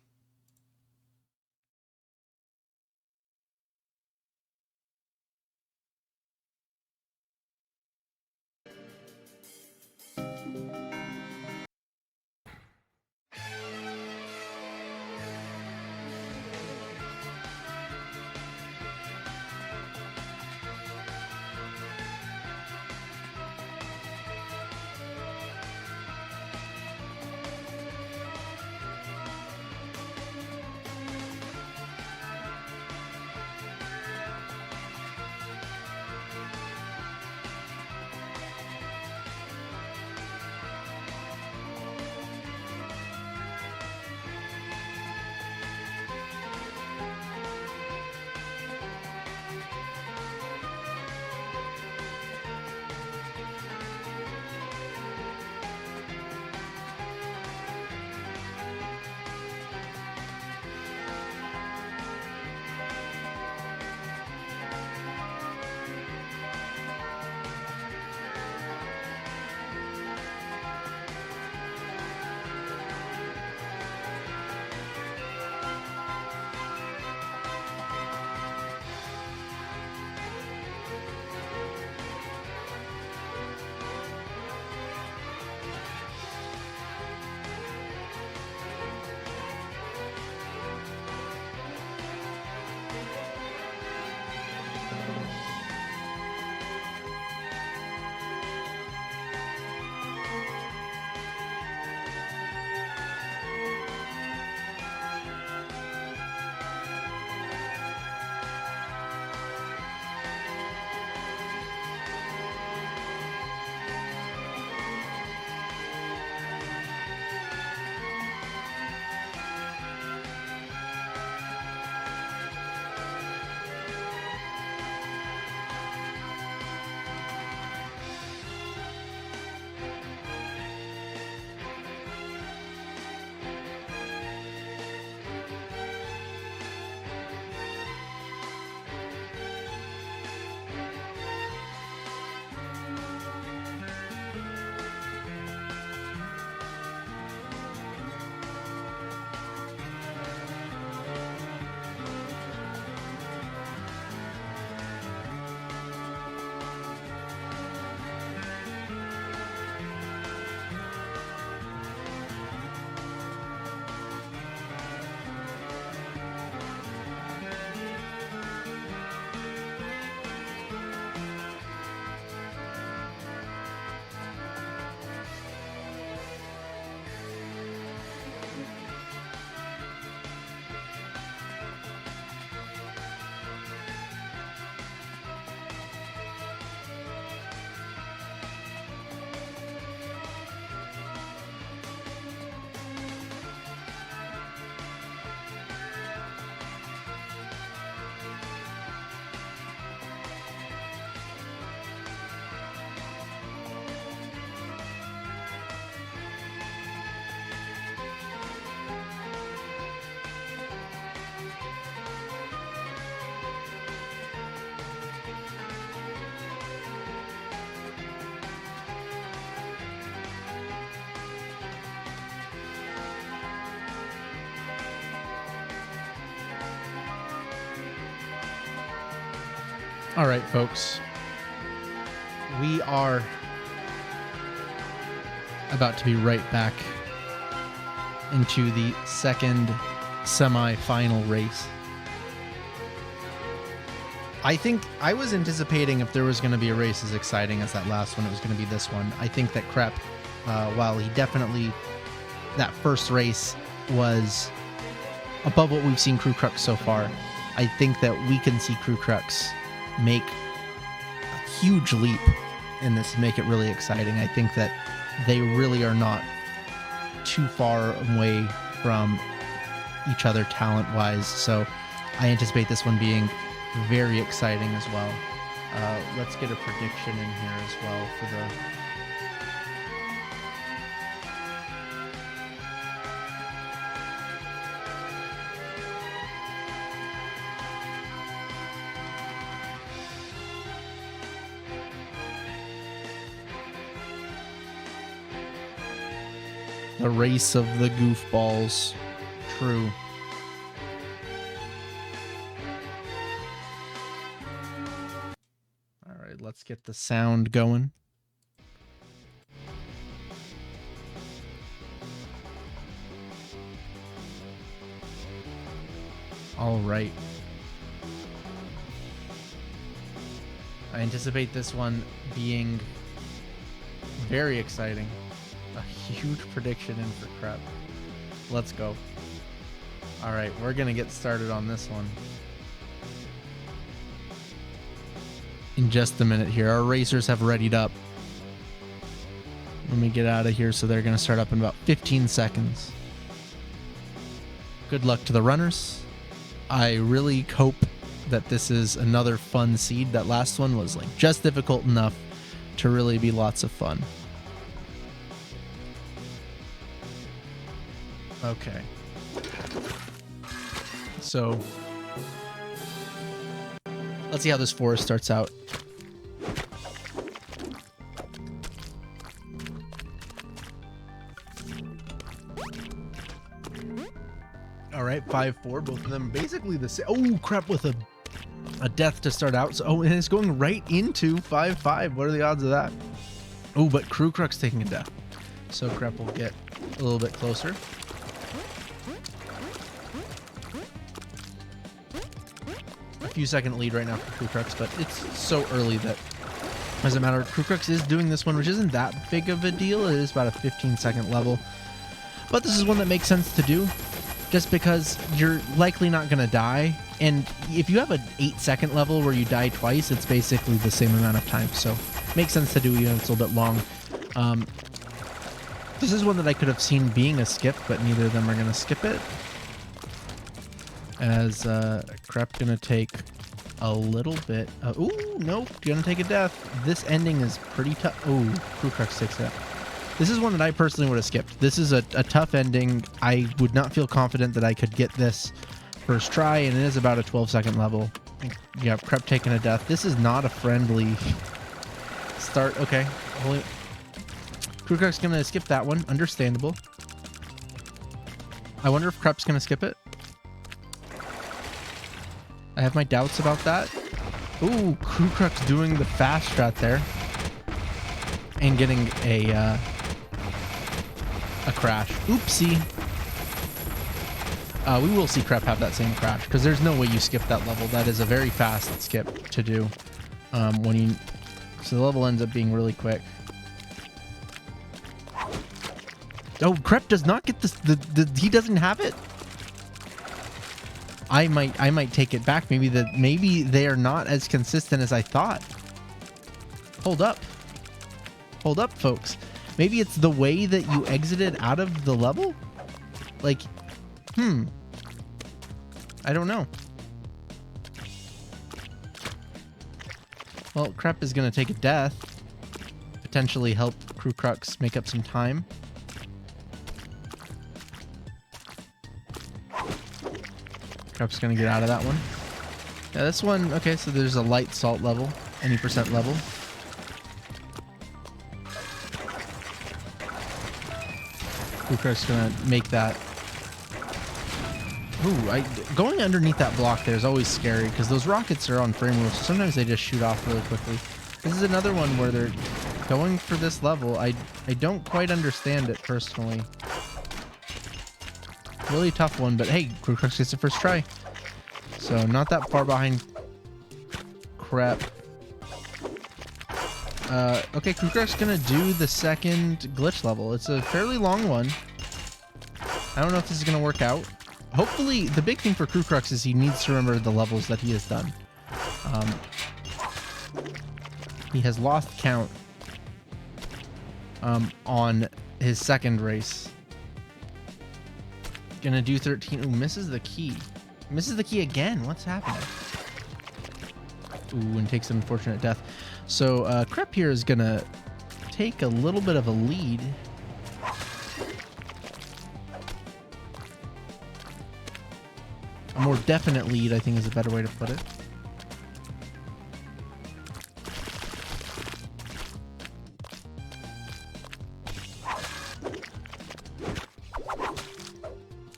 All right, folks. We are about to be right back into the second semi-final race. I think I was anticipating if there was going to be a race as exciting as that last one, it was going to be this one. I think that Krep, while he definitely, that first race was above what we've seen Crew Crux so far, I think that we can see Crew Crux make a huge leap in this and make it really exciting. I think that they really are not too far away from each other talent-wise, so I anticipate this one being very exciting as well. Let's get a prediction in here as well for the race of the goofballs. True. All right, let's get the sound going. All right. I anticipate this one being very exciting. A huge prediction in for Krep. Let's go. All right, we're going to get started on this one in just a minute here. Our racers have readied up. Let me get out of here, so they're going to start up in about 15 seconds. Good luck to the runners. I really hope that this is another fun seed. That last one was like just difficult enough to really be lots of fun. Okay. So let's see how this forest starts out. All right, 5-4, both of them basically the same. Oh, crap, with a death to start out. So, and it's going right into 5-5. What are the odds of that? Oh, but Crew Crux taking a death. So Krep will get a little bit closer. A few second lead right now for Crew Crux, but it's so early that it doesn't matter. Crew Crux is doing this one, which isn't that big of a deal. It is about a 15-second level. But this is one that makes sense to do, just because you're likely not going to die. And if you have an 8-second level where you die twice, it's basically the same amount of time. So makes sense to do, even if it's a little bit long. This is one that I could have seen being a skip, but neither of them are going to skip it. As Krep going to take a little bit. Ooh, nope, going to take a death. This ending is pretty tough. Oh, Crew Crux takes that. This is one that I personally would have skipped. This is a tough ending. I would not feel confident that I could get this first try, and it is about a 12-second level. Yeah, Krep taking a death. This is not a friendly start. Okay. Crew Crux going to skip that one. Understandable. I wonder if Krep's going to skip it. I have my doubts about that. Ooh, Crew Crux doing the fast strat there. And getting a crash. Oopsie. We will see Krep have that same crash, because there's no way you skip that level. That is a very fast skip to do. So the level ends up being really quick. Oh, Krep does not get this. He doesn't have it. I might take it back. Maybe they are not as consistent as I thought. Hold up. Hold up, folks. Maybe it's the way that you exited out of the level? Like, I don't know. Well, Krep is going to take a death. Potentially help Crew Crux make up some time. Krep's going to get out of that one. Yeah, this one, okay, so there's a light salt level, any percent level. Crew Crux going to make that Ooh, going underneath that block there is always scary because those rockets are on frame rules, so sometimes they just shoot off really quickly. This is another one where they're going for this level. I don't quite understand it personally. Really tough one, but hey, Crew Crux gets the first try. So not that far behind Crep. Okay, Crew Crux gonna do the second glitch level. It's a fairly long one. I don't know if this is gonna work out. Hopefully, the big thing for Crew Crux is he needs to remember the levels that he has done. He has lost count on his second race. Gonna do 13. Ooh, misses the key. Misses the key again. What's happening? Ooh, and takes an unfortunate death. So Crep here is gonna take a little bit of a lead. A more definite lead, I think, is a better way to put it.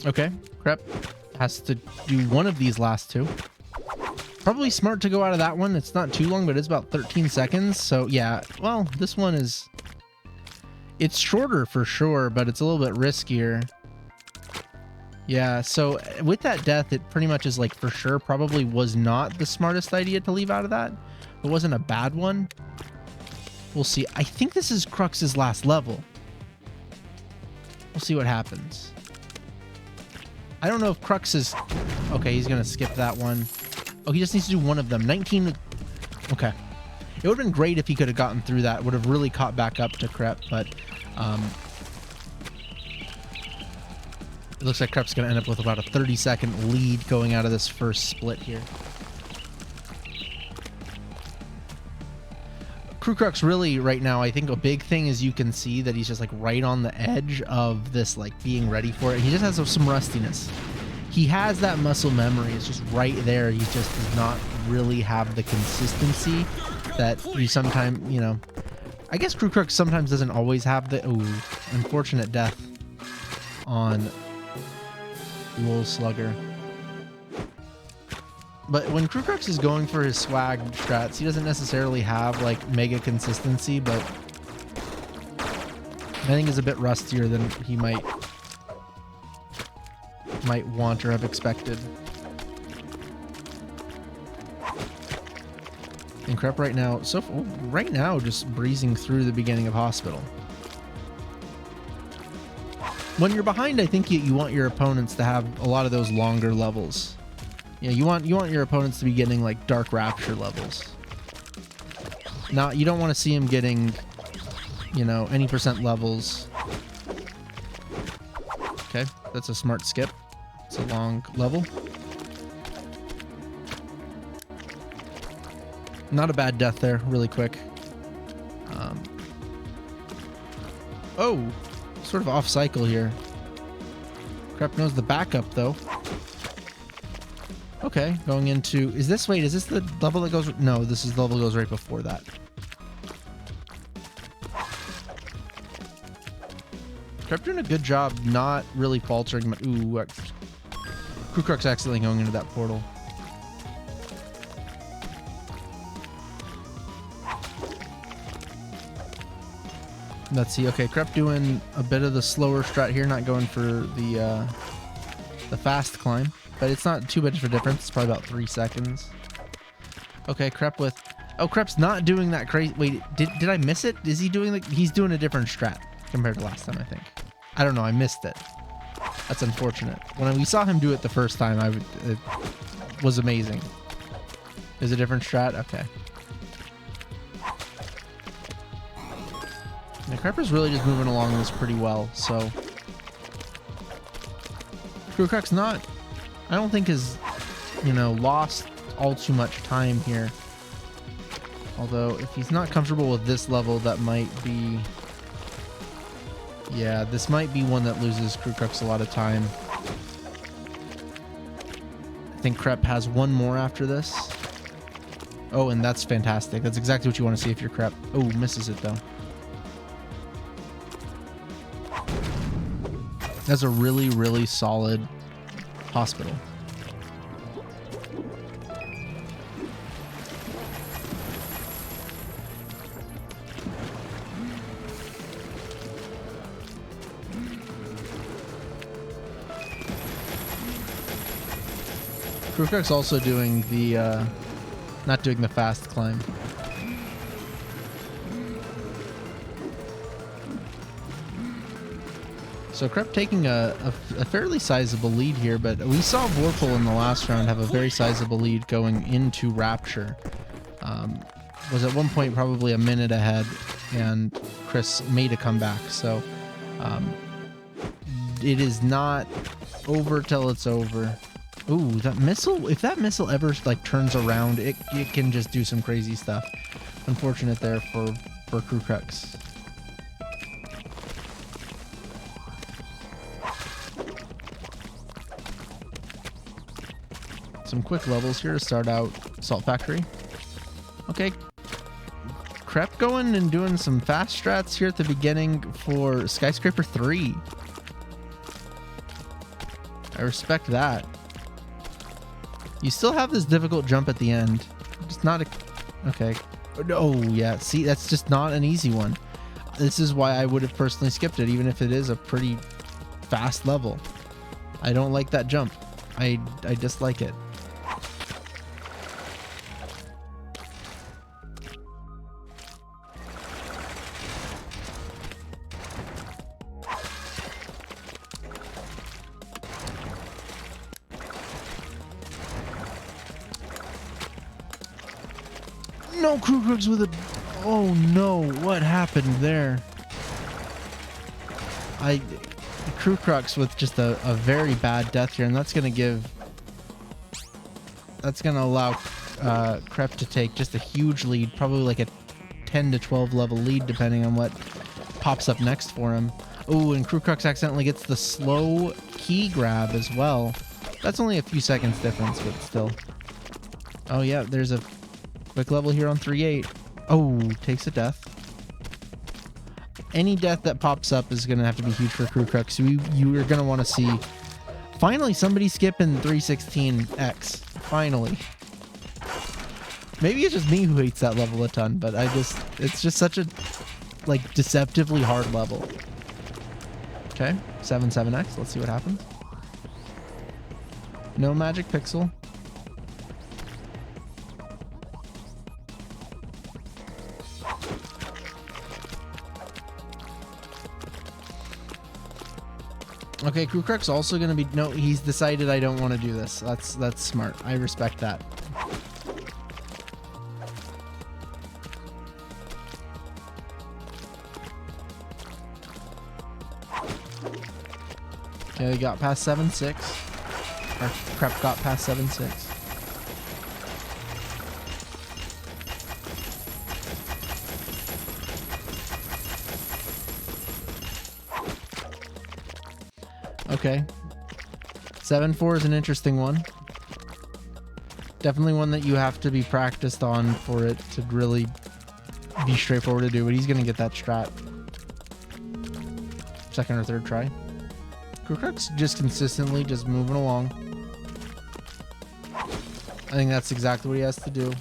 Okay, Crep has to do one of these last two. Probably smart to go out of that one. It's not too long, but it's about 13 seconds. So yeah, well, this one is... It's shorter for sure, but it's a little bit riskier. Yeah, so with that death, it pretty much is like for sure probably was not the smartest idea to leave out of that. It wasn't a bad one. We'll see. I think this is Crux's last level. We'll see what happens. I don't know if Crux is... Okay, he's going to skip that one. Oh, he just needs to do one of them. 19... Okay. It would have been great if he could have gotten through that. Would have really caught back up to Crep, but... It looks like Crep's going to end up with about a 30-second lead going out of this first split here. Crew Crux really right now, I think a big thing is you can see that he's just like right on the edge of this, like being ready for it. He just has some rustiness. He has that muscle memory. It's just right there. He just does not really have the consistency that you sometimes, you know, I guess Crew Crux sometimes doesn't always have the, ooh, unfortunate death on Wool Slugger. But when Crew Crux is going for his swag strats, he doesn't necessarily have like mega consistency, but I think is a bit rustier than he might want or have expected. And Crep right now, right now, just breezing through the beginning of Hospital. When you're behind, I think you want your opponents to have a lot of those longer levels. Yeah, you want your opponents to be getting like Dark Rapture levels. Now, you don't want to see him getting, you know, any % levels. Okay, that's a smart skip. It's a long level. Not a bad death there, really quick. Oh, sort of off cycle here. Crep knows the backup though. Okay, going into, is this the level that goes, no, this is the level that goes right before that. Crep doing a good job not really faltering. Ooh, Crew Crux accidentally going into that portal. Let's see. Okay, Crep doing a bit of the slower strat here, not going for the fast climb, but it's not too much of a difference. It's probably about 3 seconds. Okay, Crep with... Oh, Crep's not doing that crazy... Wait, did I miss it? Is he doing the... He's doing a different strat compared to last time, I think. I don't know. I missed it. That's unfortunate. When we saw him do it the first time, it was amazing. Is it a different strat? Okay. Now, Crepper's really just moving along this pretty well, so... Crew Crux not... I don't think has, you know, lost all too much time here. Although, if he's not comfortable with this level, that might be... Yeah, this might be one that loses Crew Crux a lot of time. I think Crep has one more after this. Oh, and that's fantastic. That's exactly what you want to see if you're Crep. Oh, misses it though. That's a really, really solid hospital. Krukrak's also doing the, not doing the fast climb. So Krep taking a fairly sizable lead here, but we saw Vorpal in the last round have a very sizable lead going into Rapture. Was at one point probably a minute ahead, and Chris made a comeback. So it is not over till it's over. Ooh, that missile, if that missile ever like turns around, it can just do some crazy stuff. Unfortunate there for Krukrak. Some quick levels here to start out Salt Factory. Okay. Krep going and doing some fast strats here at the beginning for Skyscraper 3. I respect that. You still have this difficult jump at the end. It's not a... Okay. Oh, yeah. See, that's just not an easy one. This is why I would have personally skipped it, even if it is a pretty fast level. I don't like that jump. I dislike it. No, Krukrak's with a... Oh no, what happened there? Krukrak's with just a very bad death here, and that's going to give... That's going to allow Krep to take just a huge lead, probably like a 10 to 12 level lead, depending on what pops up next for him. Oh, and Krukrak's accidentally gets the slow key grab as well. That's only a few seconds difference, but still. Oh yeah, there's a quick level here on 3-8. Oh, takes a death. Any death that pops up is going to have to be huge for Krukrak. So you are going to want to see... Finally, somebody skipping 316X. Finally. Maybe it's just me who hates that level a ton, but it's just such a, like, deceptively hard level. Okay, 7-7X. Let's see what happens. No magic pixel. Okay, Krukrak's also going to be... No, he's decided I don't want to do this. That's smart. I respect that. Okay, we got past 7-6. Or Krep got past 7-6. Okay. 7-4 is an interesting one. Definitely one that you have to be practiced on for it to really be straightforward to do, but he's going to get that strat. Second or third try. Krukrak's just consistently just moving along. I think that's exactly what he has to do.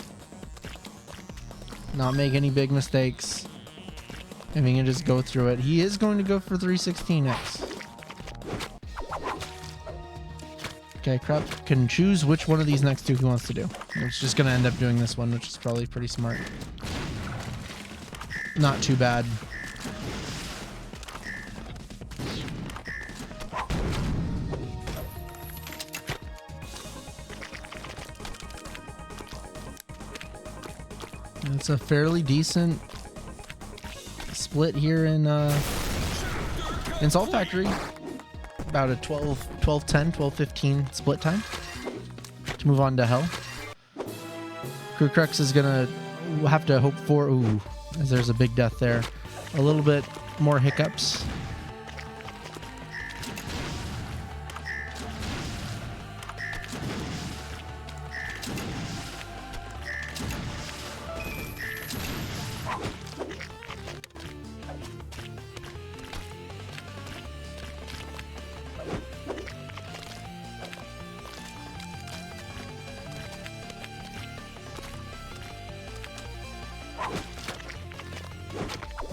Not make any big mistakes. And he can just go through it. He is going to go for 316X. Okay, Krep can choose which one of these next two he wants to do. It's just going to end up doing this one, which is probably pretty smart. Not too bad. It's a fairly decent split here in Salt Factory. About a 12-10, 12-15 split time to move on to Hell. Krukrak is gonna have to hope for, ooh, as there's a big death there, a little bit more hiccups.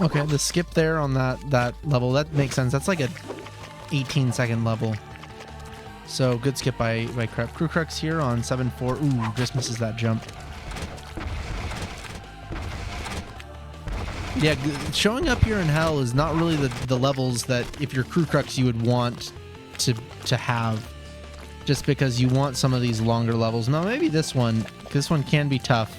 Okay, the skip there on that level, that makes sense. That's like a 18-second level. So good skip by Crep. Crew Crux here on 7-4. Ooh, just misses that jump. Yeah, showing up here in Hell is not really the levels that if you're Crew Crux you would want to have, just because you want some of these longer levels. Now maybe this one can be tough.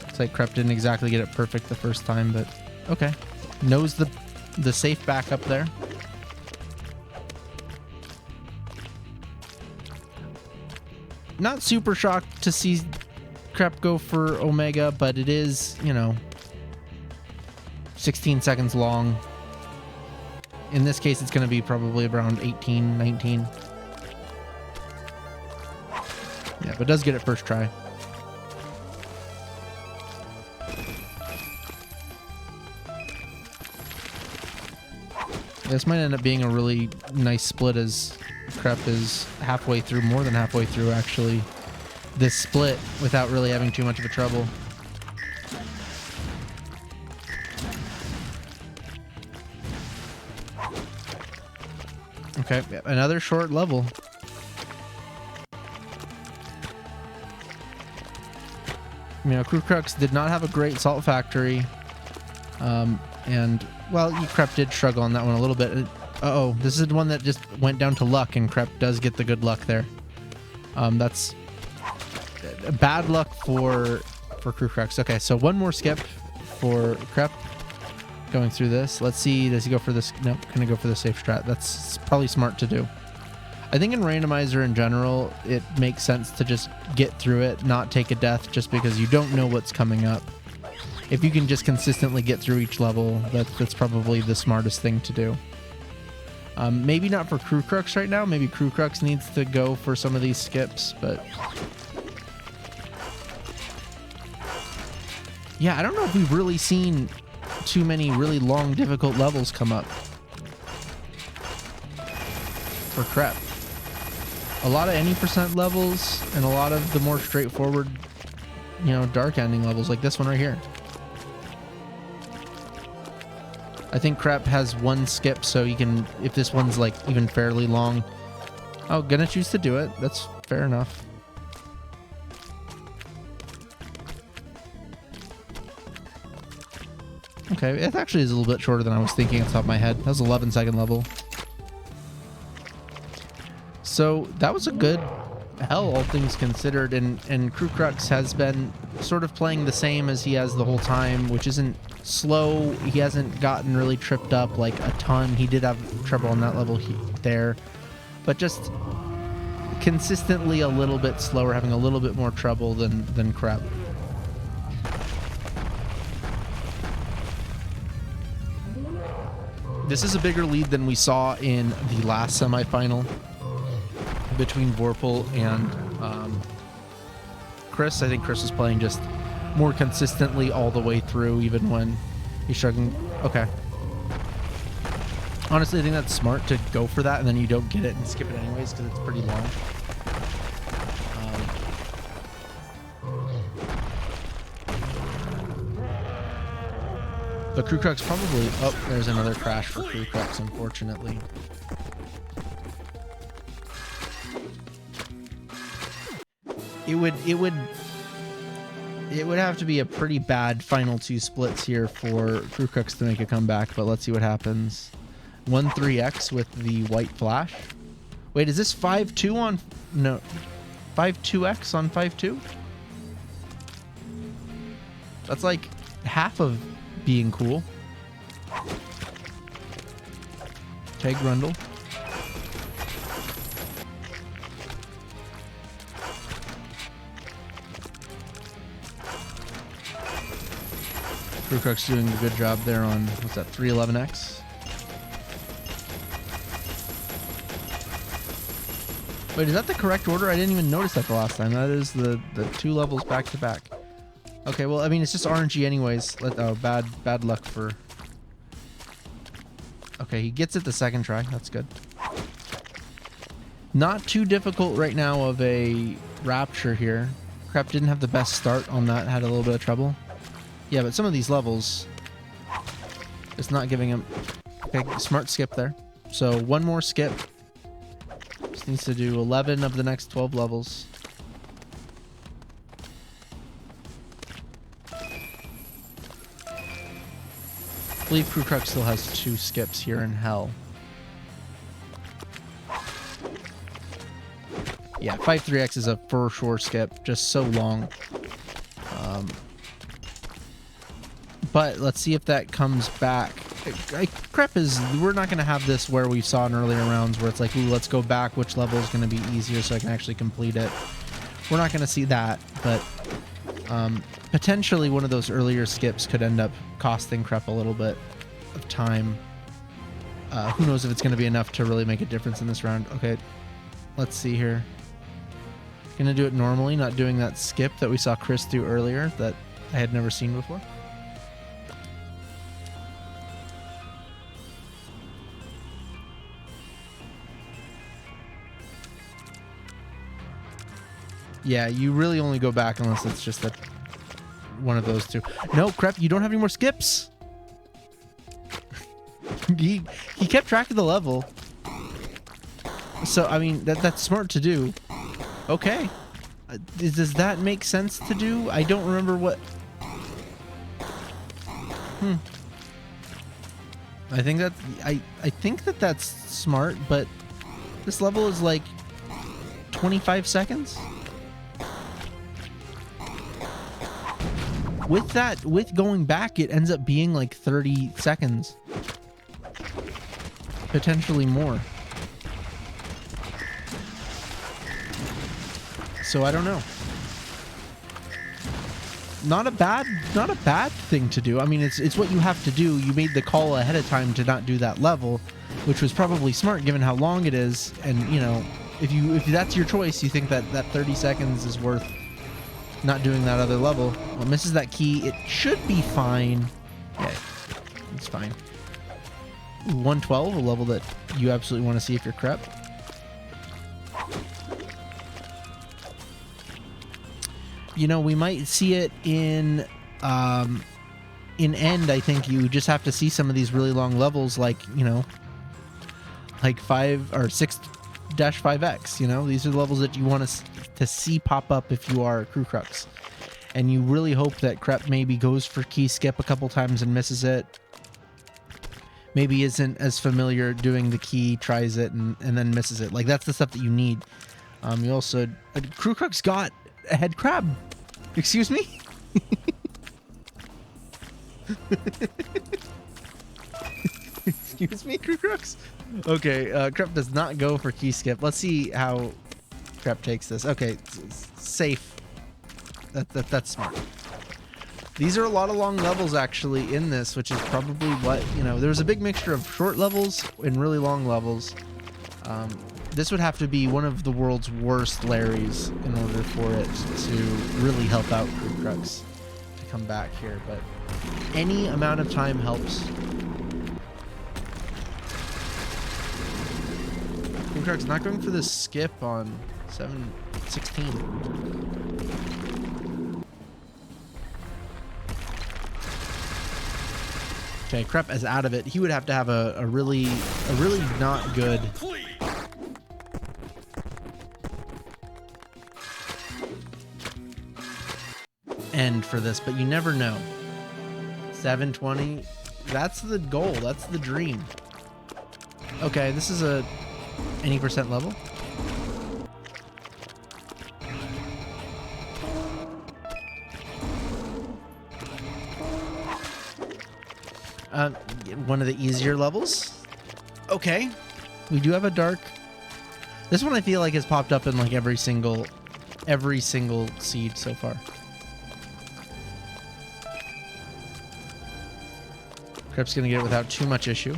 It's like Crep didn't exactly get it perfect the first time, but okay. Knows the safe backup there. Not super shocked to see Crep go for Omega, but it is, you know, 16 seconds long. In this case, it's going to be probably around 18, 19. Yeah, but does get it first try. This might end up being a really nice split, as Crep is halfway through, more than halfway through actually, this split without really having too much of a trouble. Okay, another short level. You know, Crew Crux did not have a great salt factory. And, well, Crep did struggle on that one a little bit. Uh-oh, this is the one that just went down to luck, and Crep does get the good luck there. That's bad luck for Crew Crux. Okay, so one more skip for Crep going through this. Let's see, does he go for this? Nope, gonna go for the safe strat. That's probably smart to do. I think in Randomizer in general, it makes sense to just get through it, not take a death, just because you don't know what's coming up. If you can just consistently get through each level, that's probably the smartest thing to do. Maybe not for Crew Crux right now. Maybe Crew Crux needs to go for some of these skips, but yeah, I don't know if we've really seen too many really long, difficult levels come up for Crep. A lot of any percent levels and a lot of the more straightforward, you know, dark ending levels like this one right here. I think Crep has one skip, so you can, if this one's like even fairly long. Oh, gonna choose to do it. That's fair enough. Okay, it actually is a little bit shorter than I was thinking off the top of my head. That was 11-second level. So that was a good Hell, all things considered, and Crew Crux has been sort of playing the same as he has the whole time, which isn't slow. He hasn't gotten really tripped up like a ton. He did have trouble on that level there, but just consistently a little bit slower, having a little bit more trouble than Crep. This is a bigger lead than we saw in the last semifinal between Vorpal and Chris. I think Chris was playing just more consistently all the way through, even when he's struggling. Okay. Honestly, I think that's smart to go for that, and then you don't get it and skip it anyways, because it's pretty long. But Crew Crux probably... Oh, there's another crash for Crew Crux, unfortunately. It would have to be a pretty bad final two splits here for Crew Crux to make a comeback, but let's see what happens. 1-3x with the white flash. Wait, is this 5-2 on... No. 5-2x on 5-2? That's like half of being cool. Okay, Grundle. Crew Crux doing a good job there on, what's that, 311X? Wait, is that the correct order? I didn't even notice that the last time. That is the two levels back to back. Okay, well, I mean, it's just RNG anyways. Oh, bad luck for... Okay, he gets it the second try. That's good. Not too difficult right now of a Rapture here. Crep didn't have the best start on that. Had a little bit of trouble. Yeah, but some of these levels... It's not giving him... Okay, smart skip there. So one more skip. Just needs to do 11 of the next 12 levels. I believe Crew Crux still has 2 skips here in Hell. Yeah, 5-3X is a for sure skip. Just so long. But let's see if that comes back. Crep is... We're not going to have this where we saw in earlier rounds where it's like, ooh, let's go back. Which level is going to be easier so I can actually complete it. We're not going to see that, but potentially one of those earlier skips could end up costing Crep a little bit of time. Who knows if it's going to be enough to really make a difference in this round. Okay, let's see here. Gonna do it normally, not doing that skip that we saw Chris do earlier that I had never seen before. Yeah, you really only go back unless it's just that one of those two. No, Crep, you don't have any more skips. he kept track of the level. So, I mean, that's smart to do. Okay. Does that make sense to do? I don't remember what... I think that... I think that that's smart, but this level is like 25 seconds? With that, with going back, it ends up being like 30 seconds. Potentially more. So I don't know. Not a bad thing to do. I mean, it's what you have to do. You made the call ahead of time to not do that level, which was probably smart given how long it is. And you know, if that's your choice, you think that 30 seconds is worth not doing that other level. Well, misses that key. It should be fine. Yeah, it's fine. 112, a level that you absolutely want to see if you're Crep. You know, we might see it in End. I think you just have to see some of these really long levels, like, you know, like 5 or 6-5X. You know, these are the levels that you want to see pop up if you are Crew Crux, and you really hope that Crep maybe goes for key skip a couple times and misses it. Maybe isn't as familiar doing the key, tries it and then misses it. Like, that's the stuff that you need. You also Crew Crux got a head crab. Excuse me? Excuse me, Crew Crux? Okay, Crep does not go for key skip. Let's see how Crep takes this. Okay, safe. That's smart. These are a lot of long levels actually in this, which is probably what, you know, there's a big mixture of short levels and really long levels. This would have to be one of the world's worst Larrys in order for it to really help out Crew Crux to come back here, but any amount of time helps. Crew Crux not going for this skip on 7-16. Okay, Crep is out of it. He would have to have a really not good end for this, but you never know. 720, that's the goal, that's the dream. Okay, this is a any percent level. One of the easier levels. Okay, we do have a dark. This one I feel like has popped up in like every single seed so far. Crep's gonna get it without too much issue.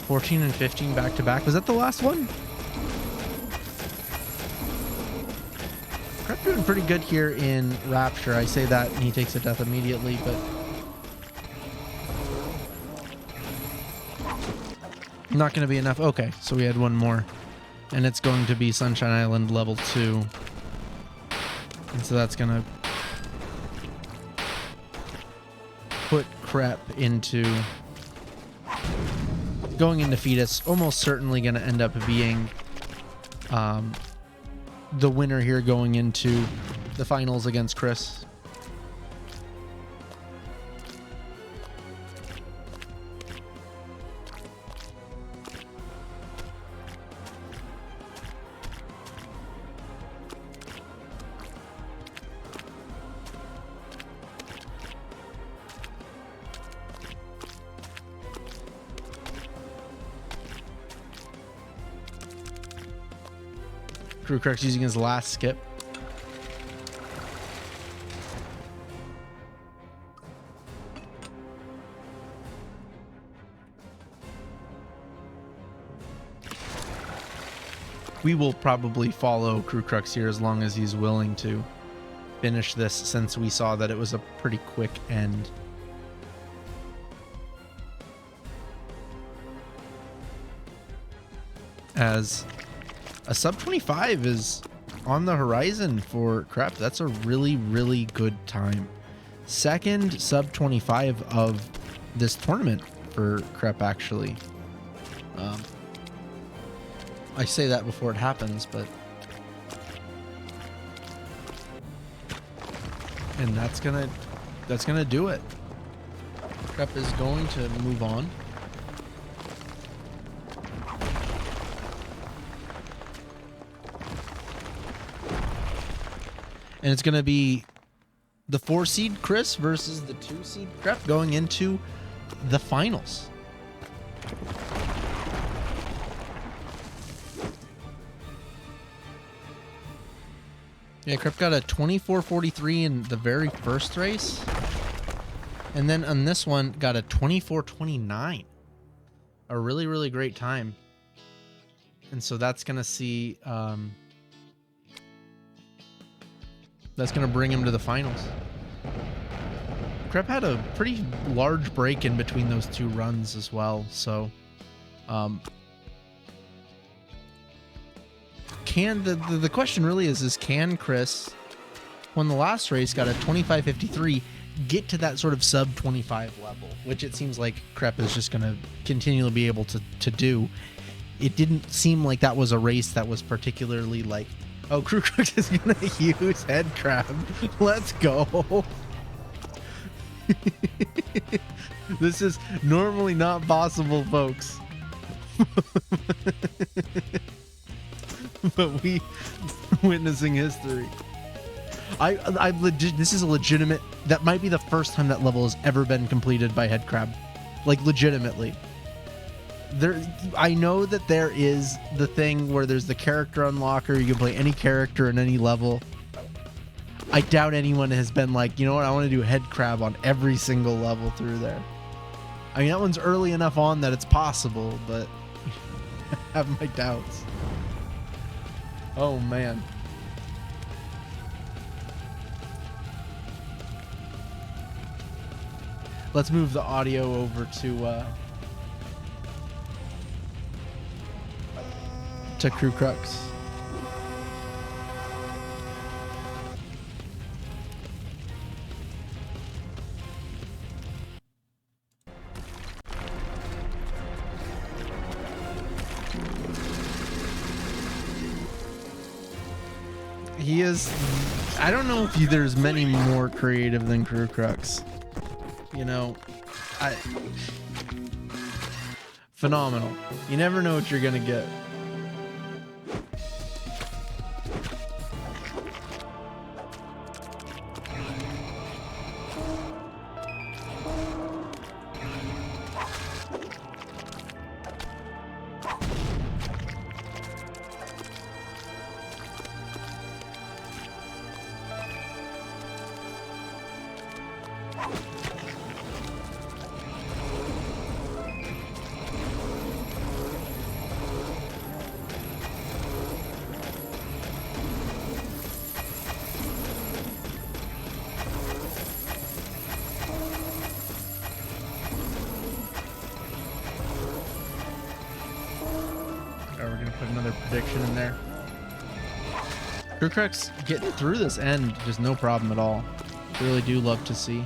$14 and $15 back to back. Was that the last one? Crep doing pretty good here in Rapture. I say that and he takes a death immediately, but not going to be enough. Okay, so we had one more, and it's going to be Sunshine Island level 2. And so that's gonna put Crep into going into Fetus. Almost certainly gonna end up being the winner here going into the finals against Chris. Crew Crux using his last skip. We will probably follow Crew Crux here as long as he's willing to finish this, since we saw that it was a pretty quick end. As a sub 25 is on the horizon for Crep. That's a really, really good time. Second sub 25 of this tournament for Crep, actually. I say that before it happens, but... And that's gonna do it. Crep is going to move on. And it's going to be the 4 seed Chris versus the 2 seed Crep going into the finals. Yeah, Crep got a 24:43 in the very first race. And then on this one, got a 24:29. A really, really great time. And so that's going to see... that's going to bring him to the finals. Crep had a pretty large break in between those two runs as well. So, can the question really is can Chris, won the last race, got a 25:53, get to that sort of sub 25 level, which it seems like Crep is just going to continually be able to do. It didn't seem like that was a race that was particularly like, oh, Crew Crux is going to use head crab. Let's go. This is normally not possible, folks. But we witnessing history. I legit, this is a legitimate, that might be the first time that level has ever been completed by head crab. Like, legitimately. I know that there is the thing where there's the character unlocker. You can play any character in any level. I doubt anyone has been like, you know what, I want to do head crab on every single level through there. I mean, that one's early enough on that it's possible, but I have my doubts. Oh, man. Let's move the audio over to Crew Crux. He is, I don't know if there's many more creative than Crew Crux. You know, phenomenal. You never know what you're gonna get. We're gonna put another prediction in there. Crewcrux getting through this end, just no problem at all. Really do love to see.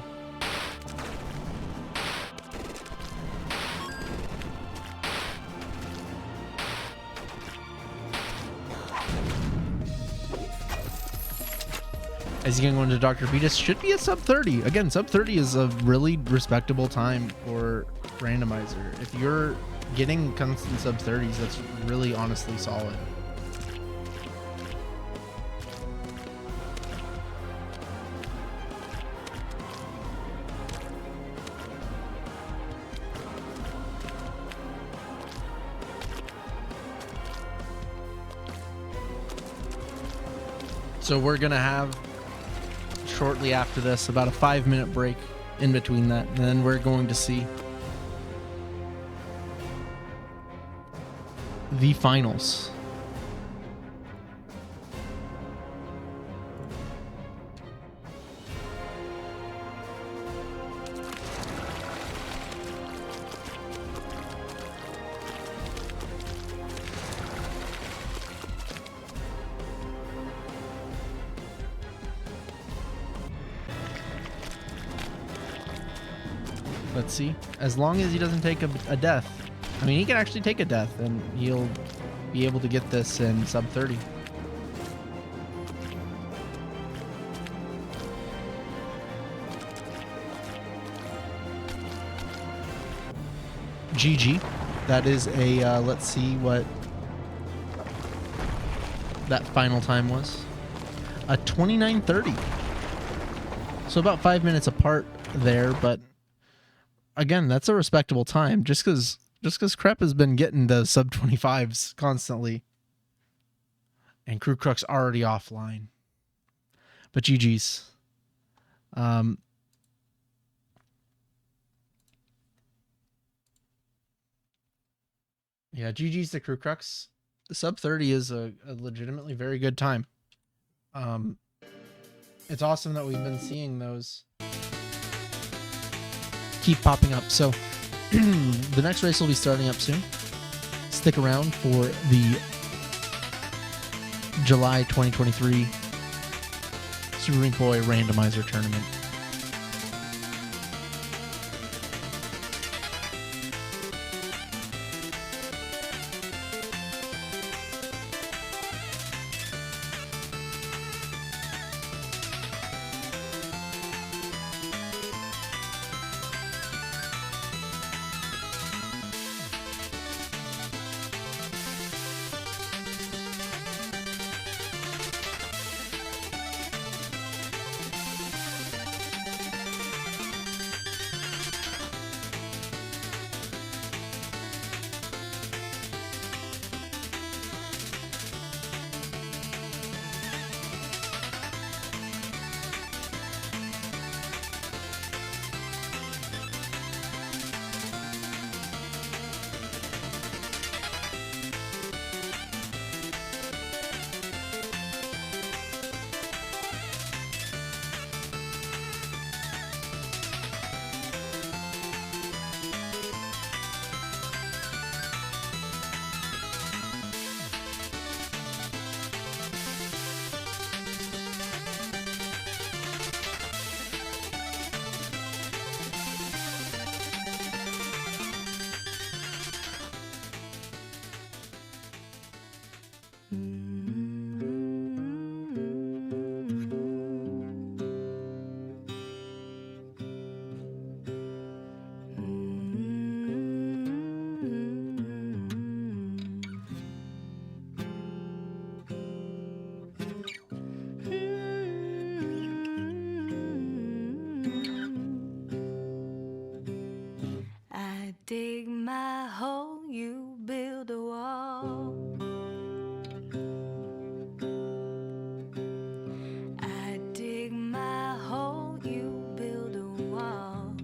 As you can go into Dr. Beatus, should be a sub 30. Again, sub 30 is a really respectable time for Randomizer. If you're getting constant sub 30s, that's really honestly solid. So we're gonna have shortly after this about a 5-minute break in between that, and then we're going to see the finals. Let's see. As long as he doesn't take a death. I mean, he can actually take a death, and he'll be able to get this in sub 30. GG. That is a, let's see what that final time was. A 29:30. So about 5 minutes apart there, but again, that's a respectable time. Just because Crep has been getting the sub 25s constantly, and Crewcrux already offline. But GG's. Yeah, GG's to Crewcrux. The sub 30 is a legitimately very good time. It's awesome that we've been seeing those keep popping up. So the next race will be starting up soon. Stick around for the July 2023 Super Meat Boy Randomizer Tournament. Dig my hole, you build a wall. I dig my hole, you build a wall.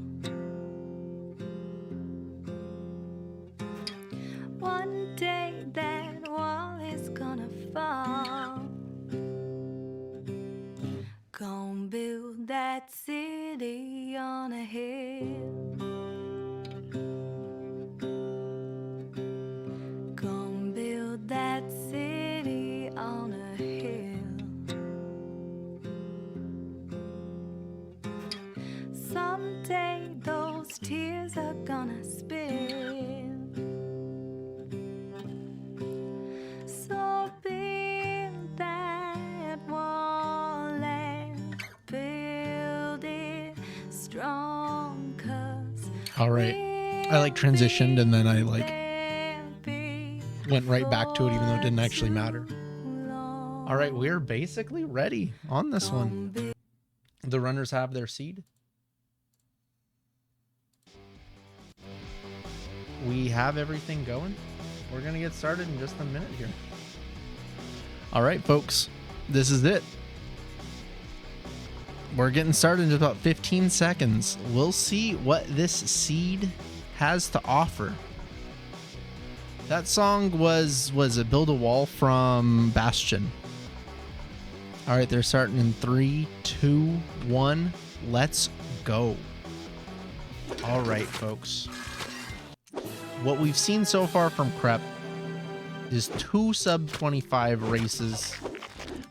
One day that wall is gonna fall. Gonna build that city on a hill. That city on a hill. All right. I like transitioned and then I like went right back to it even though it didn't actually matter. All right, we're basically ready on this one. The runners have their seed. We have everything going. We're going to get started in just a minute here. All right, folks, this is it. We're getting started in just about 15 seconds. We'll see what this seed has to offer. That song was it Build a Wall from Bastion. All right, they're starting in 3, 2, 1. Let's go. All right, folks. What we've seen so far from Crep is 2 sub-25 races,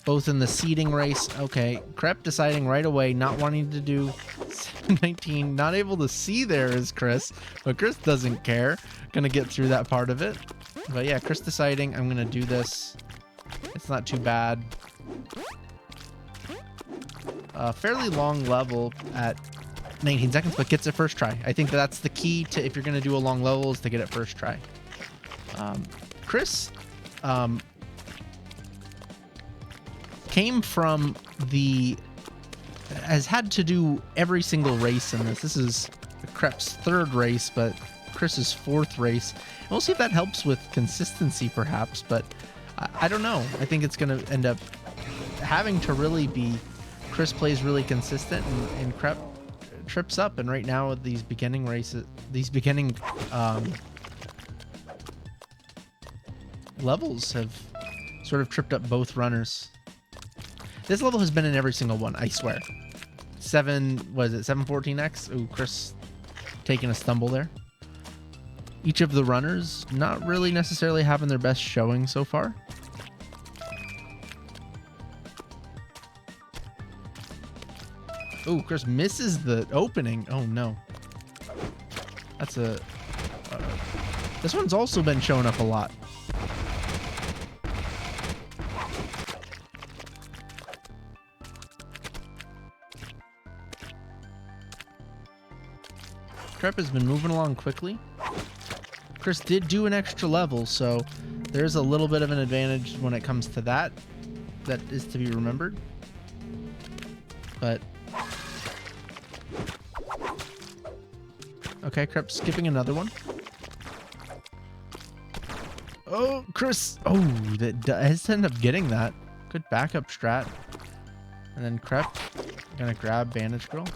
both in the seeding race. Okay, Crep deciding right away, not wanting to do 719. Not able to see there is Chris, but Chris doesn't care. Gonna get through that part of it. But yeah, Chris deciding, I'm gonna do this. It's not too bad. A fairly long level at 19 seconds, but gets it first try. I think that's the key to if you're going to do a long level is to get it first try. Chris came from has had to do every single race in this. This is Crep's 3rd race, but Chris's 4th race. And we'll see if that helps with consistency perhaps, but I don't know. I think it's going to end up having to really be Chris plays really consistent and Crep trips up, and right now with these beginning races, these beginning levels have sort of tripped up both runners. This level has been in every single one, I swear. 714X? Ooh, Chris taking a stumble there. Each of the runners not really necessarily having their best showing so far. Oh, Chris misses the opening. Oh, no. That's a... this one's also been showing up a lot. Crep has been moving along quickly. Chris did do an extra level, so there's a little bit of an advantage when it comes to that. That is to be remembered. But... okay, Crep skipping another one. Oh, Chris. Oh, that has ended up getting that. Good backup strat. And then Crep gonna grab Bandage Girl.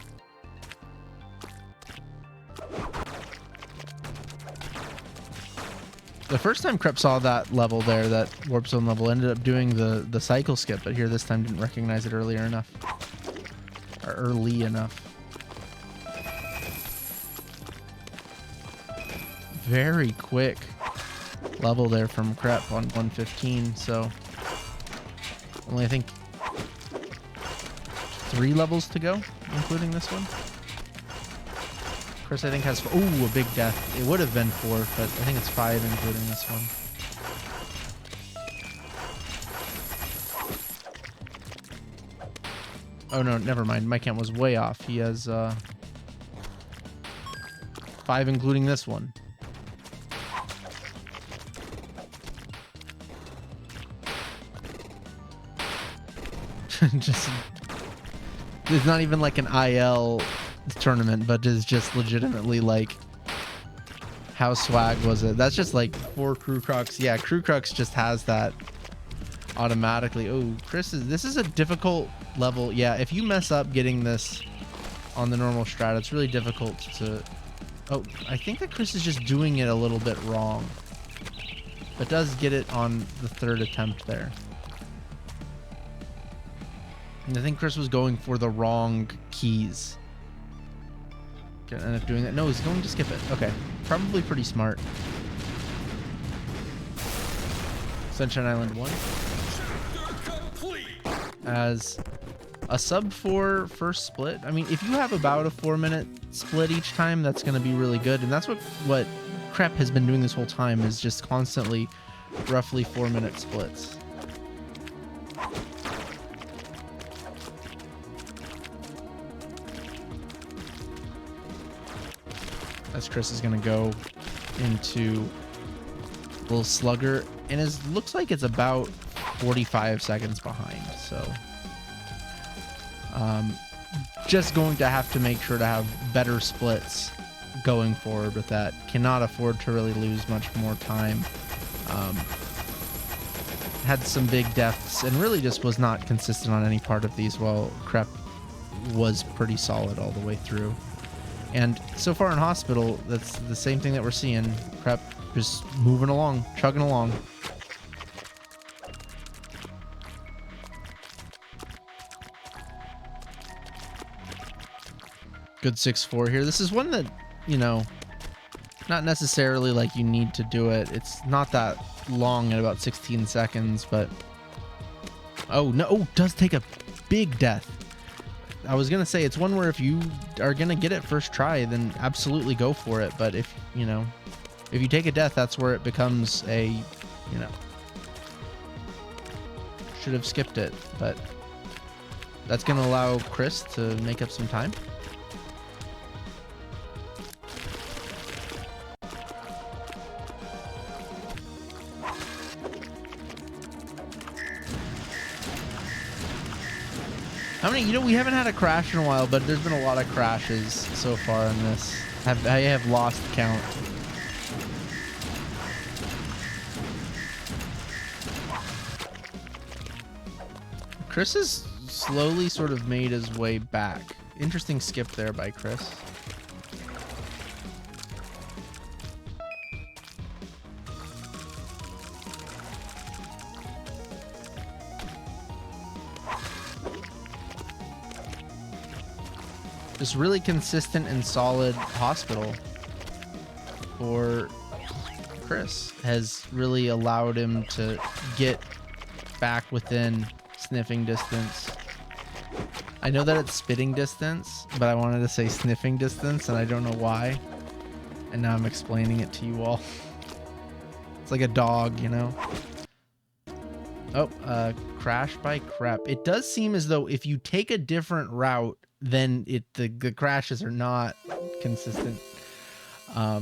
The first time Crep saw that level there, that Warp Zone level, ended up doing the cycle skip, but here this time didn't recognize it earlier enough. Or early enough. Very quick level there from Crep on 115, so only I think 3 levels to go, including this one. Chris I think has, ooh, a big death. It would have been 4, but I think it's 5 including this one. Oh no, never mind. My count was way off. He has 5 including this one. Just, it's not even like an IL tournament, but is just legitimately like, how swag was it? That's just like 4 Crew Crocs. Yeah, Crew Crocs just has that automatically. Oh, this is a difficult level. Yeah, if you mess up getting this on the normal strat, it's really difficult to... oh, I think that Chris is just doing it a little bit wrong, but does get it on the 3rd attempt there. And I think Chris was going for the wrong keys. Gonna end up doing that. No, he's going to skip it. Okay. Probably pretty smart. Sunshine Island 1. As a sub 4 first split. I mean, if you have about a 4-minute split each time, that's going to be really good. And that's what Crep has been doing this whole time, is just constantly roughly 4-minute splits. as Chris is going to go into little slugger, and it looks like it's about 45 seconds behind. So just going to have to make sure to have better splits going forward with that. Cannot afford to really lose much more time. Had some big deaths and really just was not consistent on any part of these, while Crep was pretty solid all the way through. And so far in hospital, that's the same thing that we're seeing. Crep just moving along, chugging along. Good 6-4 here. This is one that, you know, not necessarily like you need to do it. It's not that long at about 16 seconds, but oh no, oh, does take a big death. I was gonna say it's one where if you are gonna get it first try, then absolutely go for it. But if you know, if you take a death, that's where it becomes a, you know, should have skipped it. But that's gonna allow Chris to make up some time. How many, you know, we haven't had a crash in a while, but there's been a lot of crashes so far in this. I have lost count. Chris has slowly sort of made his way back. Interesting skip there by Chris. Just really consistent and solid hospital for Chris has really allowed him to get back within sniffing distance. I know that it's spitting distance, but I wanted to say sniffing distance, and I don't know why. And now I'm explaining it to you all. It's like a dog, you know? Oh, crash by Crep. It does seem as though if you take a different route, then the crashes are not consistent. I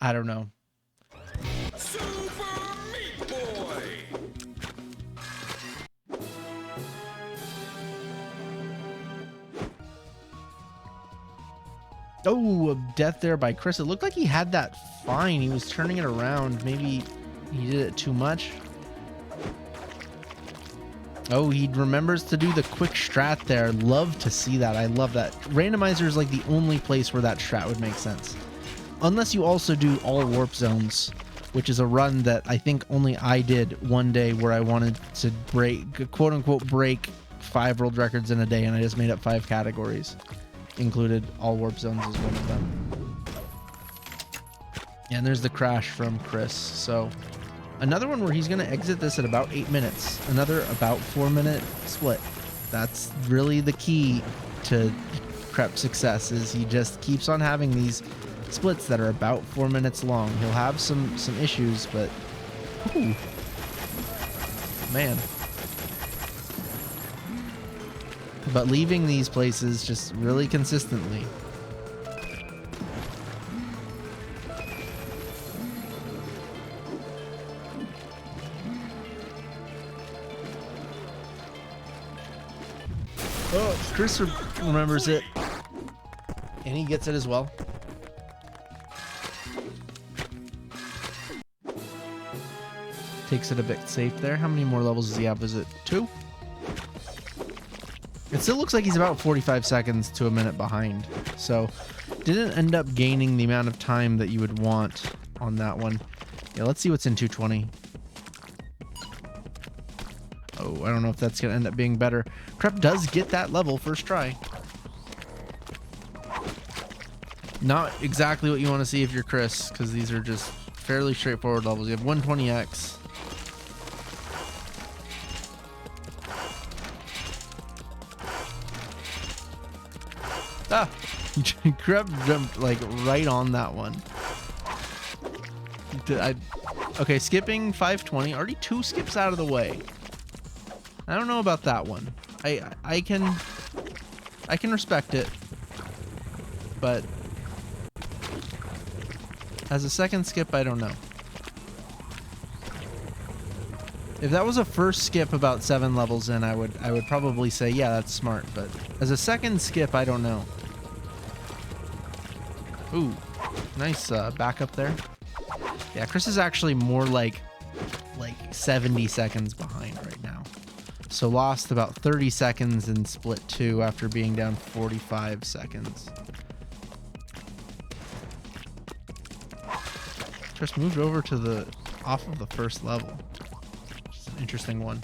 don't know. Super Meat Boy. Oh, a death there by Chris. It looked like he had that fine. He was turning it around. Maybe he did it too much. Oh, he remembers to do the quick strat there. Love to see that. I love that. Randomizer is like the only place where that strat would make sense. Unless you also do all warp zones, which is a run that I think only I did one day where I wanted to break, quote unquote, break 5 world records in a day, and I just made up 5 categories. Included all warp zones as one of them. And there's the crash from Chris. So another one where he's going to exit this at about 8 minutes. Another about 4-minute split. That's really the key to Crep's success, is he just keeps on having these splits that are about 4 minutes long. He'll have some issues, but ooh, man. But leaving these places just really consistently. Oh, Chris remembers it. And he gets it as well. Takes it a bit safe there. How many more levels does he have? Is it 2? It still looks like he's about 45 seconds to a minute behind. So didn't end up gaining the amount of time that you would want on that one. Yeah, let's see what's in 220. Oh, I don't know if that's going to end up being better. Crep does get that level first try. Not exactly what you want to see if you're Chris, because these are just fairly straightforward levels. You have 120x. Ah! Crep jumped like right on that one. Okay, skipping 520. Already 2 skips out of the way. I don't know about that one. I can respect it, but As a second skip, I don't know. If that was a first skip about 7 levels in, I would probably say, yeah, that's smart. But as a second skip, I don't know. Ooh, nice backup there. Yeah, Chris is actually more like 70 seconds behind right now. So lost about 30 seconds in split 2 after being down 45 seconds. Chris moved over to the off of the first level. Which is an interesting one.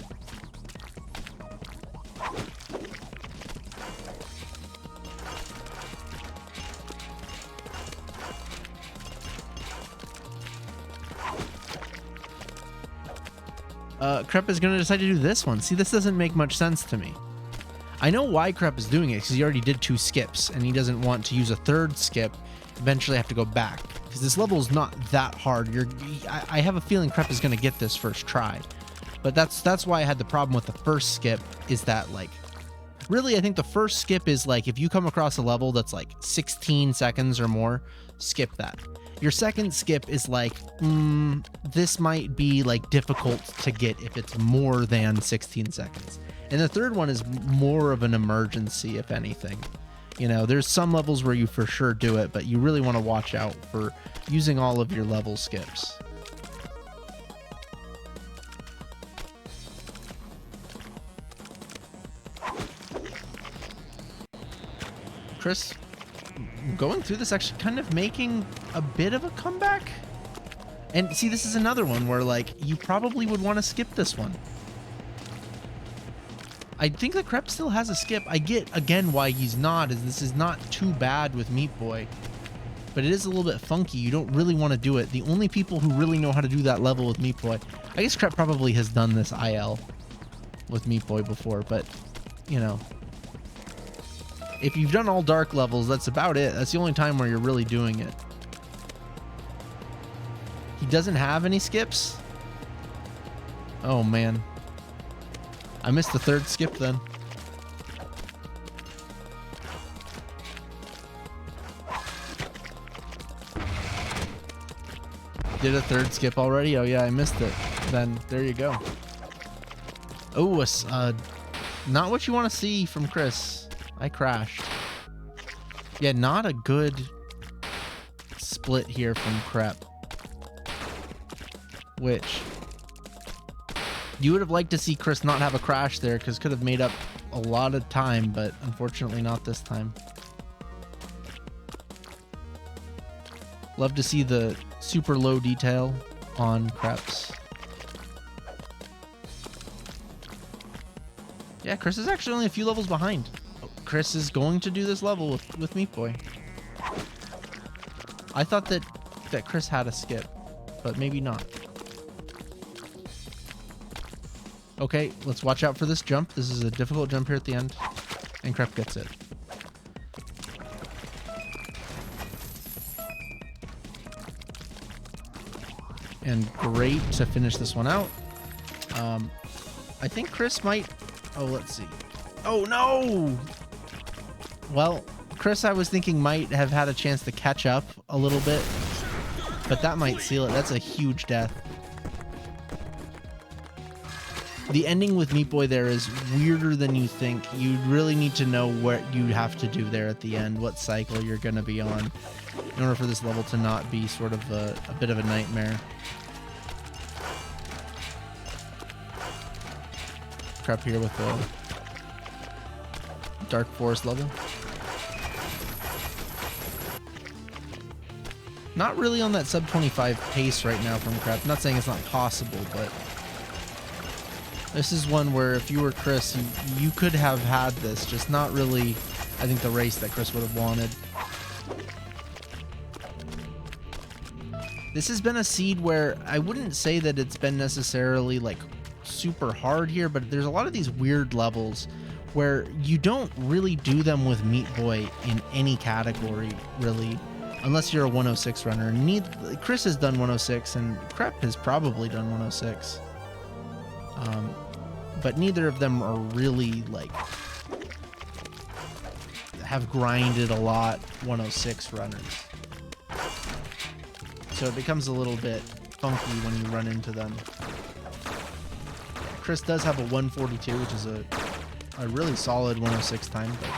Krep is going to decide to do this one. See, this doesn't make much sense to me. I know why Krep is doing it, because he already did 2 skips, and he doesn't want to use a third skip, eventually have to go back. Because this level is not that hard. I have a feeling Krep is going to get this first try. But that's why I had the problem with the first skip, is that, like, really, I think the first skip is, like, if you come across a level that's, like, 16 seconds or more, skip that. Your second skip is like, this might be like difficult to get if it's more than 16 seconds. And the third one is more of an emergency, if anything. You know, there's some levels where you for sure do it, but you really want to watch out for using all of your level skips. Chris, going through this, actually kind of making a bit of a comeback. And see, this is another one where, like, you probably would want to skip this one. I think the Krep still has a skip. I get, again, why he's not, is this is not too bad with Meat Boy. But it is a little bit funky. You don't really want to do it. The only people who really know how to do that level with Meat Boy... I guess Krep probably has done this IL with Meat Boy before, but, you know... If you've done all dark levels, that's about it. That's the only time where you're really doing it. He doesn't have any skips? Oh, man. I missed the third skip then. Did a third skip already? Oh, yeah, I missed it. Then, there you go. Oh, not what you want to see from Chris. I crashed. Yeah, not a good split here from Krep. Which you would have liked to see Chris not have a crash there, because could have made up a lot of time, but unfortunately not this time. Love to see the super low detail on Kreps. Yeah, Chris is actually only a few levels behind. Chris is going to do this level with Meat Boy. I thought that Chris had a skip, but maybe not. Okay, let's watch out for this jump. This is a difficult jump here at the end, and Krep gets it. And great to finish this one out. I think Chris might... Oh, let's see. Oh, no! Well, Chris, I was thinking, might have had a chance to catch up a little bit, but that might seal it. That's a huge death. The ending with Meat Boy there is weirder than you think. You really need to know what you have to do there at the end, what cycle you're going to be on, in order for this level to not be sort of a bit of a nightmare. Krep here with the Dark Forest level. Not really on that sub 25 pace right now from Krep. Not saying it's not possible, but this is one where if you were Chris, you could have had this, just not really, I think, the race that Chris would have wanted. This has been a seed where I wouldn't say that it's been necessarily like super hard here, but there's a lot of these weird levels where you don't really do them with Meat Boy in any category, really, unless you're a 106 runner. Chris has done 106, and Krep has probably done 106. But neither of them are really, like, have grinded a lot 106 runners. So it becomes a little bit funky when you run into them. Chris does have a 142, which is a really solid 106 time. But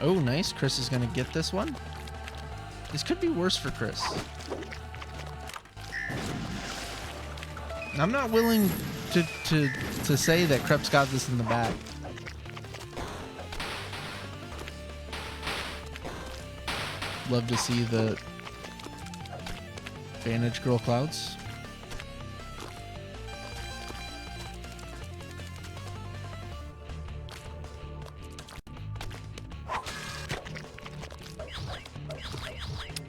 oh, nice. Chris is going to get this one. This could be worse for Chris. I'm not willing to say that Crep's got this in the bag. Love to see the Vantage Girl Clouds.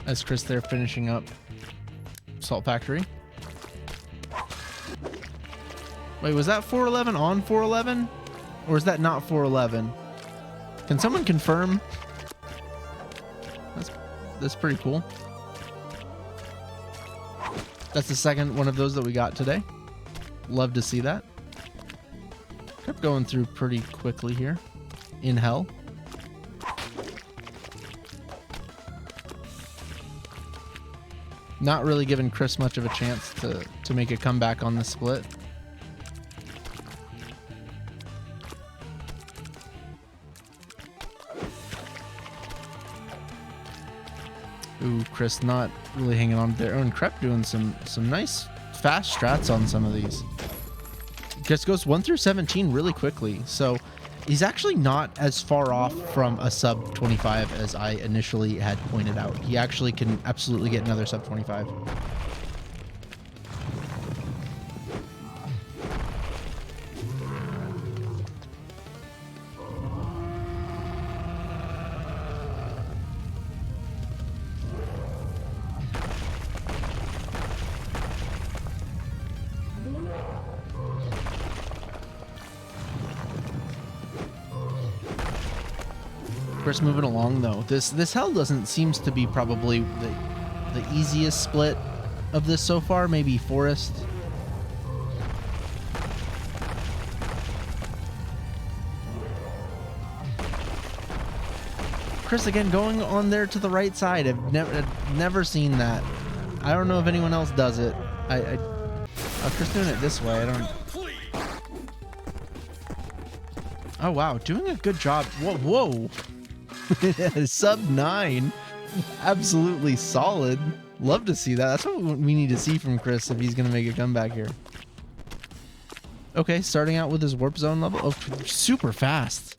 As Chris there finishing up Salt Factory. Wait, was that 411 on 411? Or is that not 411? Can someone confirm? That's pretty cool. That's the second one of those that we got today. Love to see that. Kept going through pretty quickly here. In hell. Not really giving Chris much of a chance to make a comeback on the split. Ooh, Chris not really hanging on there. Oh, and Crep doing some nice fast strats on some of these. Just goes 1 through 17 really quickly. So he's actually not as far off from a sub 25 as I initially had pointed out. He actually can absolutely get another sub 25. Chris moving along though. This hell doesn't seems to be probably the easiest split of this so far. Maybe Forest. Chris again going on there to the right side. I've never seen that. I don't know if anyone else does it. Chris doing it this way. I don't. Oh wow, doing a good job. Whoa. Sub 9. Absolutely solid. Love to see that. That's what we need to see from Chris if he's going to make a comeback here. Okay, starting out with his warp zone level. Oh, super fast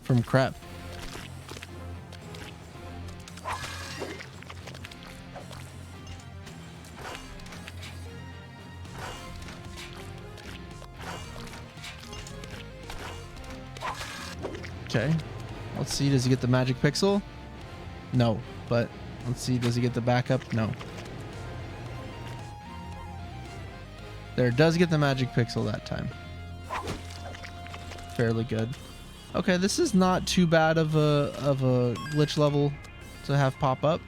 from Crep. Okay. Let's see, does he get the magic pixel? No, but let's see, does he get the backup? No. There, does get the magic pixel that time. Fairly good. Okay, this is not too bad of a glitch level to have pop up.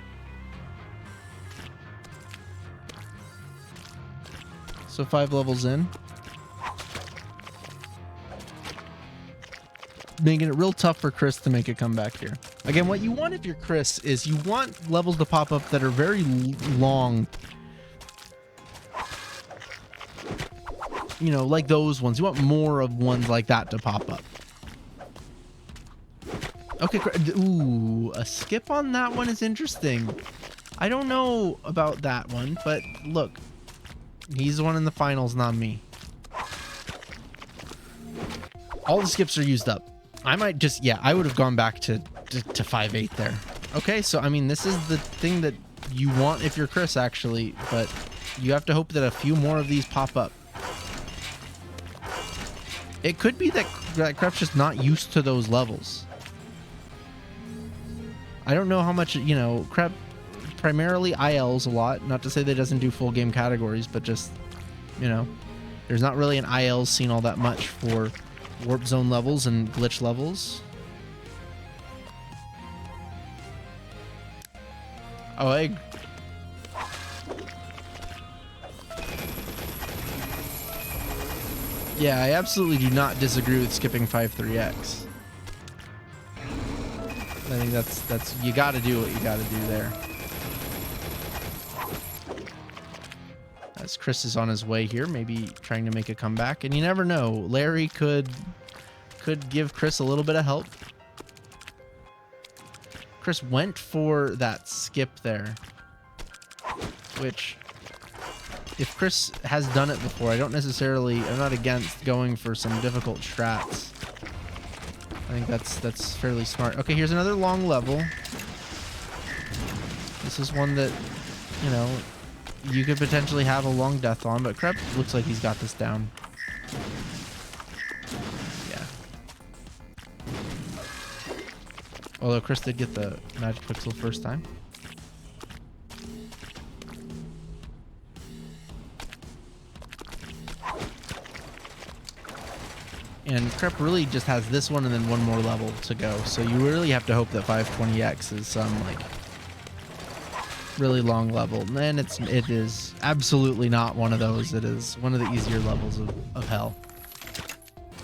So 5 levels in. Making it real tough for Chris to make a comeback here. Again, what you want if you're Chris is you want levels to pop up that are very long. You know, like those ones. You want more of ones like that to pop up. Okay, ooh, a skip on that one is interesting. I don't know about that one, but look. He's the one in the finals, not me. All the skips are used up. I might just, yeah, I would have gone back to 5-8 there. Okay, so I mean, this is the thing that you want if you're Chris, actually, but you have to hope that a few more of these pop up. It could be that Crep's just not used to those levels. I don't know how much, you know, Crep primarily ILs a lot. Not to say that it doesn't do full game categories, but just, you know, there's not really an IL scene all that much for warp zone levels and glitch levels. Oh, Yeah, I absolutely do not disagree with skipping 5-3x. I think that's you got to do what you got to do there. As Chris is on his way here, maybe trying to make a comeback, and you never know. Larry could give Chris a little bit of help. Chris went for that skip there, which, if Chris has done it before, I'm not against going for some difficult strats. I think that's fairly smart. Okay, here's another long level. This is one that, you know, you could potentially have a long death on, but Krep looks like he's got this down. Yeah. Although Chris did get the magic pixel first time. And Krep really just has this one and then one more level to go. So you really have to hope that 520X is some like really long level. And it is absolutely not one of those. It is one of the easier levels of hell.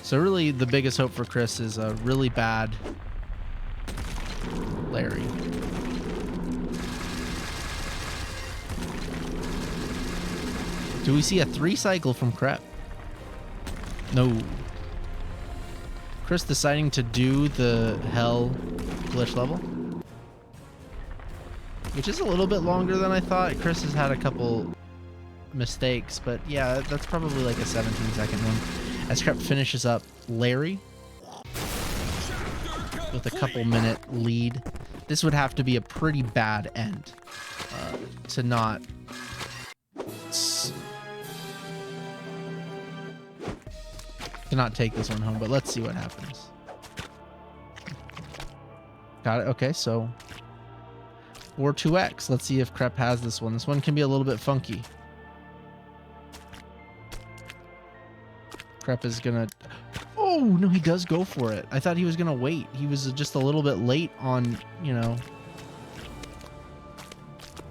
So really the biggest hope for Chris is a really bad Larry. Do we see a 3 cycle from Krep? No. Chris deciding to do the hell glitch level, which is a little bit longer than I thought. Chris has had a couple mistakes, but yeah, that's probably like a 17-second one. As Krep finishes up Larry with a couple minute lead. This would have to be a pretty bad end to not take this one home, but let's see what happens. Got it. Okay, so 4-2x. Let's see if Krep has this one. This one can be a little bit funky. Krep is gonna... Oh, no, he does go for it. I thought he was gonna wait. He was just a little bit late on, you know...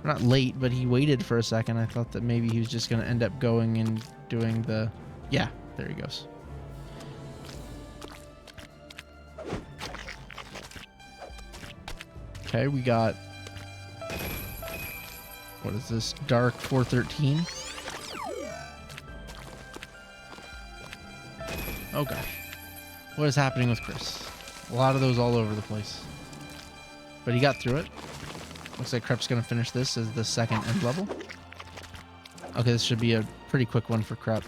Not late, but he waited for a second. I thought that maybe he was just gonna end up going and doing the... Yeah, there he goes. Okay, we got... What is this? Dark 413. Oh gosh. What is happening with Chris? A lot of those all over the place. But he got through it. Looks like Krep's going to finish this as the second end level. Okay, this should be a pretty quick one for Krep.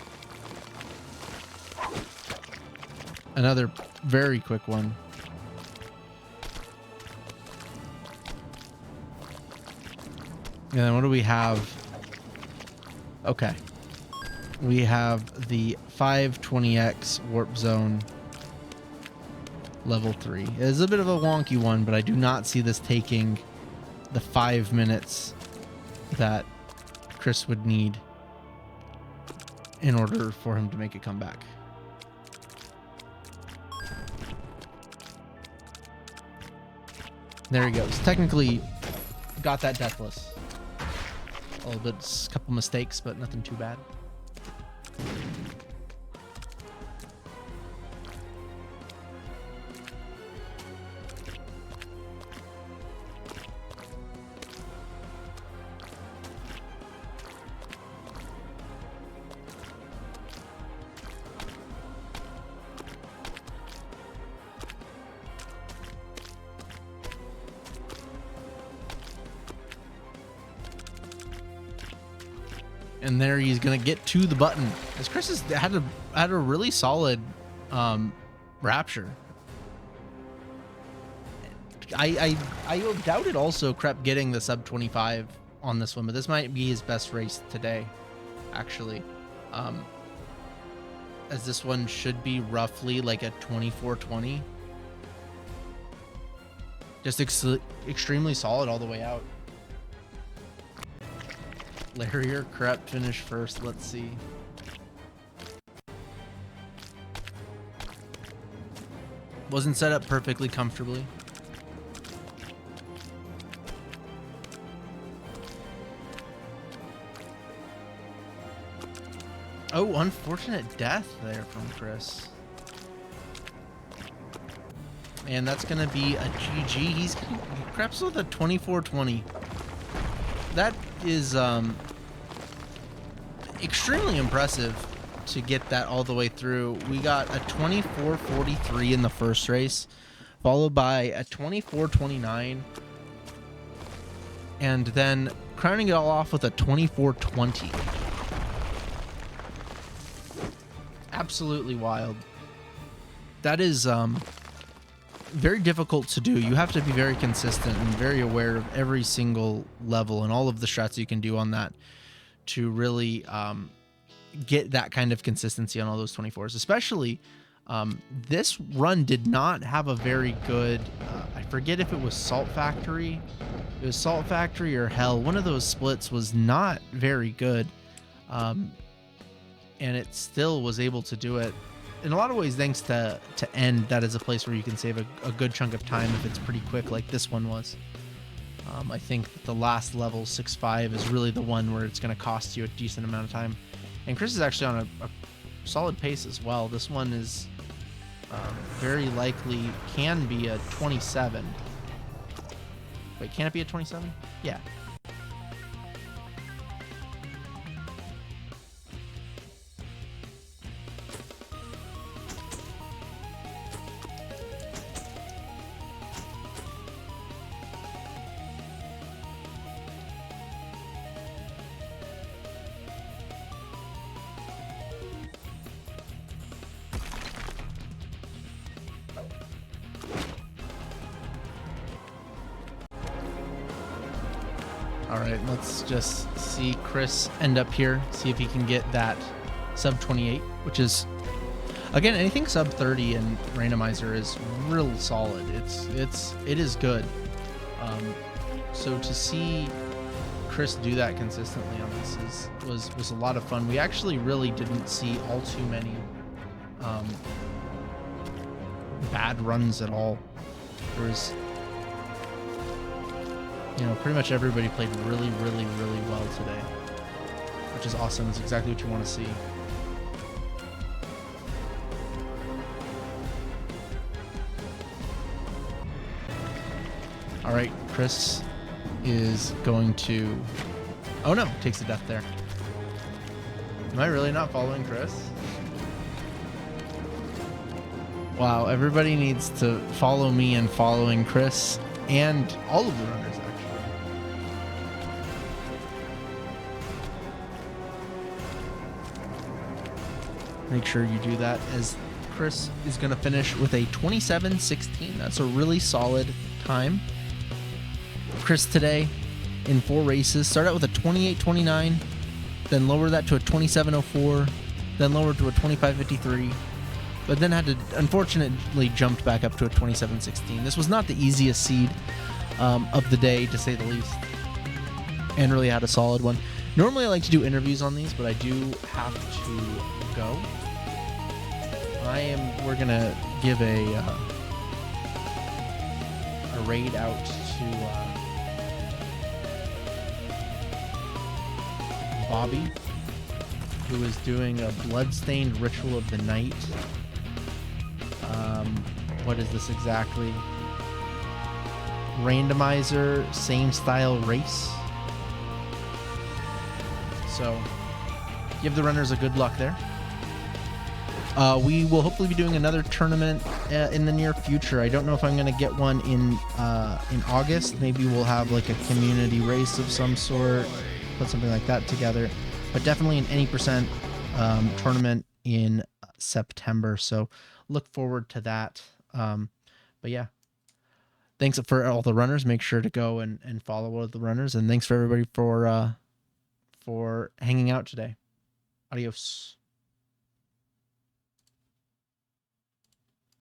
Another very quick one. And then what do we have? Okay. We have the 520X Warp Zone level 3. It is a bit of a wonky one, but I do not see this taking the 5 minutes that Chris would need in order for him to make a comeback. There he goes. Technically got that deathless. A little bit, a couple mistakes, but nothing too bad. And there he's gonna get to the button. As Chris has had a really solid rapture. I doubted also Krep getting the sub 25 on this one, but this might be his best race today, actually. As this one should be roughly like a 24-20. Just extremely solid all the way out. Larry or Krep finish first. Let's see. Wasn't set up perfectly comfortably. Oh, unfortunate death there from Chris. And that's going to be a GG. He creeps with a 24-20. That is extremely impressive to get that all the way through. We got a 24-43 in the first race, followed by a 24-29, and then crowning it all off with a 24-20. Absolutely wild. That is very difficult to do. You have to be very consistent and very aware of every single level and all of the strats you can do on that to really get that kind of consistency on all those 24s. Especially this run did not have a very good, I forget if it was Salt Factory. It was Salt Factory or Hell. One of those splits was not very good. And it still was able to do it. In a lot of ways, thanks to End, that is a place where you can save a good chunk of time if it's pretty quick, like this one was. I think the last level, 6-5, is really the one where it's going to cost you a decent amount of time. And Chris is actually on a solid pace as well. This one is very likely can be a 27. Wait, can it be a 27? Yeah. All right, let's just see Chris end up here, see if he can get that sub 28, which is, again, anything sub 30 in Randomizer is real solid. It is good. So to see Chris do that consistently on this was a lot of fun. We actually really didn't see all too many bad runs at all. There was, pretty much everybody played really, really, really well today, which is awesome. It's exactly what you want to see. All right, Chris is going to... Oh no, takes the death there. Am I really not following Chris? Wow, everybody needs to follow me and following Chris and all of the runners, actually. Make sure you do that, as Chris is going to finish with a 27-16. That's a really solid time. Chris today in 4 races started out with a 28-29, then lowered that to a 27-04, then lowered to a 25-53, but then had to unfortunately jumped back up to a 27-16. This was not the easiest seed of the day, to say the least, and really had a solid one. Normally I like to do interviews on these, but I do have to go. We're gonna give a raid out to Bobby, who is doing a bloodstained ritual of the night. What is this exactly? Randomizer, same style race. So give the runners a good luck there. We will hopefully be doing another tournament in the near future. I don't know if I'm going to get one in August. Maybe we'll have like a community race of some sort, put something like that together. But definitely an any percent tournament in September. So look forward to that. But yeah, thanks for all the runners. Make sure to go and follow all the runners. And thanks for everybody for hanging out today. Adios.